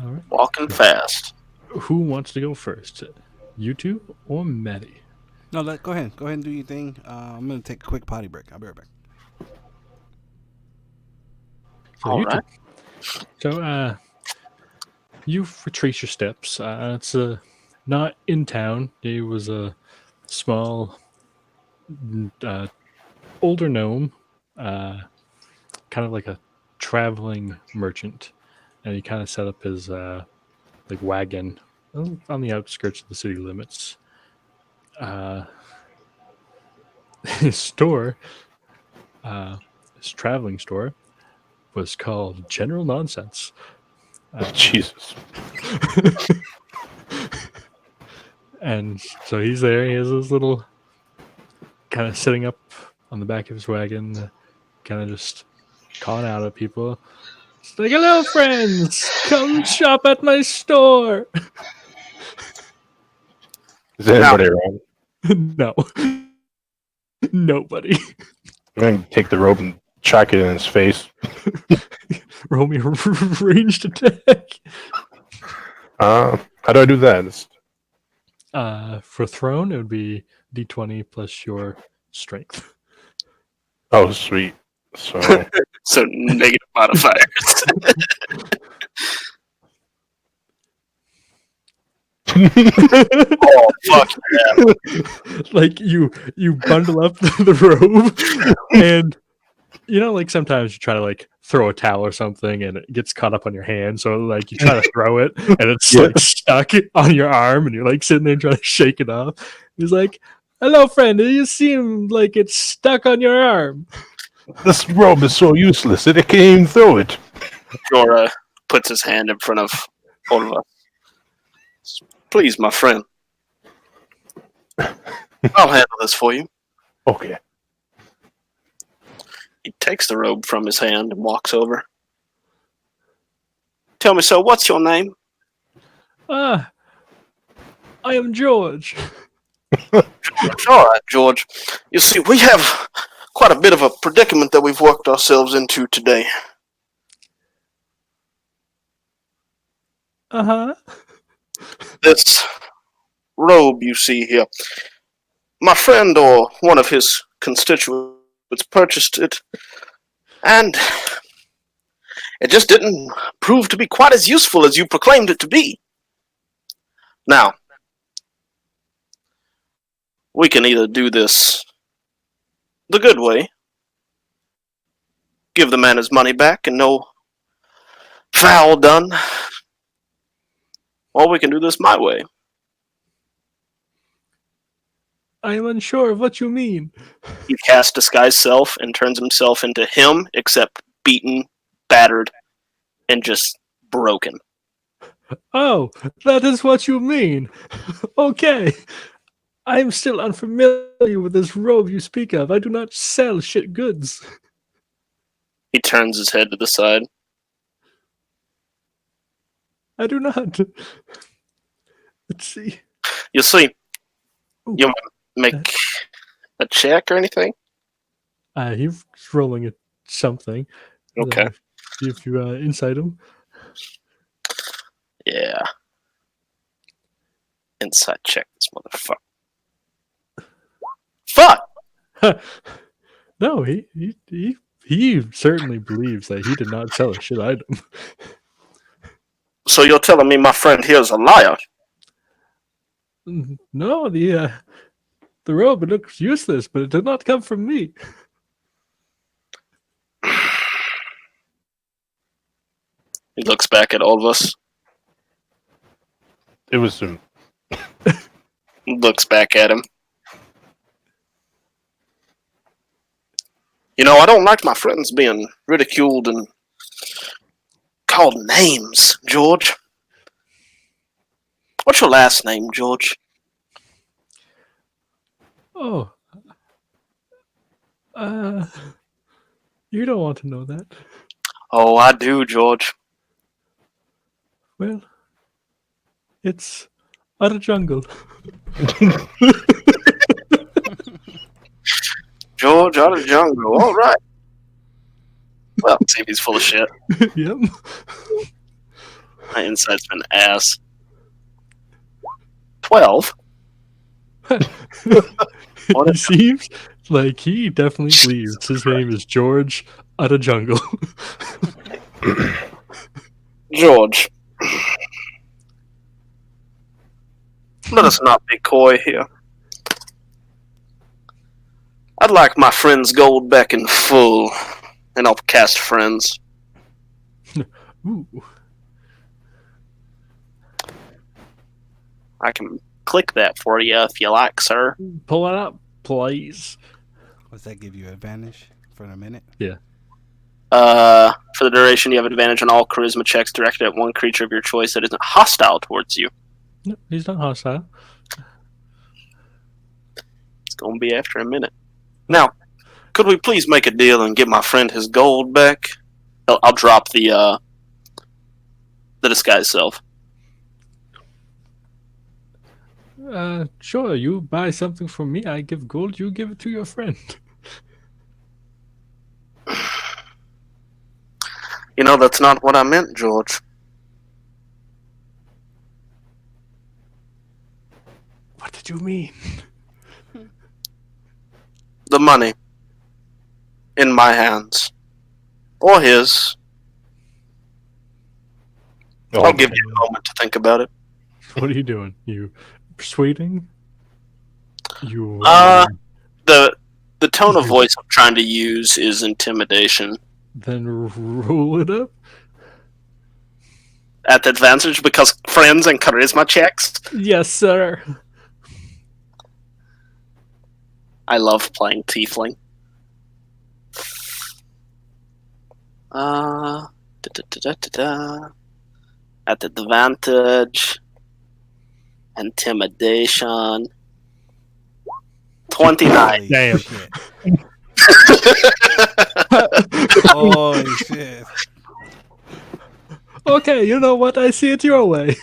All right. Walking fast. Who wants to go first? You two or Maddie? No, go ahead. Go ahead and do your thing. I'm gonna take a quick potty break. I'll be right back. So All you right. two. So you retrace your steps. It's not in town. It was a small, older gnome, kind of like a traveling merchant, and he kind of set up his like wagon on the outskirts of the city limits. His store, his traveling store, was called General Nonsense. Jesus. And so he's there. He has this little kind of sitting up on the back of his wagon, kind of just calling out at people. It's like, hello, friends! Come shop at my store! Is anybody around? No. Nobody. I'm going to take the rope and Chuck it in his face. Roll me a ranged attack. How do I do that? For thrown, it would be d20 plus your strength. Oh, sweet. So So negative modifiers. Oh fuck yeah! Like you bundle up the robe, and like sometimes you try to like throw a towel or something and it gets caught up on your hand, so like you try to throw it and it's Yeah. like stuck on your arm and you're like sitting there trying to shake it off. He's like, hello friend, you seem like it's stuck on your arm. this robe is so useless that I can't even throw it. Jahor puts his hand in front of Olvas. Please, my friend. I'll handle this for you. Okay. He takes the robe from his hand and walks over. Tell me, sir, what's your name? I am George. All right, George. You see, we have quite a bit of a predicament that we've worked ourselves into today. Uh-huh. This robe you see here. My friend or one of his constituents purchased it, and it just didn't prove to be quite as useful as you proclaimed it to be. Now, we can either do this the good way, give the man his money back and no foul done, or we can do this my way. I am unsure of what you mean. He casts disguise self and turns himself into him, except beaten, battered, and just broken. Oh, that is what you mean. Okay. I am still unfamiliar with this robe you speak of. I do not sell shit goods. He turns his head to the side. I do not. Let's see. You see, Ooh. you make a check or anything? He's rolling at something. Okay. See if you insight him. Yeah. Inside check this motherfucker. Fuck! No, he certainly believes that he did not sell a shit item. So you're telling me my friend here is a liar? No, the robe, it looks useless, but it did not come from me. He looks back at Olvas. It was him. Looks back at him. You know, I don't like my friends being ridiculed and called names, George. What's your last name, George? Oh. You don't want to know that. Oh, I do, George. Well, it's Utter Jungle. George out of jungle. All right. Well, see if he's full of shit. Yep. My insight's been ass. 12. He seems like he definitely believes his name is George Utter Jungle. George. Let us not be coy here. I'd like my friend's gold back in full, and I'll cast friends. Ooh. I can click that for you if you like, sir. Pull it up, please. Does that give you advantage for a minute? Yeah. For the duration, you have advantage on all charisma checks directed at one creature of your choice that isn't hostile towards you. No, he's not hostile. It's going to be after a minute. Now, could we please make a deal and get my friend his gold back? I'll drop the disguise self. Sure, you buy something from me, I give gold, you give it to your friend. You know, that's not what I meant, George. What did you mean? The money. In my hands. Or his. I'll give you a moment to think about it. What are you doing? You persuading? You The tone of voice I'm trying to use is intimidation. then roll it up? At advantage because friends and charisma checks. Yes, sir. I love playing Tiefling. At advantage. Intimidation. 29. Holy Damn. shit. Holy shit. Okay, you know what? I see it your way.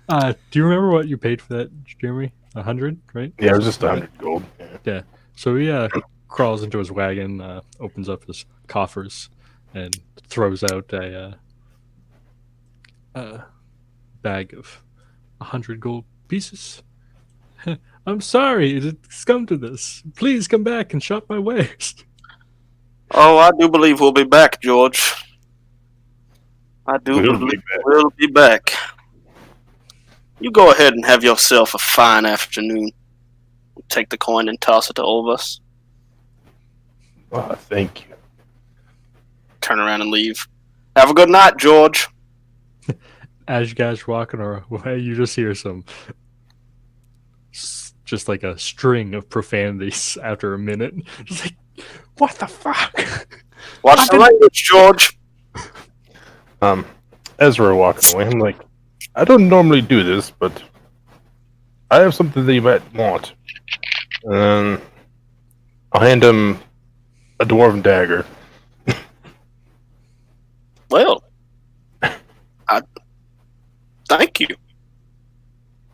Do you remember what you paid for that, Jeremy? 100, right? Yeah, it was just 100 gold. Yeah. So he crawls into his wagon, opens up his coffers, and throws out a bag of 100 gold pieces. I'm sorry it's come to this. Please come back and shop my wares. Oh, I do believe we'll be back, George. I do We'll believe be back. we'll be back. You go ahead and have yourself a fine afternoon. Take the coin and toss it to Olvas. Oh, thank you. Turn around and leave. Have a good night, George. As you guys are walking away, you just hear just like a string of profanities after a minute. Just like, what the fuck? Watch the language, George. As we're walking away, I'm like, I don't normally do this, but I have something that you might want. And I'll hand him a dwarven dagger. Well, thank you.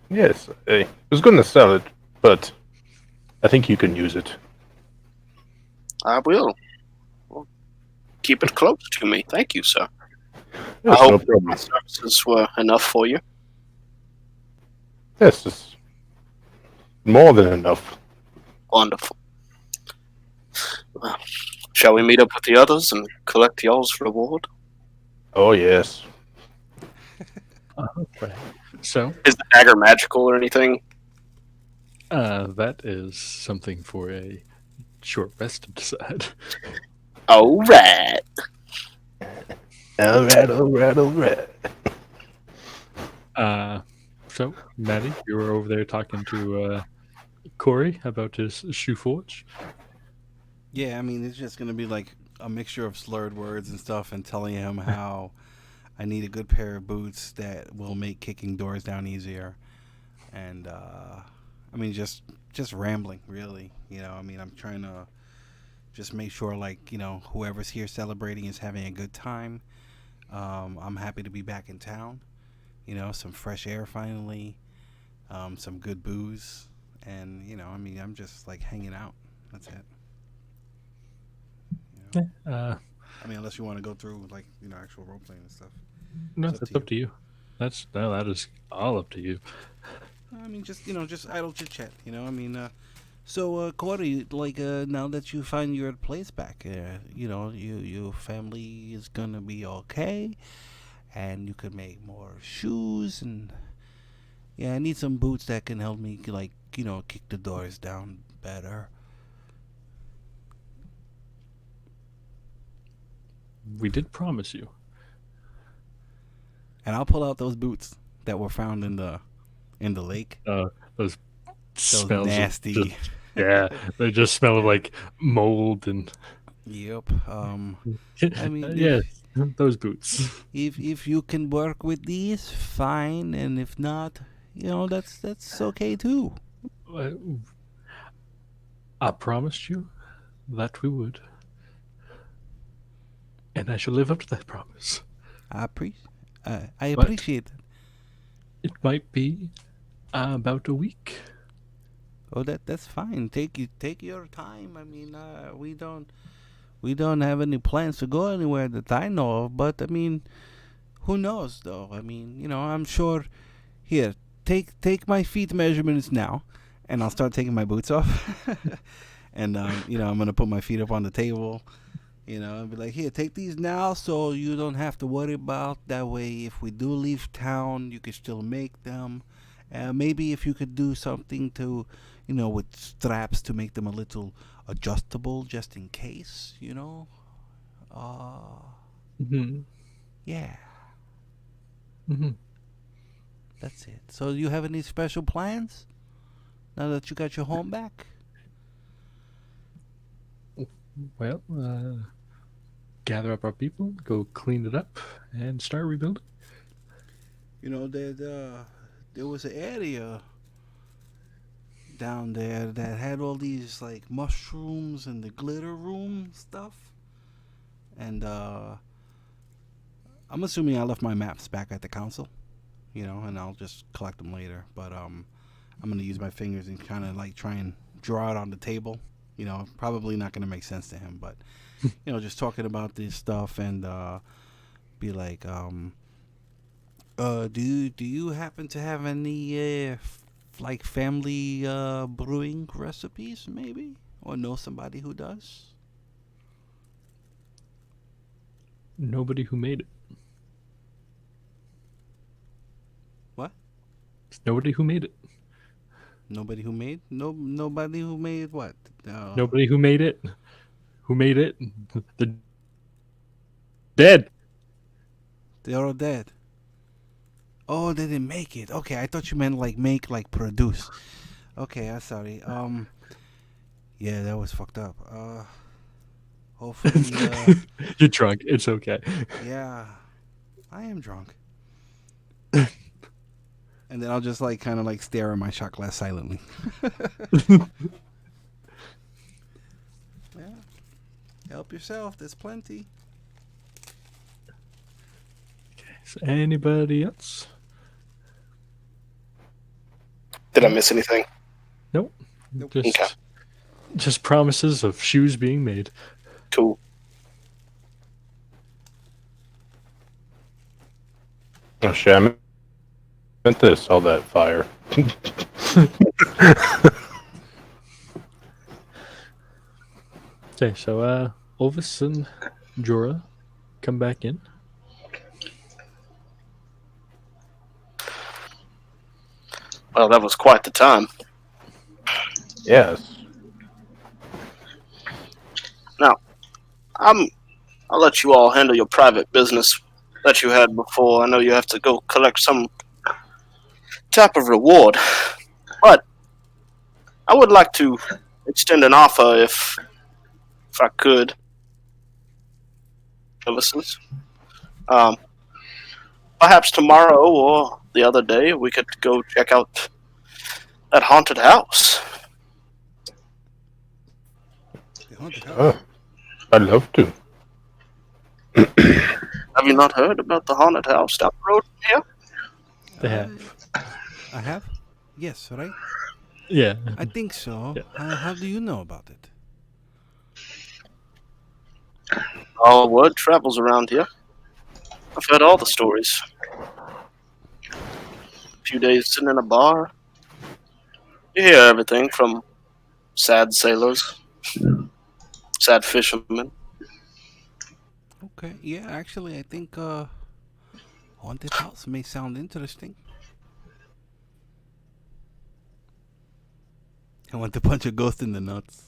Yes, I was going to sell it, but I think you can use it. I will. Well, keep it close to me. Thank you, sir. Yes, I no hope problem. my services were enough for you. Yes, it's more than enough. Wonderful. Well, shall we meet up with the others and collect y'all's reward? Oh, yes. Okay. So, Is the dagger magical or anything? that is something for a short rest to decide. All right. All right. So, Maddie, you were over there talking to Corey about his shoe forge. Yeah, I mean, it's just going to be like a mixture of slurred words and stuff and telling him how I need a good pair of boots that will make kicking doors down easier. And, I mean, just rambling, really. You know, I mean, I'm trying to just make sure, like, you know, whoever's here celebrating is having a good time. I'm happy to be back in town. You know, some fresh air finally, some good booze. And, you know, I mean, I'm just, like, hanging out. That's it. You know? I mean, unless you want to go through, like, you know, actual role playing and stuff. No, It's that's up to you. That is all up to you. I mean, just, you know, just idle chit chat, you know? I mean, so, Corey, like, now that you find your place back, you know, your family is gonna be okay, and you could make more shoes, and, yeah, I need some boots that can help me, like, you know, kick the doors down better. We did promise you. And I'll pull out those boots that were found in the lake. Those Those smells nasty. yeah, they just smell of like mold and. Yep. I mean, yeah, those boots. if you can work with these, fine, and if not, you know, that's okay too. I promised you that we would, and I shall live up to that promise. I But- appreciate it. It might be about a week. Oh, that's fine. Take your time. I mean, We don't have any plans to go anywhere that I know of, but I mean, who knows though? I mean, I'm sure. Here, take my feet measurements now, and I'll start taking my boots off. And I'm gonna put my feet up on the table. And be like, here, take these now, so you don't have to worry about. That way, if we do leave town, you can still make them. Maybe if you could do something to, with straps to make them a little adjustable, just in case. Uh, Hmm. yeah, Hmm. that's it. So, you have any special plans now that you got your home back? Well, gather up our people, go clean it up, and start rebuilding. There was an area down there that had all these like mushrooms and the glitter room stuff. And I'm assuming I left my maps back at the council, and I'll just collect them later. But I'm gonna use my fingers and kind of like try and draw it on the table. Probably not gonna make sense to him, but just talking about this stuff and be like, do you happen to have any like family brewing recipes, maybe, or know somebody who does? Nobody who made it. What? Nobody who made it. Nobody who made nobody who made what? Nobody who made it. Who made it? The dead. They're all dead. Oh, they didn't make it. Okay, I thought you meant like make, like produce. Okay, I'm sorry. Yeah, that was fucked up. Hopefully, You're drunk. It's okay. yeah, I am drunk. And then I'll just like kind of like stare at my shot glass silently. Yeah, help yourself. There's plenty. Is anybody else? Did I miss anything? Nope. Nope. Just, Okay. just promises of shoes being made. Cool. Oh shit! I meant this. All that fire. Okay, so Olvis and Jorah come back in. Well, that was quite the time. Yes. Now, I'll let you all handle your private business that you had before. I know you have to go collect some type of reward, but I would like to extend an offer if I could. Services. Um, Perhaps tomorrow or the other day we could go check out that haunted house. The haunted house. Oh, I'd love to. Have you not heard about the haunted house down the road from here? They have. I have. Yes, right. Yeah. I think so. Yeah. How do you know about it? All word travels around here. I've heard all the stories. A few days sitting in a bar. You hear everything from sad sailors, sad fishermen. Okay. Yeah, actually, I think haunted house may sound interesting. I want to punch a ghost in the nuts.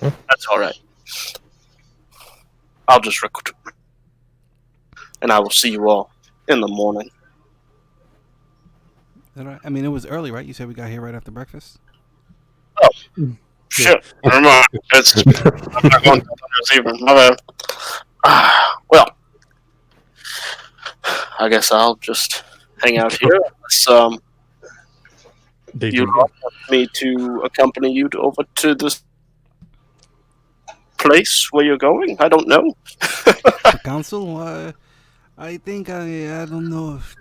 That's all right. I'll just record, and I will see you all in the morning. Is that right? I mean, it was early, right? You said we got here right after breakfast. Shit, never mind. I'm not going to this evening. My bad. Well, I guess I'll just hang out here. Unless, They you'd do. like me to accompany you over to this place where you're going? I don't know. The council. I think I don't know if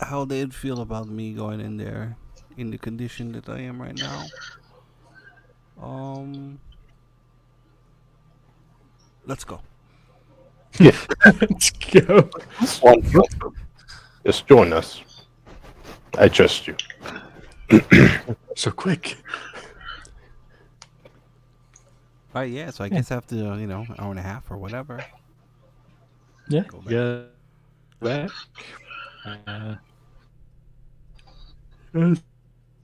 how they'd feel about me going in there in the condition that I am right now. Um, let's go. Yeah, Let's go. Wonderful. just join us. I trust you. So quick. All right, yeah. So I Yeah. guess after hour and a half or whatever, Yeah. go back. Yeah. Back. Uh,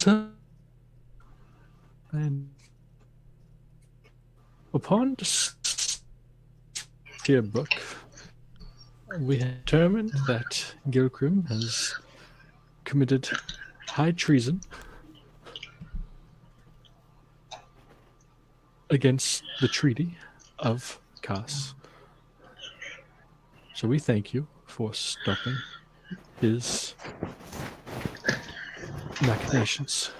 so- and upon your book, we have determined that Gilgrim has committed high treason against the Treaty of Kaas. So we thank you for stopping his machinations.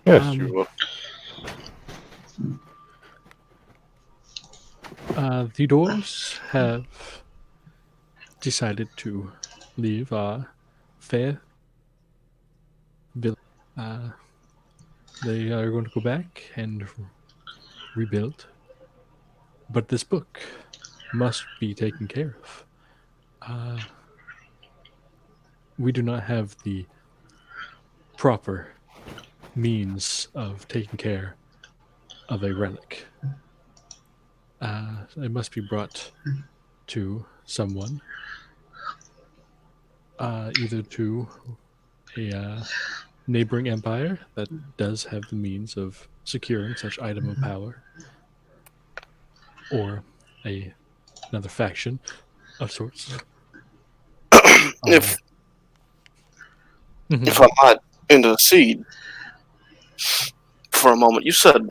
Yes, Um, you will. the dwarves have decided to leave our fair village. Uh, they are going to go back and rebuild. But this book must be taken care of. Uh, we do not have the proper means of taking care of a relic. It must be brought to someone, either to a neighboring empire that does have the means of securing such item of power, or another faction of sorts. If Mhm. if I might intercede for a moment, you said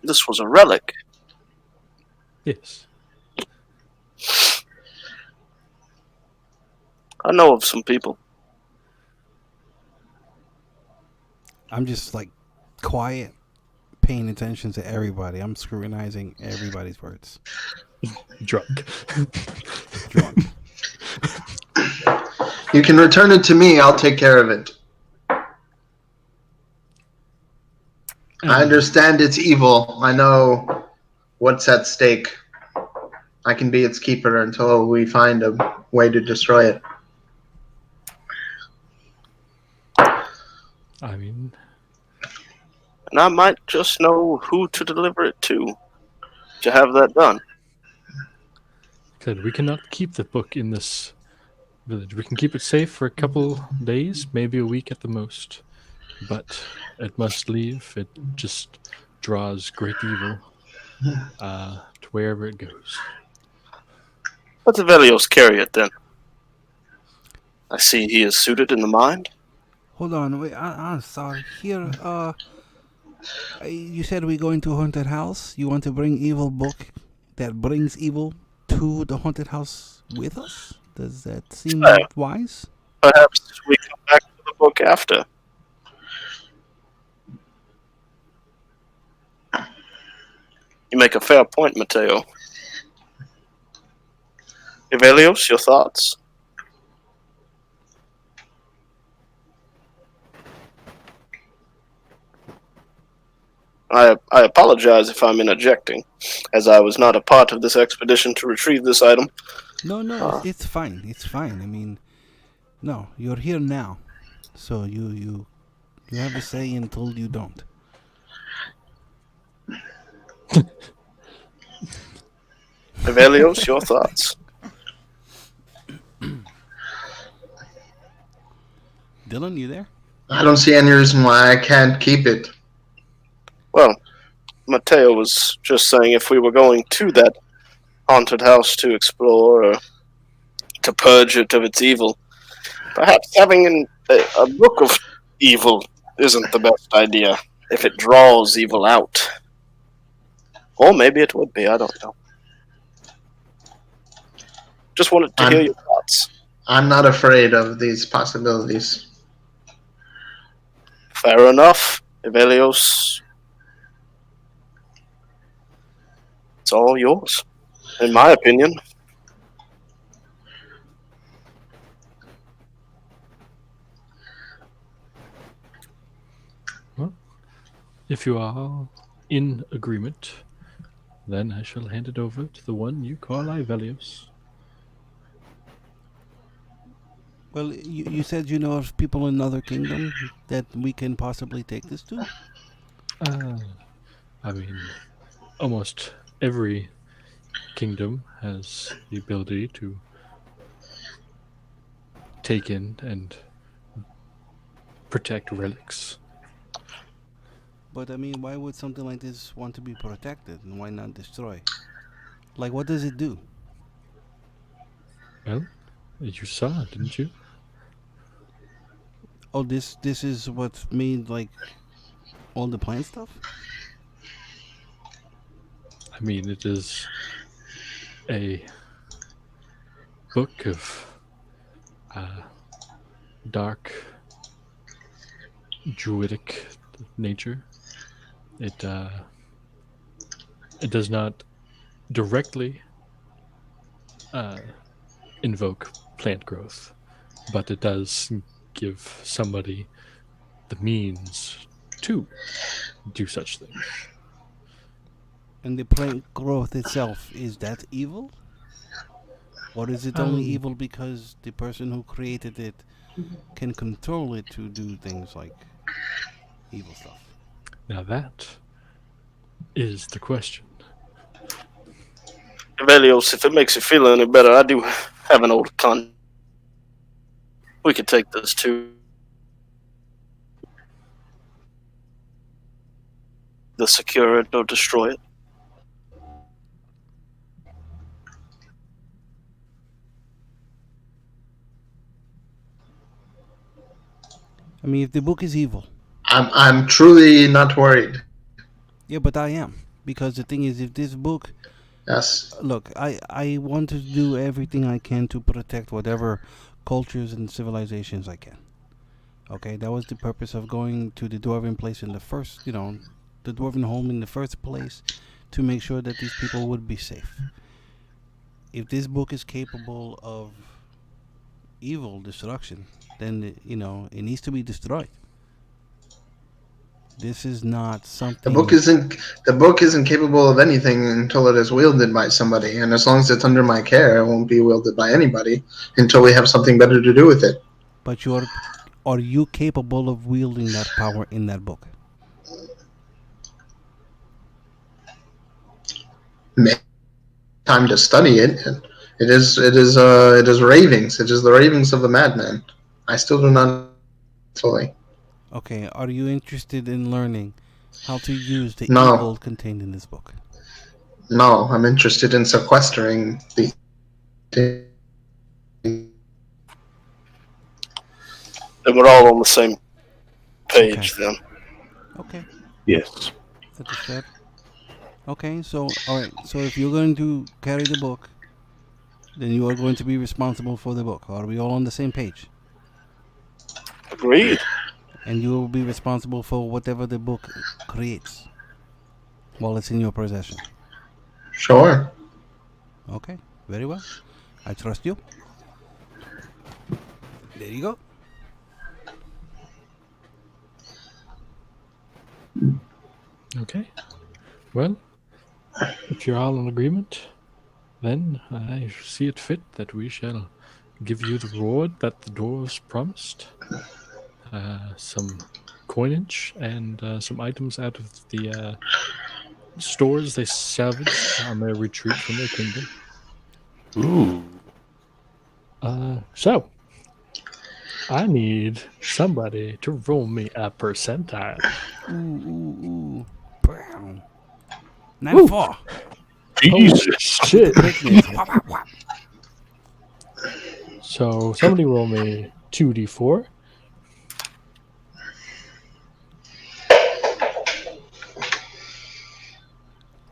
this was a relic. Yes. I know of some people. I'm just like quiet, paying attention to everybody. I'm scrutinizing everybody's words. Drunk. Drunk. You can return it to me. I'll take care of it. I understand it's evil. I know what's at stake. I can be its keeper until we find a way to destroy it. I mean, And I might just know who to deliver it to have that done. said we cannot keep the book in this village. We can keep it safe for a couple days, maybe a week at the most, but it must leave. It just draws great evil to wherever it goes. Let the Ivellious carry it then. I see he is suited in the mind. Hold on, wait. I'm sorry. Here, you said we're going to a haunted house. You want to bring evil book that brings evil to the haunted house with us? Does that seem wise? Perhaps we come back to the book after. You make a fair point, Mateo. Ivellious, your thoughts? I apologize if I'm interjecting, as I was not a part of this expedition to retrieve this item. No, no, Uh, it's fine. It's fine. I mean, no, you're here now, so you have a say until you don't. Ivellious, your thoughts? Dillon, you there? I don't see any reason why I can't keep it. Well, Mateo was just saying if we were going to that haunted house to explore or to purge it of its evil, perhaps having a book of evil isn't the best idea if it draws evil out. Or maybe it would be, I don't know. Just wanted to hear I'm your thoughts. I'm not afraid of these possibilities. Fair enough, Ivellios. It's all yours, in my opinion. If you are in agreement, then I shall hand it over to the one you call Ivellious. Well, you said you know of people in other kingdom that we can possibly take this to. Uh, I mean, almost every kingdom has the ability to take in and protect relics. But I mean, why would something like this want to be protected, and why not destroy? Like, what does it do? Well, you saw, didn't you? Oh, this is what made like all the plant stuff. I mean, it is a book of uh, dark druidic nature. It it does not directly uh, invoke plant growth, but it does give somebody the means to do such things. And the plant growth itself, is that evil? Or is it only Um, evil because the person who created it can control it to do things like evil stuff? Now that is the question. Ivellious, if it makes you feel any better, I do have an old con. We could take this to the secure it or destroy it. I mean, if the book is evil, I'm truly not worried. yeah, but I am, because the thing is, if this book, Yes. look, I want to do everything I can to protect whatever cultures and civilizations I can. Okay, that was the purpose of going to the dwarven place in the first, the dwarven home in the first place, to make sure that these people would be safe. If this book is capable of evil destruction, then it needs to be destroyed. This is not The book something. isn't the book isn't capable of anything until it is wielded by somebody, and as long as it's under my care, it won't be wielded by anybody until we have something better to do with it. But are you capable of wielding that power in that book? Make time to study it. It is ravings. It is the ravings of the madman. I still do not fully. Okay, are you interested in learning how to use the No, evil contained in this book? no, I'm interested in sequestering the. Then we're all on the same Okay. page then. Okay. Yes. Understood. Okay, so all right. So if you're going to carry the book, then you are going to be responsible for the book. Are we all on the same page? Agreed. And you will be responsible for whatever the book creates while it's in your possession. Sure. Okay, very well. I trust you. There you go. Okay. Well, if you're all in agreement, then I see it fit that we shall give you the reward that the dwarves promised. Some coinage and some items out of the stores they salvaged on their retreat from their kingdom. Ooh. So, I need somebody to roll me a percentile. Ooh. Brown. 94. Holy Jesus. shit. Quickness. Wah, wah, wah. So, somebody roll me 2d4.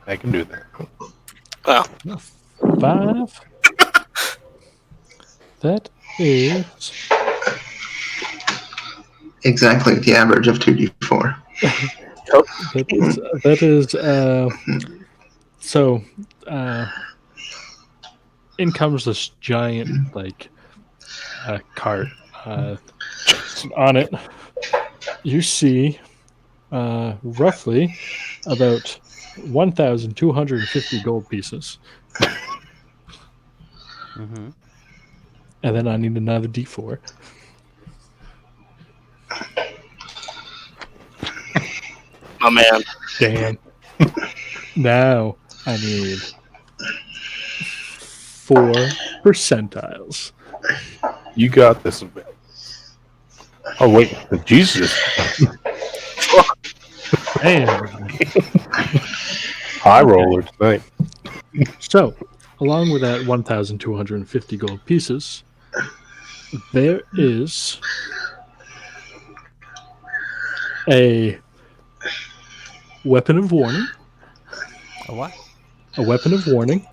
I can do that. Wow. 5. That is Exactly the average of 2d4. that is so in comes this giant cart. On it you see roughly about 1,250 gold pieces. Mm-hmm. And then I need another D4. My man. Damn. Now I need 4 percentiles. You got this. Oh wait, Jesus! Damn. High roller tonight. So, along with that 1,250 gold pieces, there is a weapon of warning. A what? A weapon of warning.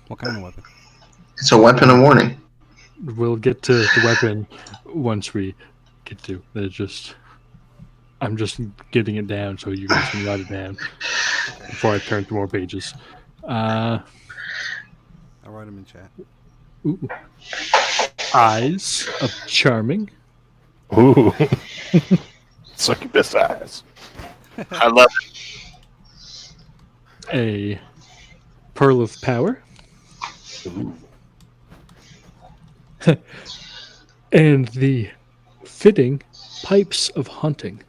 What kind of weapon? It's a weapon of warning. We'll get to the weapon once we get to it. I'm just getting it down so you guys can write it down before I turn to more pages. I'll write them in chat. Ooh. Eyes of Charming. Ooh, succubus eyes. I love it. A Pearl of Power. Ooh. And the fitting Pipes of Hunting.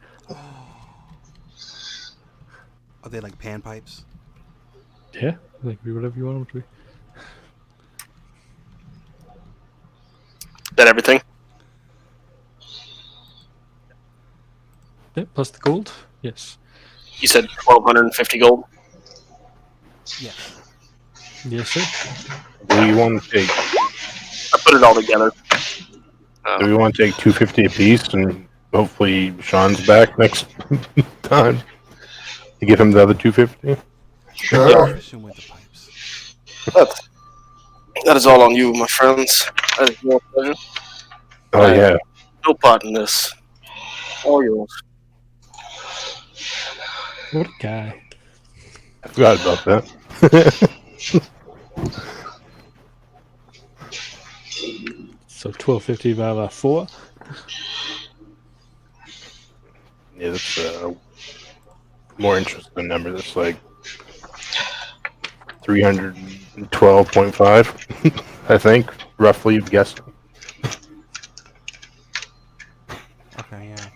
Are they like panpipes? Yeah, like be whatever you want them to be. Is that everything? Yeah, plus the gold. Yes. You said 1,250 gold. Yes. Yes, sir. Do you want to take? I put it all together. Do we want to take 250 apiece, and hopefully Sean's back next time to give him the other 250? Sure. Fishing with the pipes. That is all on you, my friends. That is your pleasure. Oh yeah. No part in this. All yours. What a guy. I forgot about that. So 1,250 divided by 4. Yeah, that's a more interesting number. That's like 312.5, I think, roughly guessed. Okay, yeah.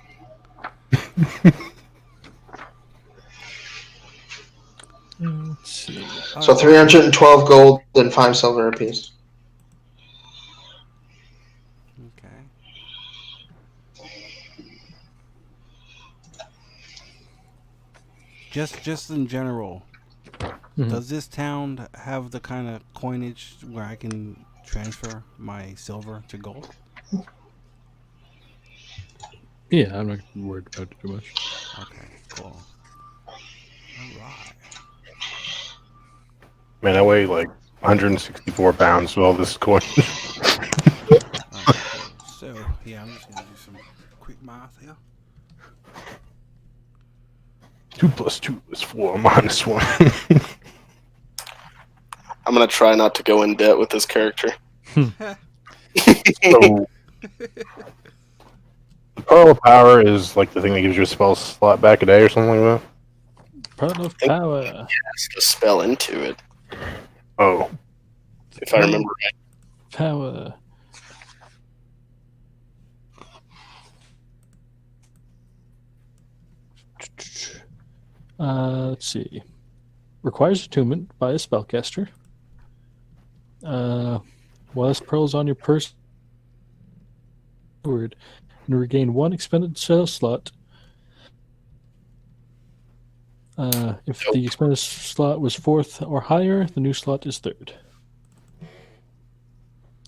Let's see. So 312 gold and 5 silver apiece. Okay. Just in general, Mhm. does this town have the kind of coinage where I can transfer my silver to gold? Yeah, I'm not worried about it too much. Okay, cool. All right. Man, I weigh like 164 pounds with all this coin. All right, cool. So, yeah, I'm just going to do some quick math here. 2 plus 2 is 4 minus 1. I'm gonna try not to go in debt with this character. So, the Pearl of Power is like the thing that gives you a spell slot back a day or something like that? Pearl of think- Power. Has to spell into it, Oh. if I remember right. Power. Let's see. Requires attunement by a spellcaster. Whilst pearls on your purse and regain 1 expended spell slot. If the expended slot was 4th or higher, the new slot is 3rd.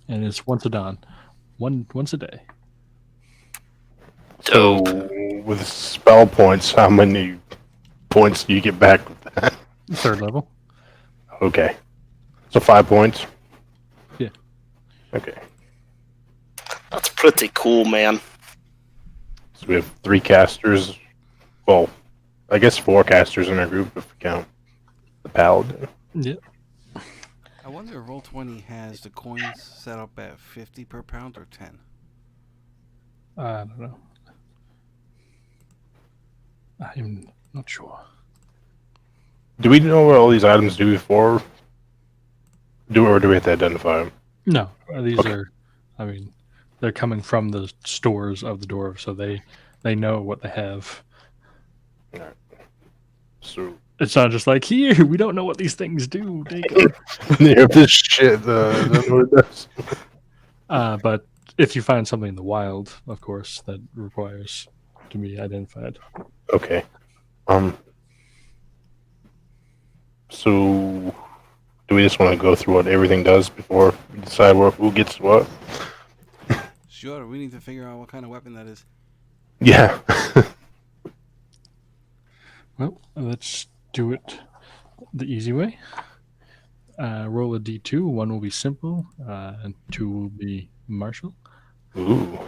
And it's once a dawn. Once a day. So, with spell points, how many points do you get back with that? 3rd level. Okay. So 5 points? Yeah. Okay. That's pretty cool, man. So we have 3 casters. Well, I guess 4 casters in our group if we count the paladin. Yeah. I wonder if Roll20 has the coins set up at 50 per pound or 10. I don't know. I'm not sure. Do we know what all these items do before? Or do we have to identify them? No, these Okay. are. I mean, they're coming from the stores of the dwarves, so they know what they have. Alright. So It's not just like here. We don't know what these things do. Take them. yeah, this shit. That's what it does. But if you find something in the wild, of course, that requires to be identified. Okay. So, do we just want to go through what everything does before we decide who gets what? Sure, we need to figure out what kind of weapon that is. Yeah. Well, let's do it the easy way. Roll a d2. 1 will be simple, and 2 will be martial. Ooh.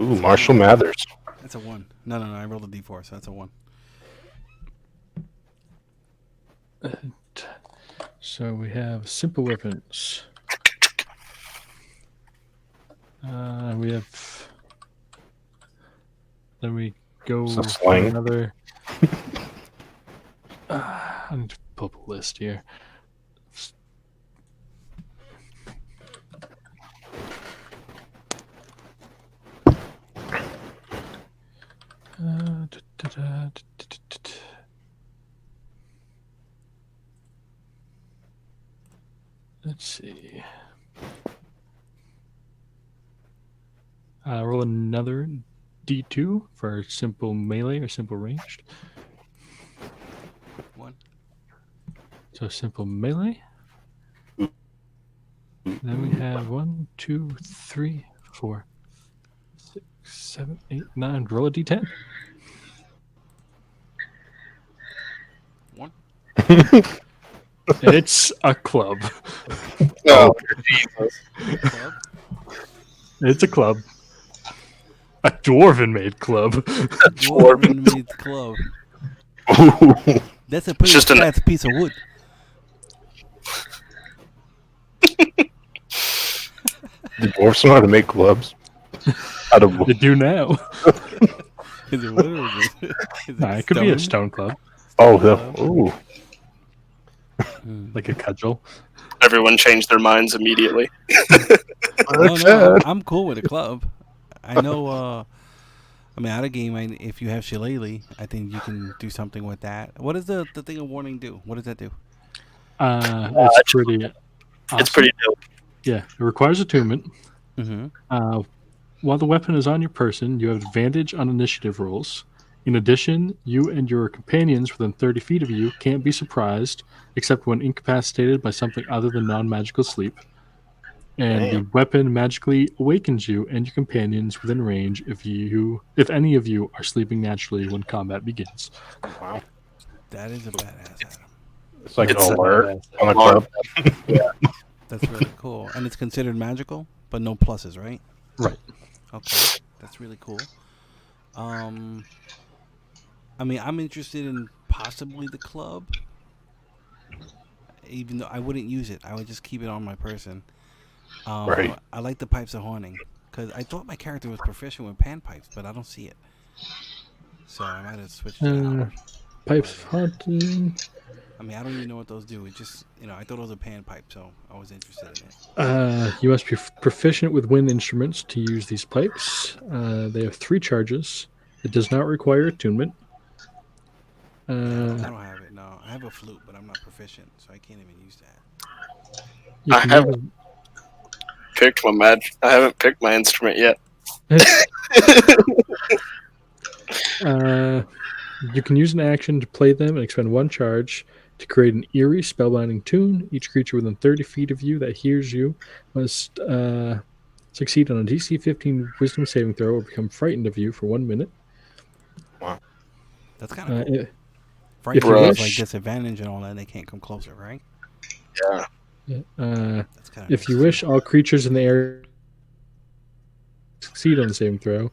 Ooh, Marshall Mathers. That's a 1. No, I rolled a d4, so that's a 1. So we have simple weapons. We have. Then we go Some for slang. another. I need to pull up a list here. Let's see. Roll another d2 for simple melee or simple ranged. 1. So simple melee. Then we have 1, 2, 3, 4, 6, 7, 8, 9. Roll a d10. 1. It's a club. Oh, Jesus. Club. It's a club. A dwarven made club. Dwarven made club. Ooh. That's a pretty just an- fat piece of wood. The dwarves know how to make clubs. Out of They do now. Is it wood or is it It could be a stone club, ooh. like a cudgel. Everyone changed their minds immediately. No, I'm cool with a club. I know. I mean, out of game, if you have shillelagh, I think you can do something with that. What does the thing of warning do? What does that do? It's pretty. Awesome. It's pretty dope. Yeah, it requires attunement. Mm-hmm. While the weapon is on your person, you have advantage on initiative rolls. In addition, you and your companions within 30 feet of you can't be surprised, except when incapacitated by something other than non-magical sleep. And the weapon magically awakens you and your companions within range if any of you are sleeping naturally when combat begins. Wow. That is a badass item. It's like It's an alert on a alarm. club. That's really cool. And it's considered magical, but no pluses, right? Right. Okay. That's really cool. I mean, I'm interested in possibly the club. Even though I wouldn't use it. I would just keep it on my person. Right. I like the pipes of haunting. Because I thought my character was proficient with panpipes, but I don't see it. So I might have switched it out. Pipes of haunting. I mean, I don't even know what those do. It just, I thought it was a panpipe, so I was interested in it. You must be proficient with wind instruments to use these pipes. They have 3 charges. It does not require attunement. I don't have it, no. I have a flute, but I'm not proficient, so I can't even use that. You I can haven't picked my I haven't picked my instrument yet. You can use an action to play them and expend 1 charge to create an eerie spellbinding tune. Each creature within 30 feet of you that hears you must succeed on a DC 15 Wisdom saving throw or become frightened of you for 1 minute. Wow. That's kind of cool. If you Frightened is wish- like disadvantage and all that, they can't come closer, right? Yeah. That's kind of If you wish, all creatures in the area succeed on the saving throw.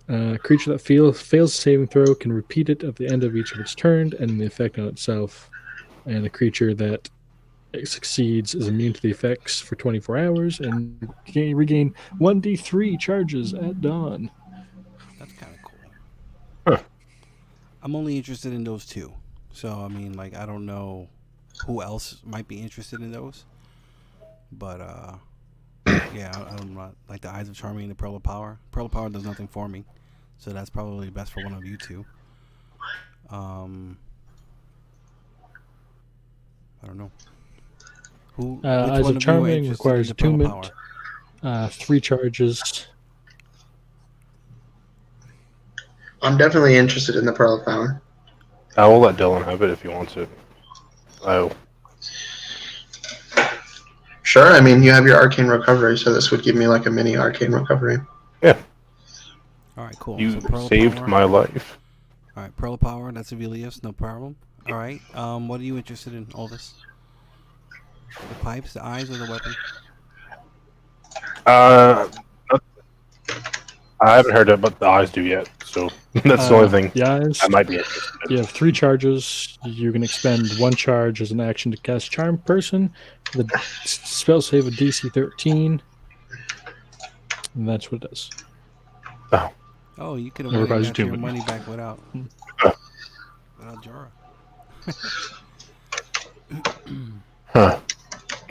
A creature that fails the saving throw can repeat it at the end of each of its turn, and the effect on itself. And a creature that succeeds is immune to the effects for 24 hours and regain 1d3 charges at dawn. That's kind of cool. Huh. I'm only interested in those two. So, I mean, like, I don't know who else might be interested in those. But, yeah, I'm not. Like, the Eyes of Charming and the Pearl of Power. Pearl of Power does nothing for me. So, that's probably best for one of you two. I don't know. Which Eyes one of of you are Charming interested in requires the Pearl of attunement, Power? 3 charges. I'm definitely interested in the Pearl of Power. I will let Dillon have it if he wants it. Oh, Sure, I mean, you have your Arcane Recovery, so this would give me like a mini Arcane Recovery. yeah. All right, cool. You So Pearl of saved Power. my life. All right, Pearl of Power. That's Ivellious, no problem. All right. What are you interested in, Olvas? The pipes, the eyes, or the weapon? Uh, I haven't heard about the eyes do yet, so that's the only thing The eyes. I might be interested in. You have 3 charges. You can expend 1 charge as an action to cast Charm Person. The spell save of DC 13. And that's what it does. Oh, you could have It went and requires got your attunement. money back without Jahor. Huh.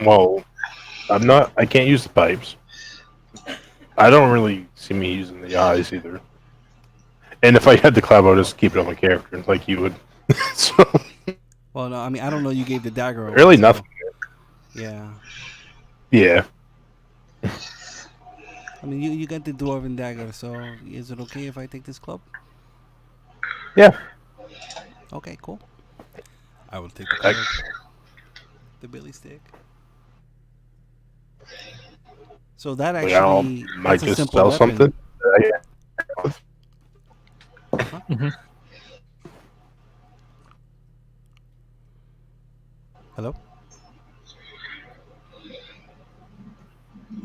Well, I can't use the pipes. I don't really see me using the eyes either. And if I had the club, I would just keep it on my character like you would. So, Well, no, I mean, I don't know. You gave the dagger away. really so- nothing. Yeah. Yeah. I mean, you got the dwarven dagger, so is it okay if I take this club? Yeah. Okay, cool. I will take the club. The billy stick. So that Like, I actually, might that's a just simple sell weapon. something. Hello?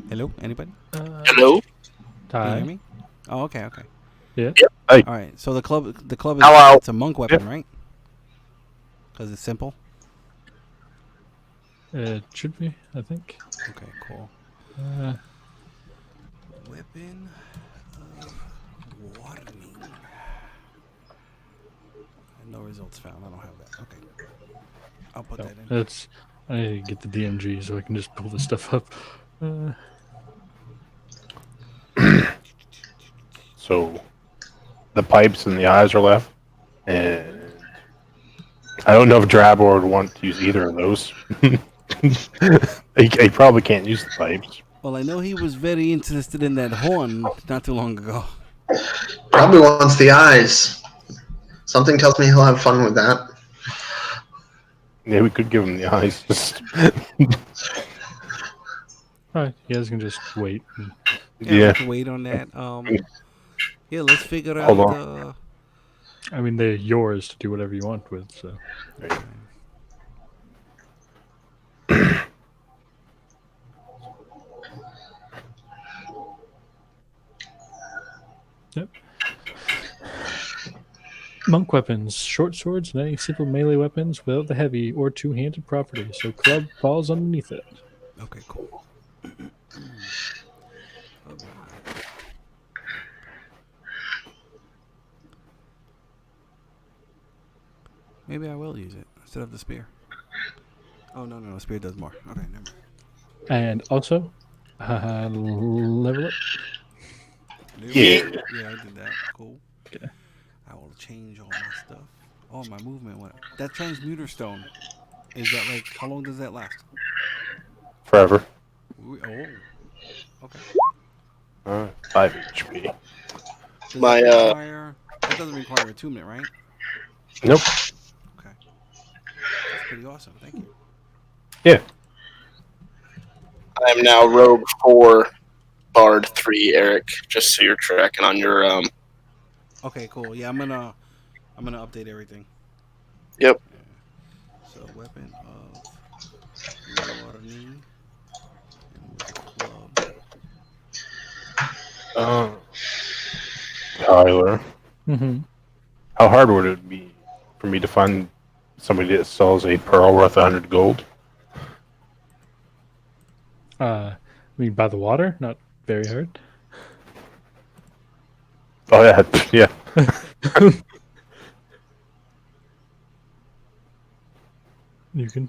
Hello? Anybody? Hello? Can you hear Ty. me? Oh, okay, okay. Yeah. Hey. All right. So the club is Hello. it's a monk weapon, right? Because it's simple. It should be, I think. Okay, cool. Weapon of warning. No results found. I don't have that. Okay. I'll put that in. It's. I need to get the DMG so I can just pull this stuff up. So the pipes and the eyes are left, and I don't know if Drabor would want to use either of those. he probably can't use the pipes. Well, I know he was very interested in that horn not too long ago. Probably wants the eyes. Something tells me he'll have fun with that. Yeah, we could give him the eyes. Alright, you guys can just wait. Yeah. We can wait on that. Yeah, let's figure Hold out. on. I mean, they're yours to do whatever you want with, so. Yep. Monk weapons, short swords, and any simple melee weapons without the heavy or two-handed property, so club falls underneath it. Okay, cool. Maybe I will use it instead of the spear. Oh, no, spear does more. Okay, never mind. And also, level up. Yeah. Yeah, I did that. Cool. Okay. I will change all my stuff. Oh, my movement went up. That transmuter stone, is that like, how long does that last? Forever. Oh. Okay. 5 HP. Does My, that require, that doesn't require attunement, right? Nope. Okay. That's pretty awesome. Thank you. Yeah. I am now Rogue 4, Bard 3, Eric, just so you're tracking on your Okay, cool. Yeah, I'm gonna update everything. Yep. Yeah. So weapon of warning and with club. Tyler. Mm-hmm. How hard would it be for me to find somebody that sells a pearl worth 100 gold? I mean, by the water, not very hard. Oh yeah, yeah. You can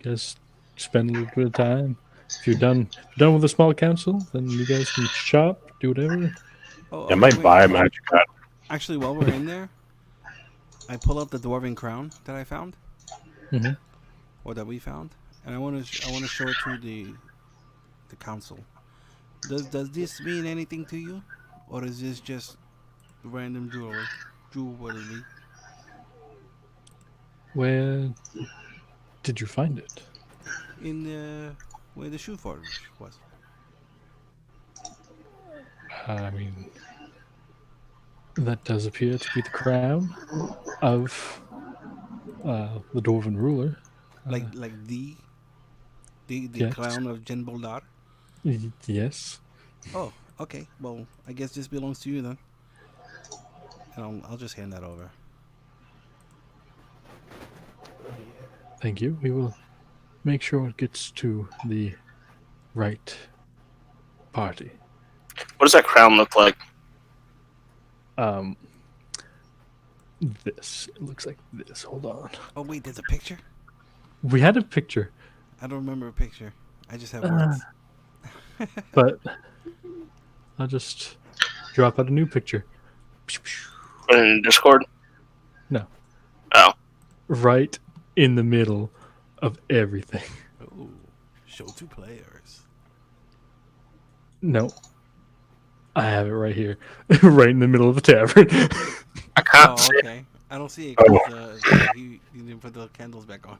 guys spend a little bit of time. If you're done with the small council, then you guys can shop, do whatever. Oh, I okay. might Wait. buy a magic item. Actually, while we're in there, I pull up the dwarven crown that I found, Hmm. or that we found, and I want to show it to the council. Does this mean anything to you, or is this just random jewelry? Jewelry Where did you find it? in the where the shoe forge was. I mean, that does appear to be the crown of the dwarven ruler. Like the Yes, crown of Jen Boldar. yes. Oh, okay. Well, I guess this belongs to you then, and I'll just hand that over. Thank you. We will make sure it gets to the right party. What does that crown look like? Um, this. It looks like this. Hold on. Oh wait, there's a picture. We had a picture, I don't remember a picture. I just have uh, words. but I'll just drop out a new picture. Put it in Discord? No, Oh. right in the middle of everything. Oh, show two players. No, I have it right here, right in the middle of the tavern. I can't Oh, see it. okay. I don't see it Oh. because you didn't put the candles back on.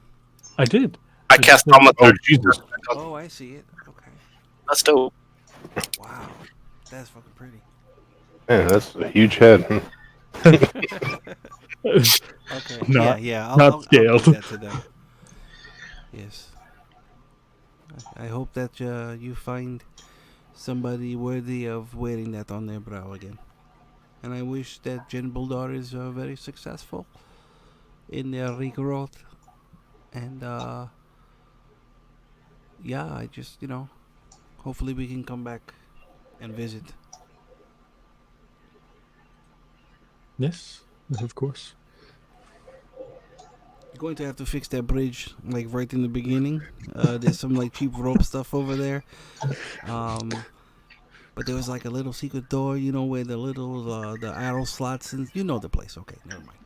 I did. I cast Alma Oh Jesus! Oh, I see it. Okay. That's dope. Wow, that's fucking pretty. Man, that's a huge head. Okay. Not- yeah. not scaled. I'll give that to them. Yes. I hope that you find somebody worthy of wearing that on their brow again. And I wish that Jen Bulldar is very successful in their regrowth. And yeah, I just hopefully we can come back and visit. Yes, of course. You're going to have to fix that bridge like right in the beginning. There's some like cheap rope stuff over there. But there was like a little secret door, where the little the arrow slots and the place. Okay, never mind.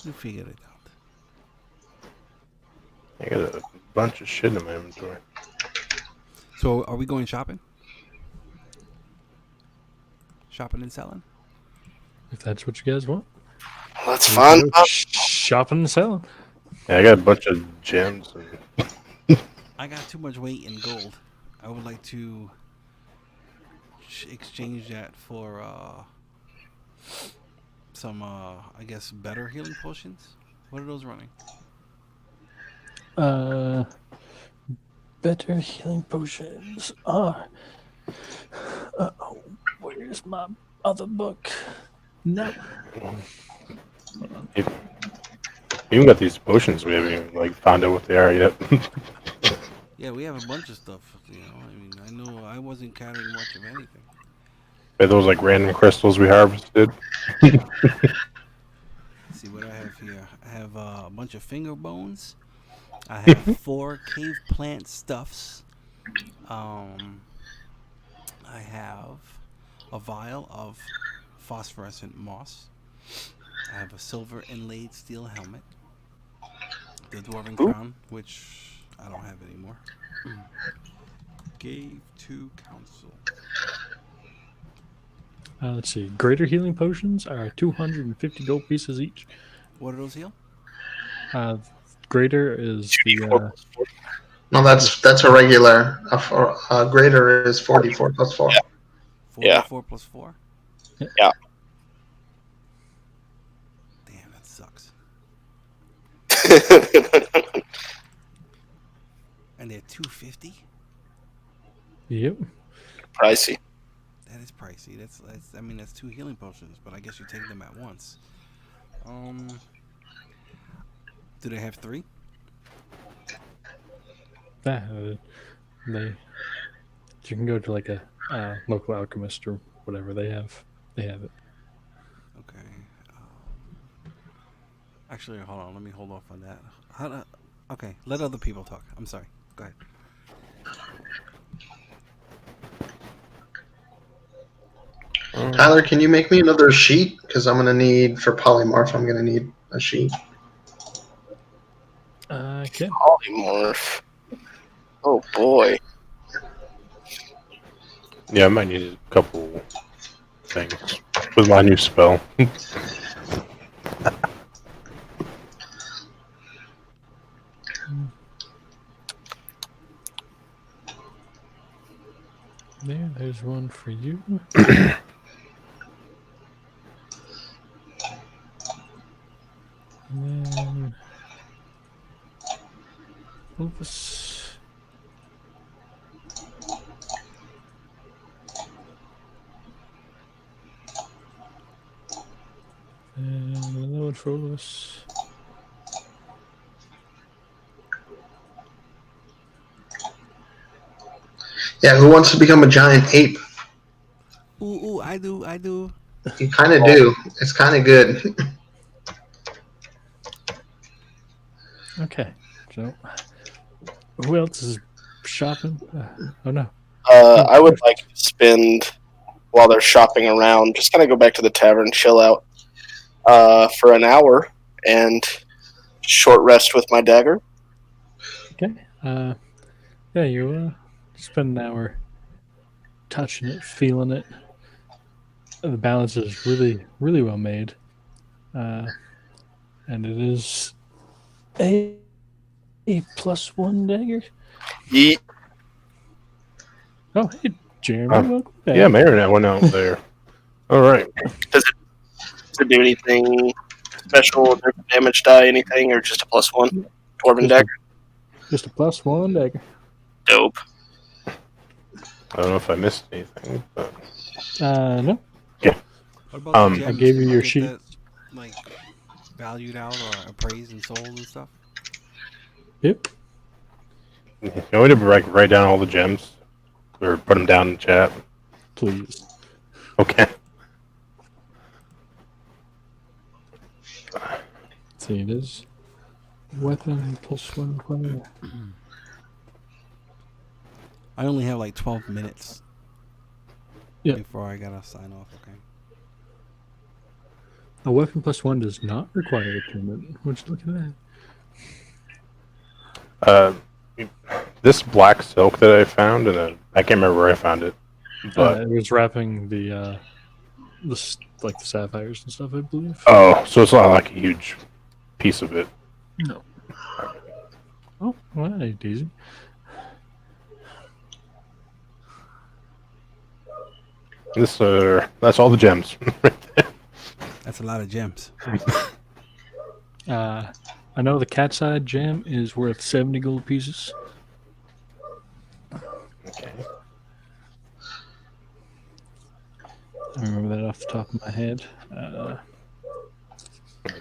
You figure it out. I got a bunch of shit in my inventory. So, are we going shopping? Shopping and selling? If that's what you guys want, That's we fine. can go shopping and selling. Yeah, I got a bunch of gems. And I got too much weight in gold. I would like to exchange that for some, I guess, better healing potions. What are those running? Better healing potions are. Oh, where's my other book? No. we even got these potions. We haven't even like found out what they are yet. Yeah, we have a bunch of stuff. I know I wasn't carrying much of anything. Are those like random crystals we harvested? Let's see what I have here. I have a bunch of finger bones. I have 4 cave plant stuffs. I have a vial of phosphorescent moss. I have a silver inlaid steel helmet. The dwarven crown, which I don't have anymore. Gave to council. Let's see. Greater healing potions are 250 gold pieces each. What are those heal? Greater is the. No, that's a regular. Greater is 44 plus 4. 44 plus 4? Yeah. Damn, that sucks. And they're 250? Yep. Pricey. That is pricey. That's 2 healing potions, but I guess you take them at once. Do they have 3? They. You can go to like a local alchemist or whatever they have. They have it. Okay. Actually, hold on. Let me hold off on that. Okay, let other people talk. I'm sorry. Go ahead. Tyler, can you make me another sheet? Because I'm gonna need for polymorph. I'm gonna need a sheet. Okay. Polymorph. Oh boy. Yeah, I might need a couple things with my new spell. There's one for you. And then Olvas. And another one for Olvas. Yeah, who wants to become a giant ape? Ooh, I do. You kind of do. It's kind of good. Okay. So, who else is shopping? Oh no. I would like to spend while they're shopping around, just kind of go back to the tavern, chill out for an hour, and short rest with my dagger. Okay. Yeah, you spend an hour touching it, feeling it. The balance is really, really well made. And it is a +1 dagger. Yeet. Oh, hey, Jeremy, welcome back. Yeah, Marinette went out there. All right. Does it do anything special? Damage die, anything, or just a +1? Dwarven dagger. Just a +1 dagger. Dope. I don't know if I missed anything, but No. What about the gems? I gave you Can your get sheet. that, like, valued out or appraised and sold and stuff. Yep. you want me to write down all the gems or put them down in the chat? Please. Okay. Let's see, it is weapon +1 fire. I only have like 12 minutes. Yeah. Before I gotta sign off. Okay. A weapon +1 does not require attunement. Would you look at that? This black silk that I found, and I can't remember where I found it, but It was wrapping the like the sapphires and stuff, I believe. oh, so it's not like a huge piece of it. No. Oh, well, that ain't easy. That's all the gems. That's a lot of gems. I know the cat's eye gem is worth 70 gold pieces. Okay. I remember that off the top of my head.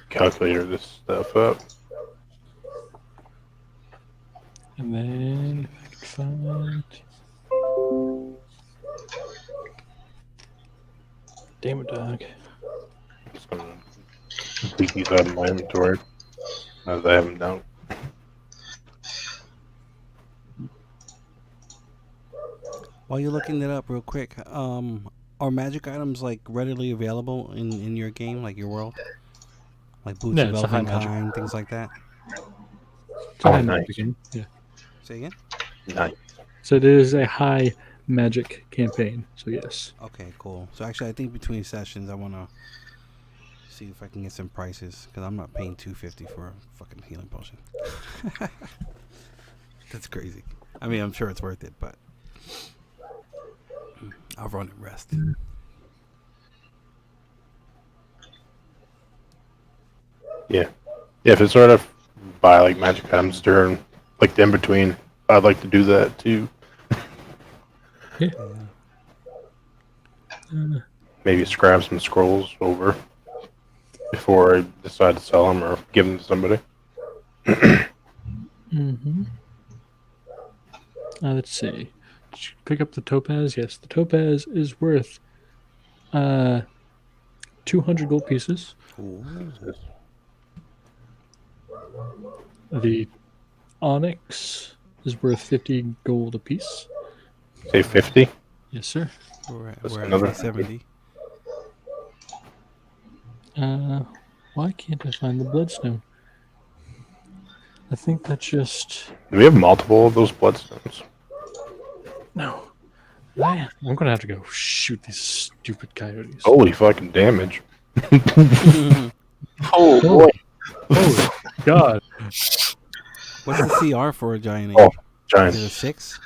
Calculator this stuff up. And then if I can find. Damn it, dog. I'm just gonna delete these out of my inventory as I have them down. While you're looking that up real quick, are magic items like readily available in your game, like your world? Like boots Yeah, of it's a high elven magic. kind, things like that? It's a high nice. magic game. Yeah. Say again? Nice. So it is a high magic campaign. So yes. Okay, cool. So actually, I think between sessions, I want to see if I can get some prices, because I'm not paying $250 for a fucking healing potion. That's crazy. I mean, I'm sure it's worth it, but I'll run and rest. Yeah. Yeah, if it's sort of buy like magic items during like the in between, I'd like to do that too. Yeah. Maybe scrap some scrolls over before I decide to sell them or give them to somebody. Mm-hmm. Let's see. pick up the topaz? Yes, the topaz is worth 200 gold pieces. Ooh. The onyx is worth 50 gold apiece. Say 50. Yes, sir. We're at, That's we're at another 370. Why can't I find the bloodstone? I think that's just Do we have multiple of those bloodstones? no. I'm gonna have to go shoot these stupid coyotes. Holy fucking damage. Oh boy. Holy God! What's the CR for a giant Oh, ape? giant. Is it a 6?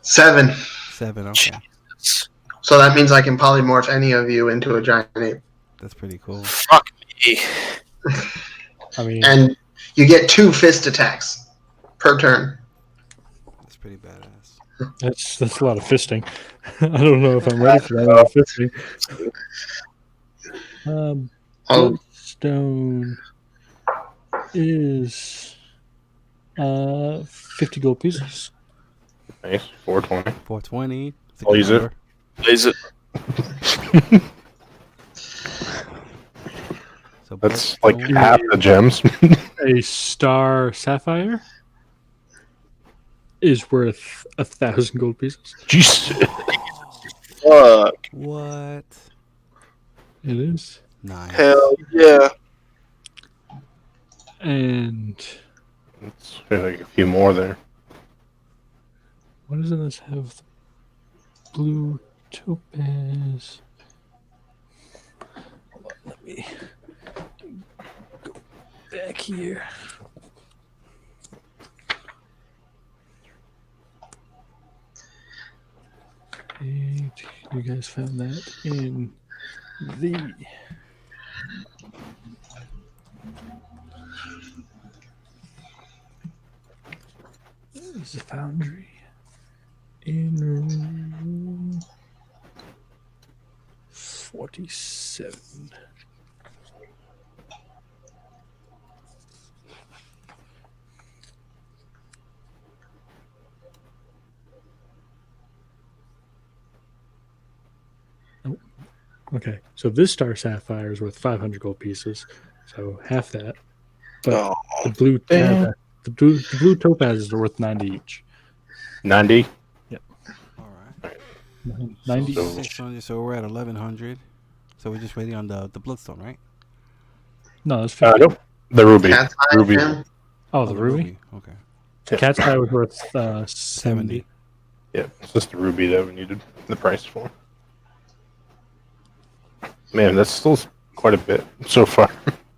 7. 7, okay. So that means I can polymorph any of you into a giant ape. That's pretty cool. Fuck me. I mean, And you get 2 fist attacks per turn. That's pretty badass. that's a lot of fisting. I don't know if I'm ready for that amount of fisting. Oh, Bloodstone is 50 gold pieces. Nice. 420. 420. It's a I'll good use it. number. Is it? So That's like Bloodstone- half the gems. A star sapphire is worth 1,000 gold pieces. Jeez. Fuck. What? It is. Nice. Hell yeah. And It's like a few more there. what doesn't this have? Blue topaz. Hold on, let me go back here. And you guys found that in the is the foundry in room 47. Oh, okay. So this star sapphire is worth 500 gold pieces, so half that. But Oh, the blue damn. the blue topazes are worth 90 each. 90. All right. 90 So So- 600. So we're at 1100. So we're just waiting on the bloodstone, right? No, that's 50. Nope. The ruby. cat's eye, Ruby. fam. Oh, the ruby? Okay. Cat's eye was worth 70. 70. Yeah, it's just the ruby that we needed the price for. Man, that's still quite a bit so far.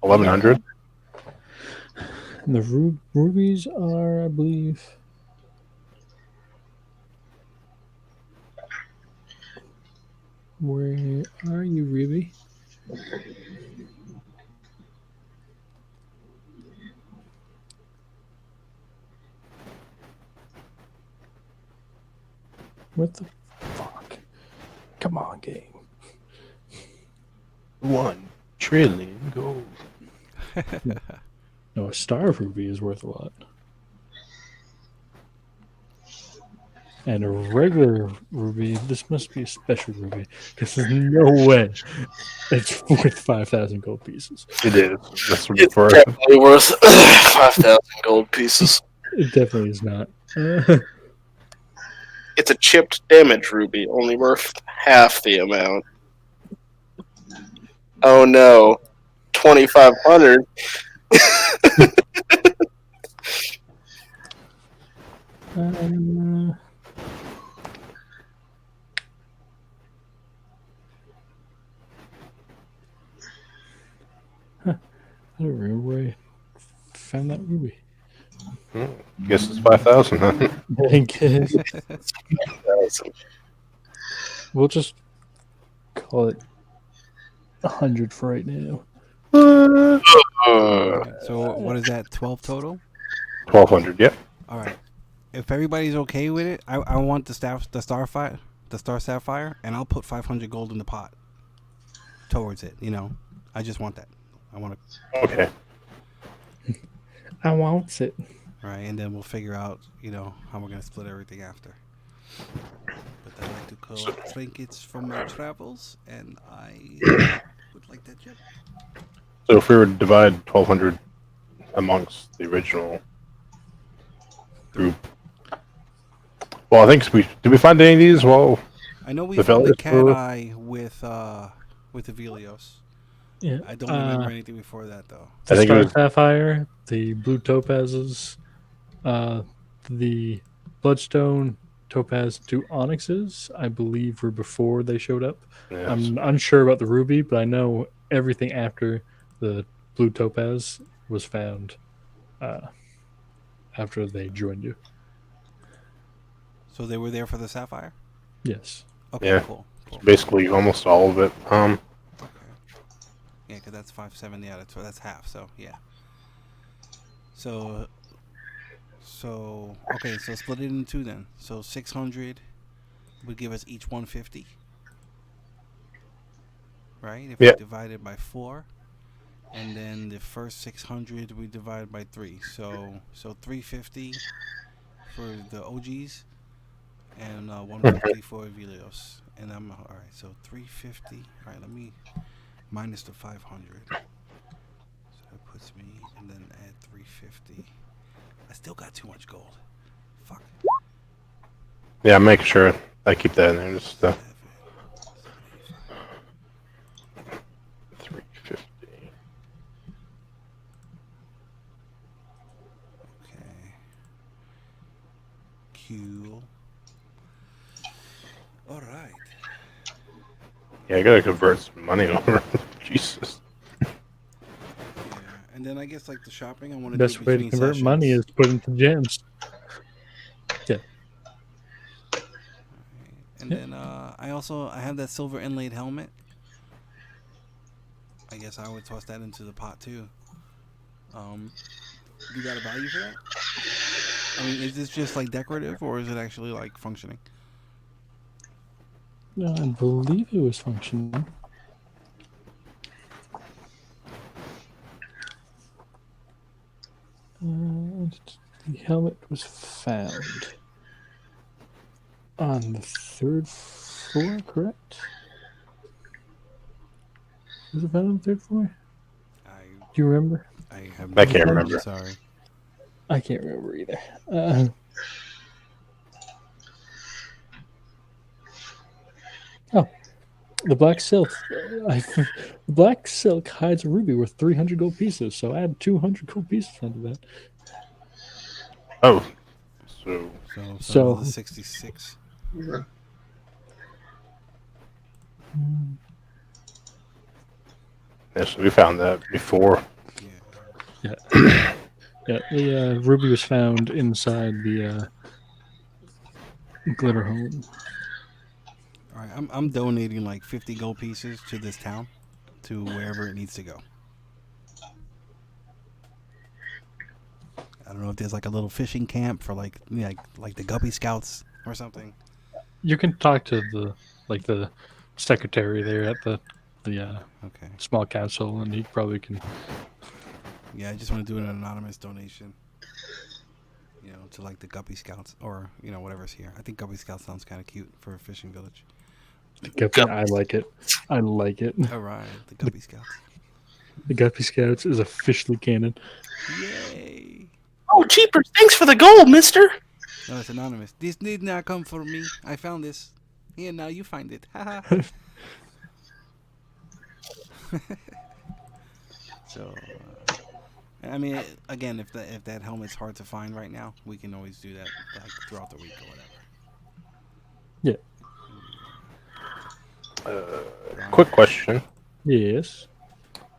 1100. And the rubies are, I believe. Where are you, Ruby? What the fuck? Come on, game. 1 trillion gold. No, a star ruby is worth a lot. And a regular ruby, this must be a special ruby, because there's no way it's worth 5,000 gold pieces. It is. That's it's for definitely worth 5,000 gold pieces. It definitely is not. It's a chipped damage ruby, only worth half the amount. Oh no. 2,500. I don't remember where I found that ruby. guess it's 5,000, huh? I guess we'll just call it 100 for right now. So what is that? 12 total? 1,200, yep. All right. If everybody's okay with it, I want the star sapphire, and I'll put 500 gold in the pot towards it. You know, I just want that. I want to. Okay. I want it. Right, and then we'll figure out, you know, how we're gonna split everything after. But I like to collect trinkets from my travels, and I would like that gem. So if we were to divide 1,200 amongst the original group, well, I think did we find any of these? Well, I know we the found the fellas cat were- eye with Ivellious. Yeah. I don't remember anything before that though. The I think it Star was- Sapphire, the Blue Topazes, the Bloodstone Topaz 2 Onyxes, I believe, were before they showed up. Yeah, I'm unsure about the Ruby, but I know everything after the Blue Topaz was found after they joined you. So they were there for the sapphire. Yes. Okay, Yeah. cool. basically almost all of it. Okay. Yeah, because that's 570 out of 12. That's half. So yeah. So okay. So split it in two then. So 600 would give us each 150. Right? If Yeah. we divide it by 4, and then the first 600 we divide by 3. So 350 for the OGs, and 150 for Ivellious. And I'm all right. So 350. All right. Let me minus the 500. So that puts me, and then add 350. I still got too much gold. Fuck. Yeah, make sure I keep that in there. Just 350. Okay. Cool. All right. Yeah, I gotta convert some money over. Jesus. Yeah, and then I guess like the shopping, I want to Best do way to between convert sessions. money is put into gems. Yeah. And Yep. then I have that silver inlaid helmet. I guess I would toss that into the pot too. You got a value for that? I mean, is this just like decorative, or is it actually like functioning? No, I believe it was functioning. The helmet was found on the 3rd floor, correct? Was it found on the 3rd floor? Do you remember? I have. I can't remember. Sorry. I can't remember either. The black silk. The black silk hides a ruby worth 300 gold pieces. So add 200 gold pieces onto that. Oh, so So- another 66. yeah, so we found that before. Yeah. Yeah, the ruby was found inside the glitter home. All right, I'm donating like 50 gold pieces to this town, to wherever it needs to go. I don't know if there's like a little fishing camp for like the Guppy Scouts or something. You can talk to the secretary there at the Okay. small council, and he probably can. Yeah, I just want to do an anonymous donation. You know, to like the Guppy Scouts or whatever's here. I think Guppy Scouts sounds kind of cute for a fishing village. I like it. I like it. All right, the Guppy Scouts. The Guppy Scouts is officially canon. Yay! Oh, jeepers! Thanks for the gold, mister. No, it's anonymous. This did not come from me. I found this. Here, now you find it. Haha. So, I mean, again, if that helmet's hard to find right now, we can always do that like throughout the week or whatever. Quick question. Yes.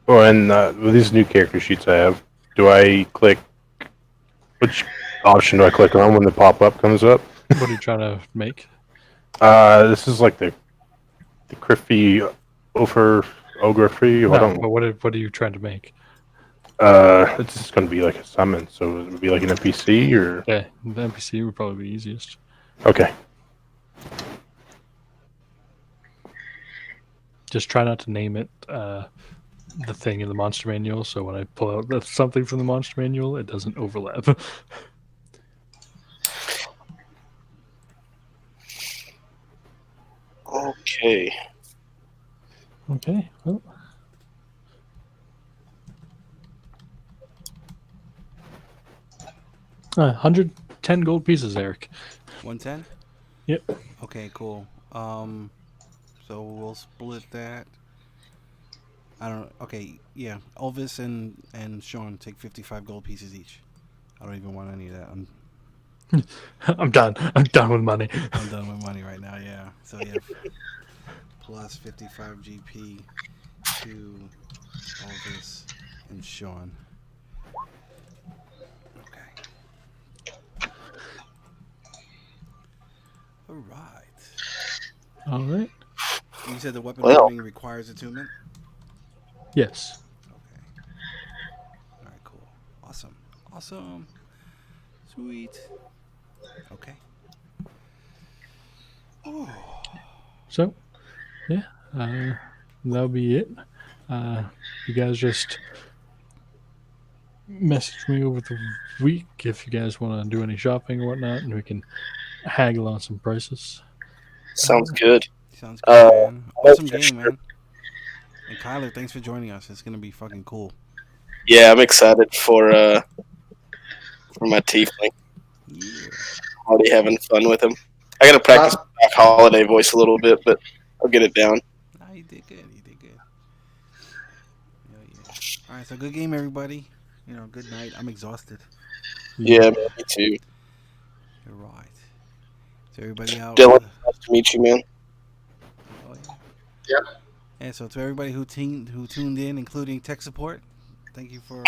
Oh, and with these new character sheets I have, do I click? Which option do I click on when the pop-up comes up? What are you trying to make? This is like the Criffy over Ography. I No, don't. but what are you trying to make? It's just going to be like a summon, so it would be like an NPC or. Yeah, the NPC would probably be easiest. Okay. Just try not to name it the thing in the monster manual, so when I pull out something from the monster manual, it doesn't overlap. Okay. Okay. Well. Uh, 110 gold pieces, Eric. 110. Yep. Okay, cool. So we'll split that. I don't. Okay, yeah. Elvis and Sean take 55 gold pieces each. I don't even want any of that. I'm done. I'm done with money. I'm done with money right now. Yeah. So yeah, plus 55 GP to Elvis and Sean. Okay. All right. All right. You said the weapon Well, learning requires attunement. Yes. Okay. All right. Cool. Awesome. Awesome. Sweet. Okay. Oh. So, yeah, that'll be it. You guys just message me over the week if you guys want to do any shopping or whatnot, and we can haggle on some prices. sounds good. Sounds good, man. Well, Awesome for game, sure. man. And Kyler, thanks for joining us. It's gonna be fucking cool. Yeah, I'm excited for my tiefling. Yeah. Already having fun with him. I gotta practice back holiday voice a little bit, but I'll get it down. Nah, you did good. You did good. Hell yeah. All right, so good game, everybody. Good night. I'm exhausted. Yeah, man, me too. You're right. So everybody out. Dylan, nice to meet you, man. Oh yeah. Yep. And so to everybody who tuned in, including tech support, thank you for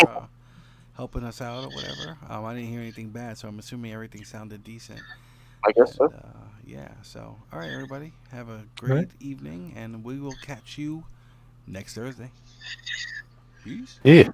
helping us out or whatever. I didn't hear anything bad, so I'm assuming everything sounded decent. I guess so. And, yeah. So all right, everybody, have a All right. great evening, and we will catch you next Thursday. Peace. Yeah.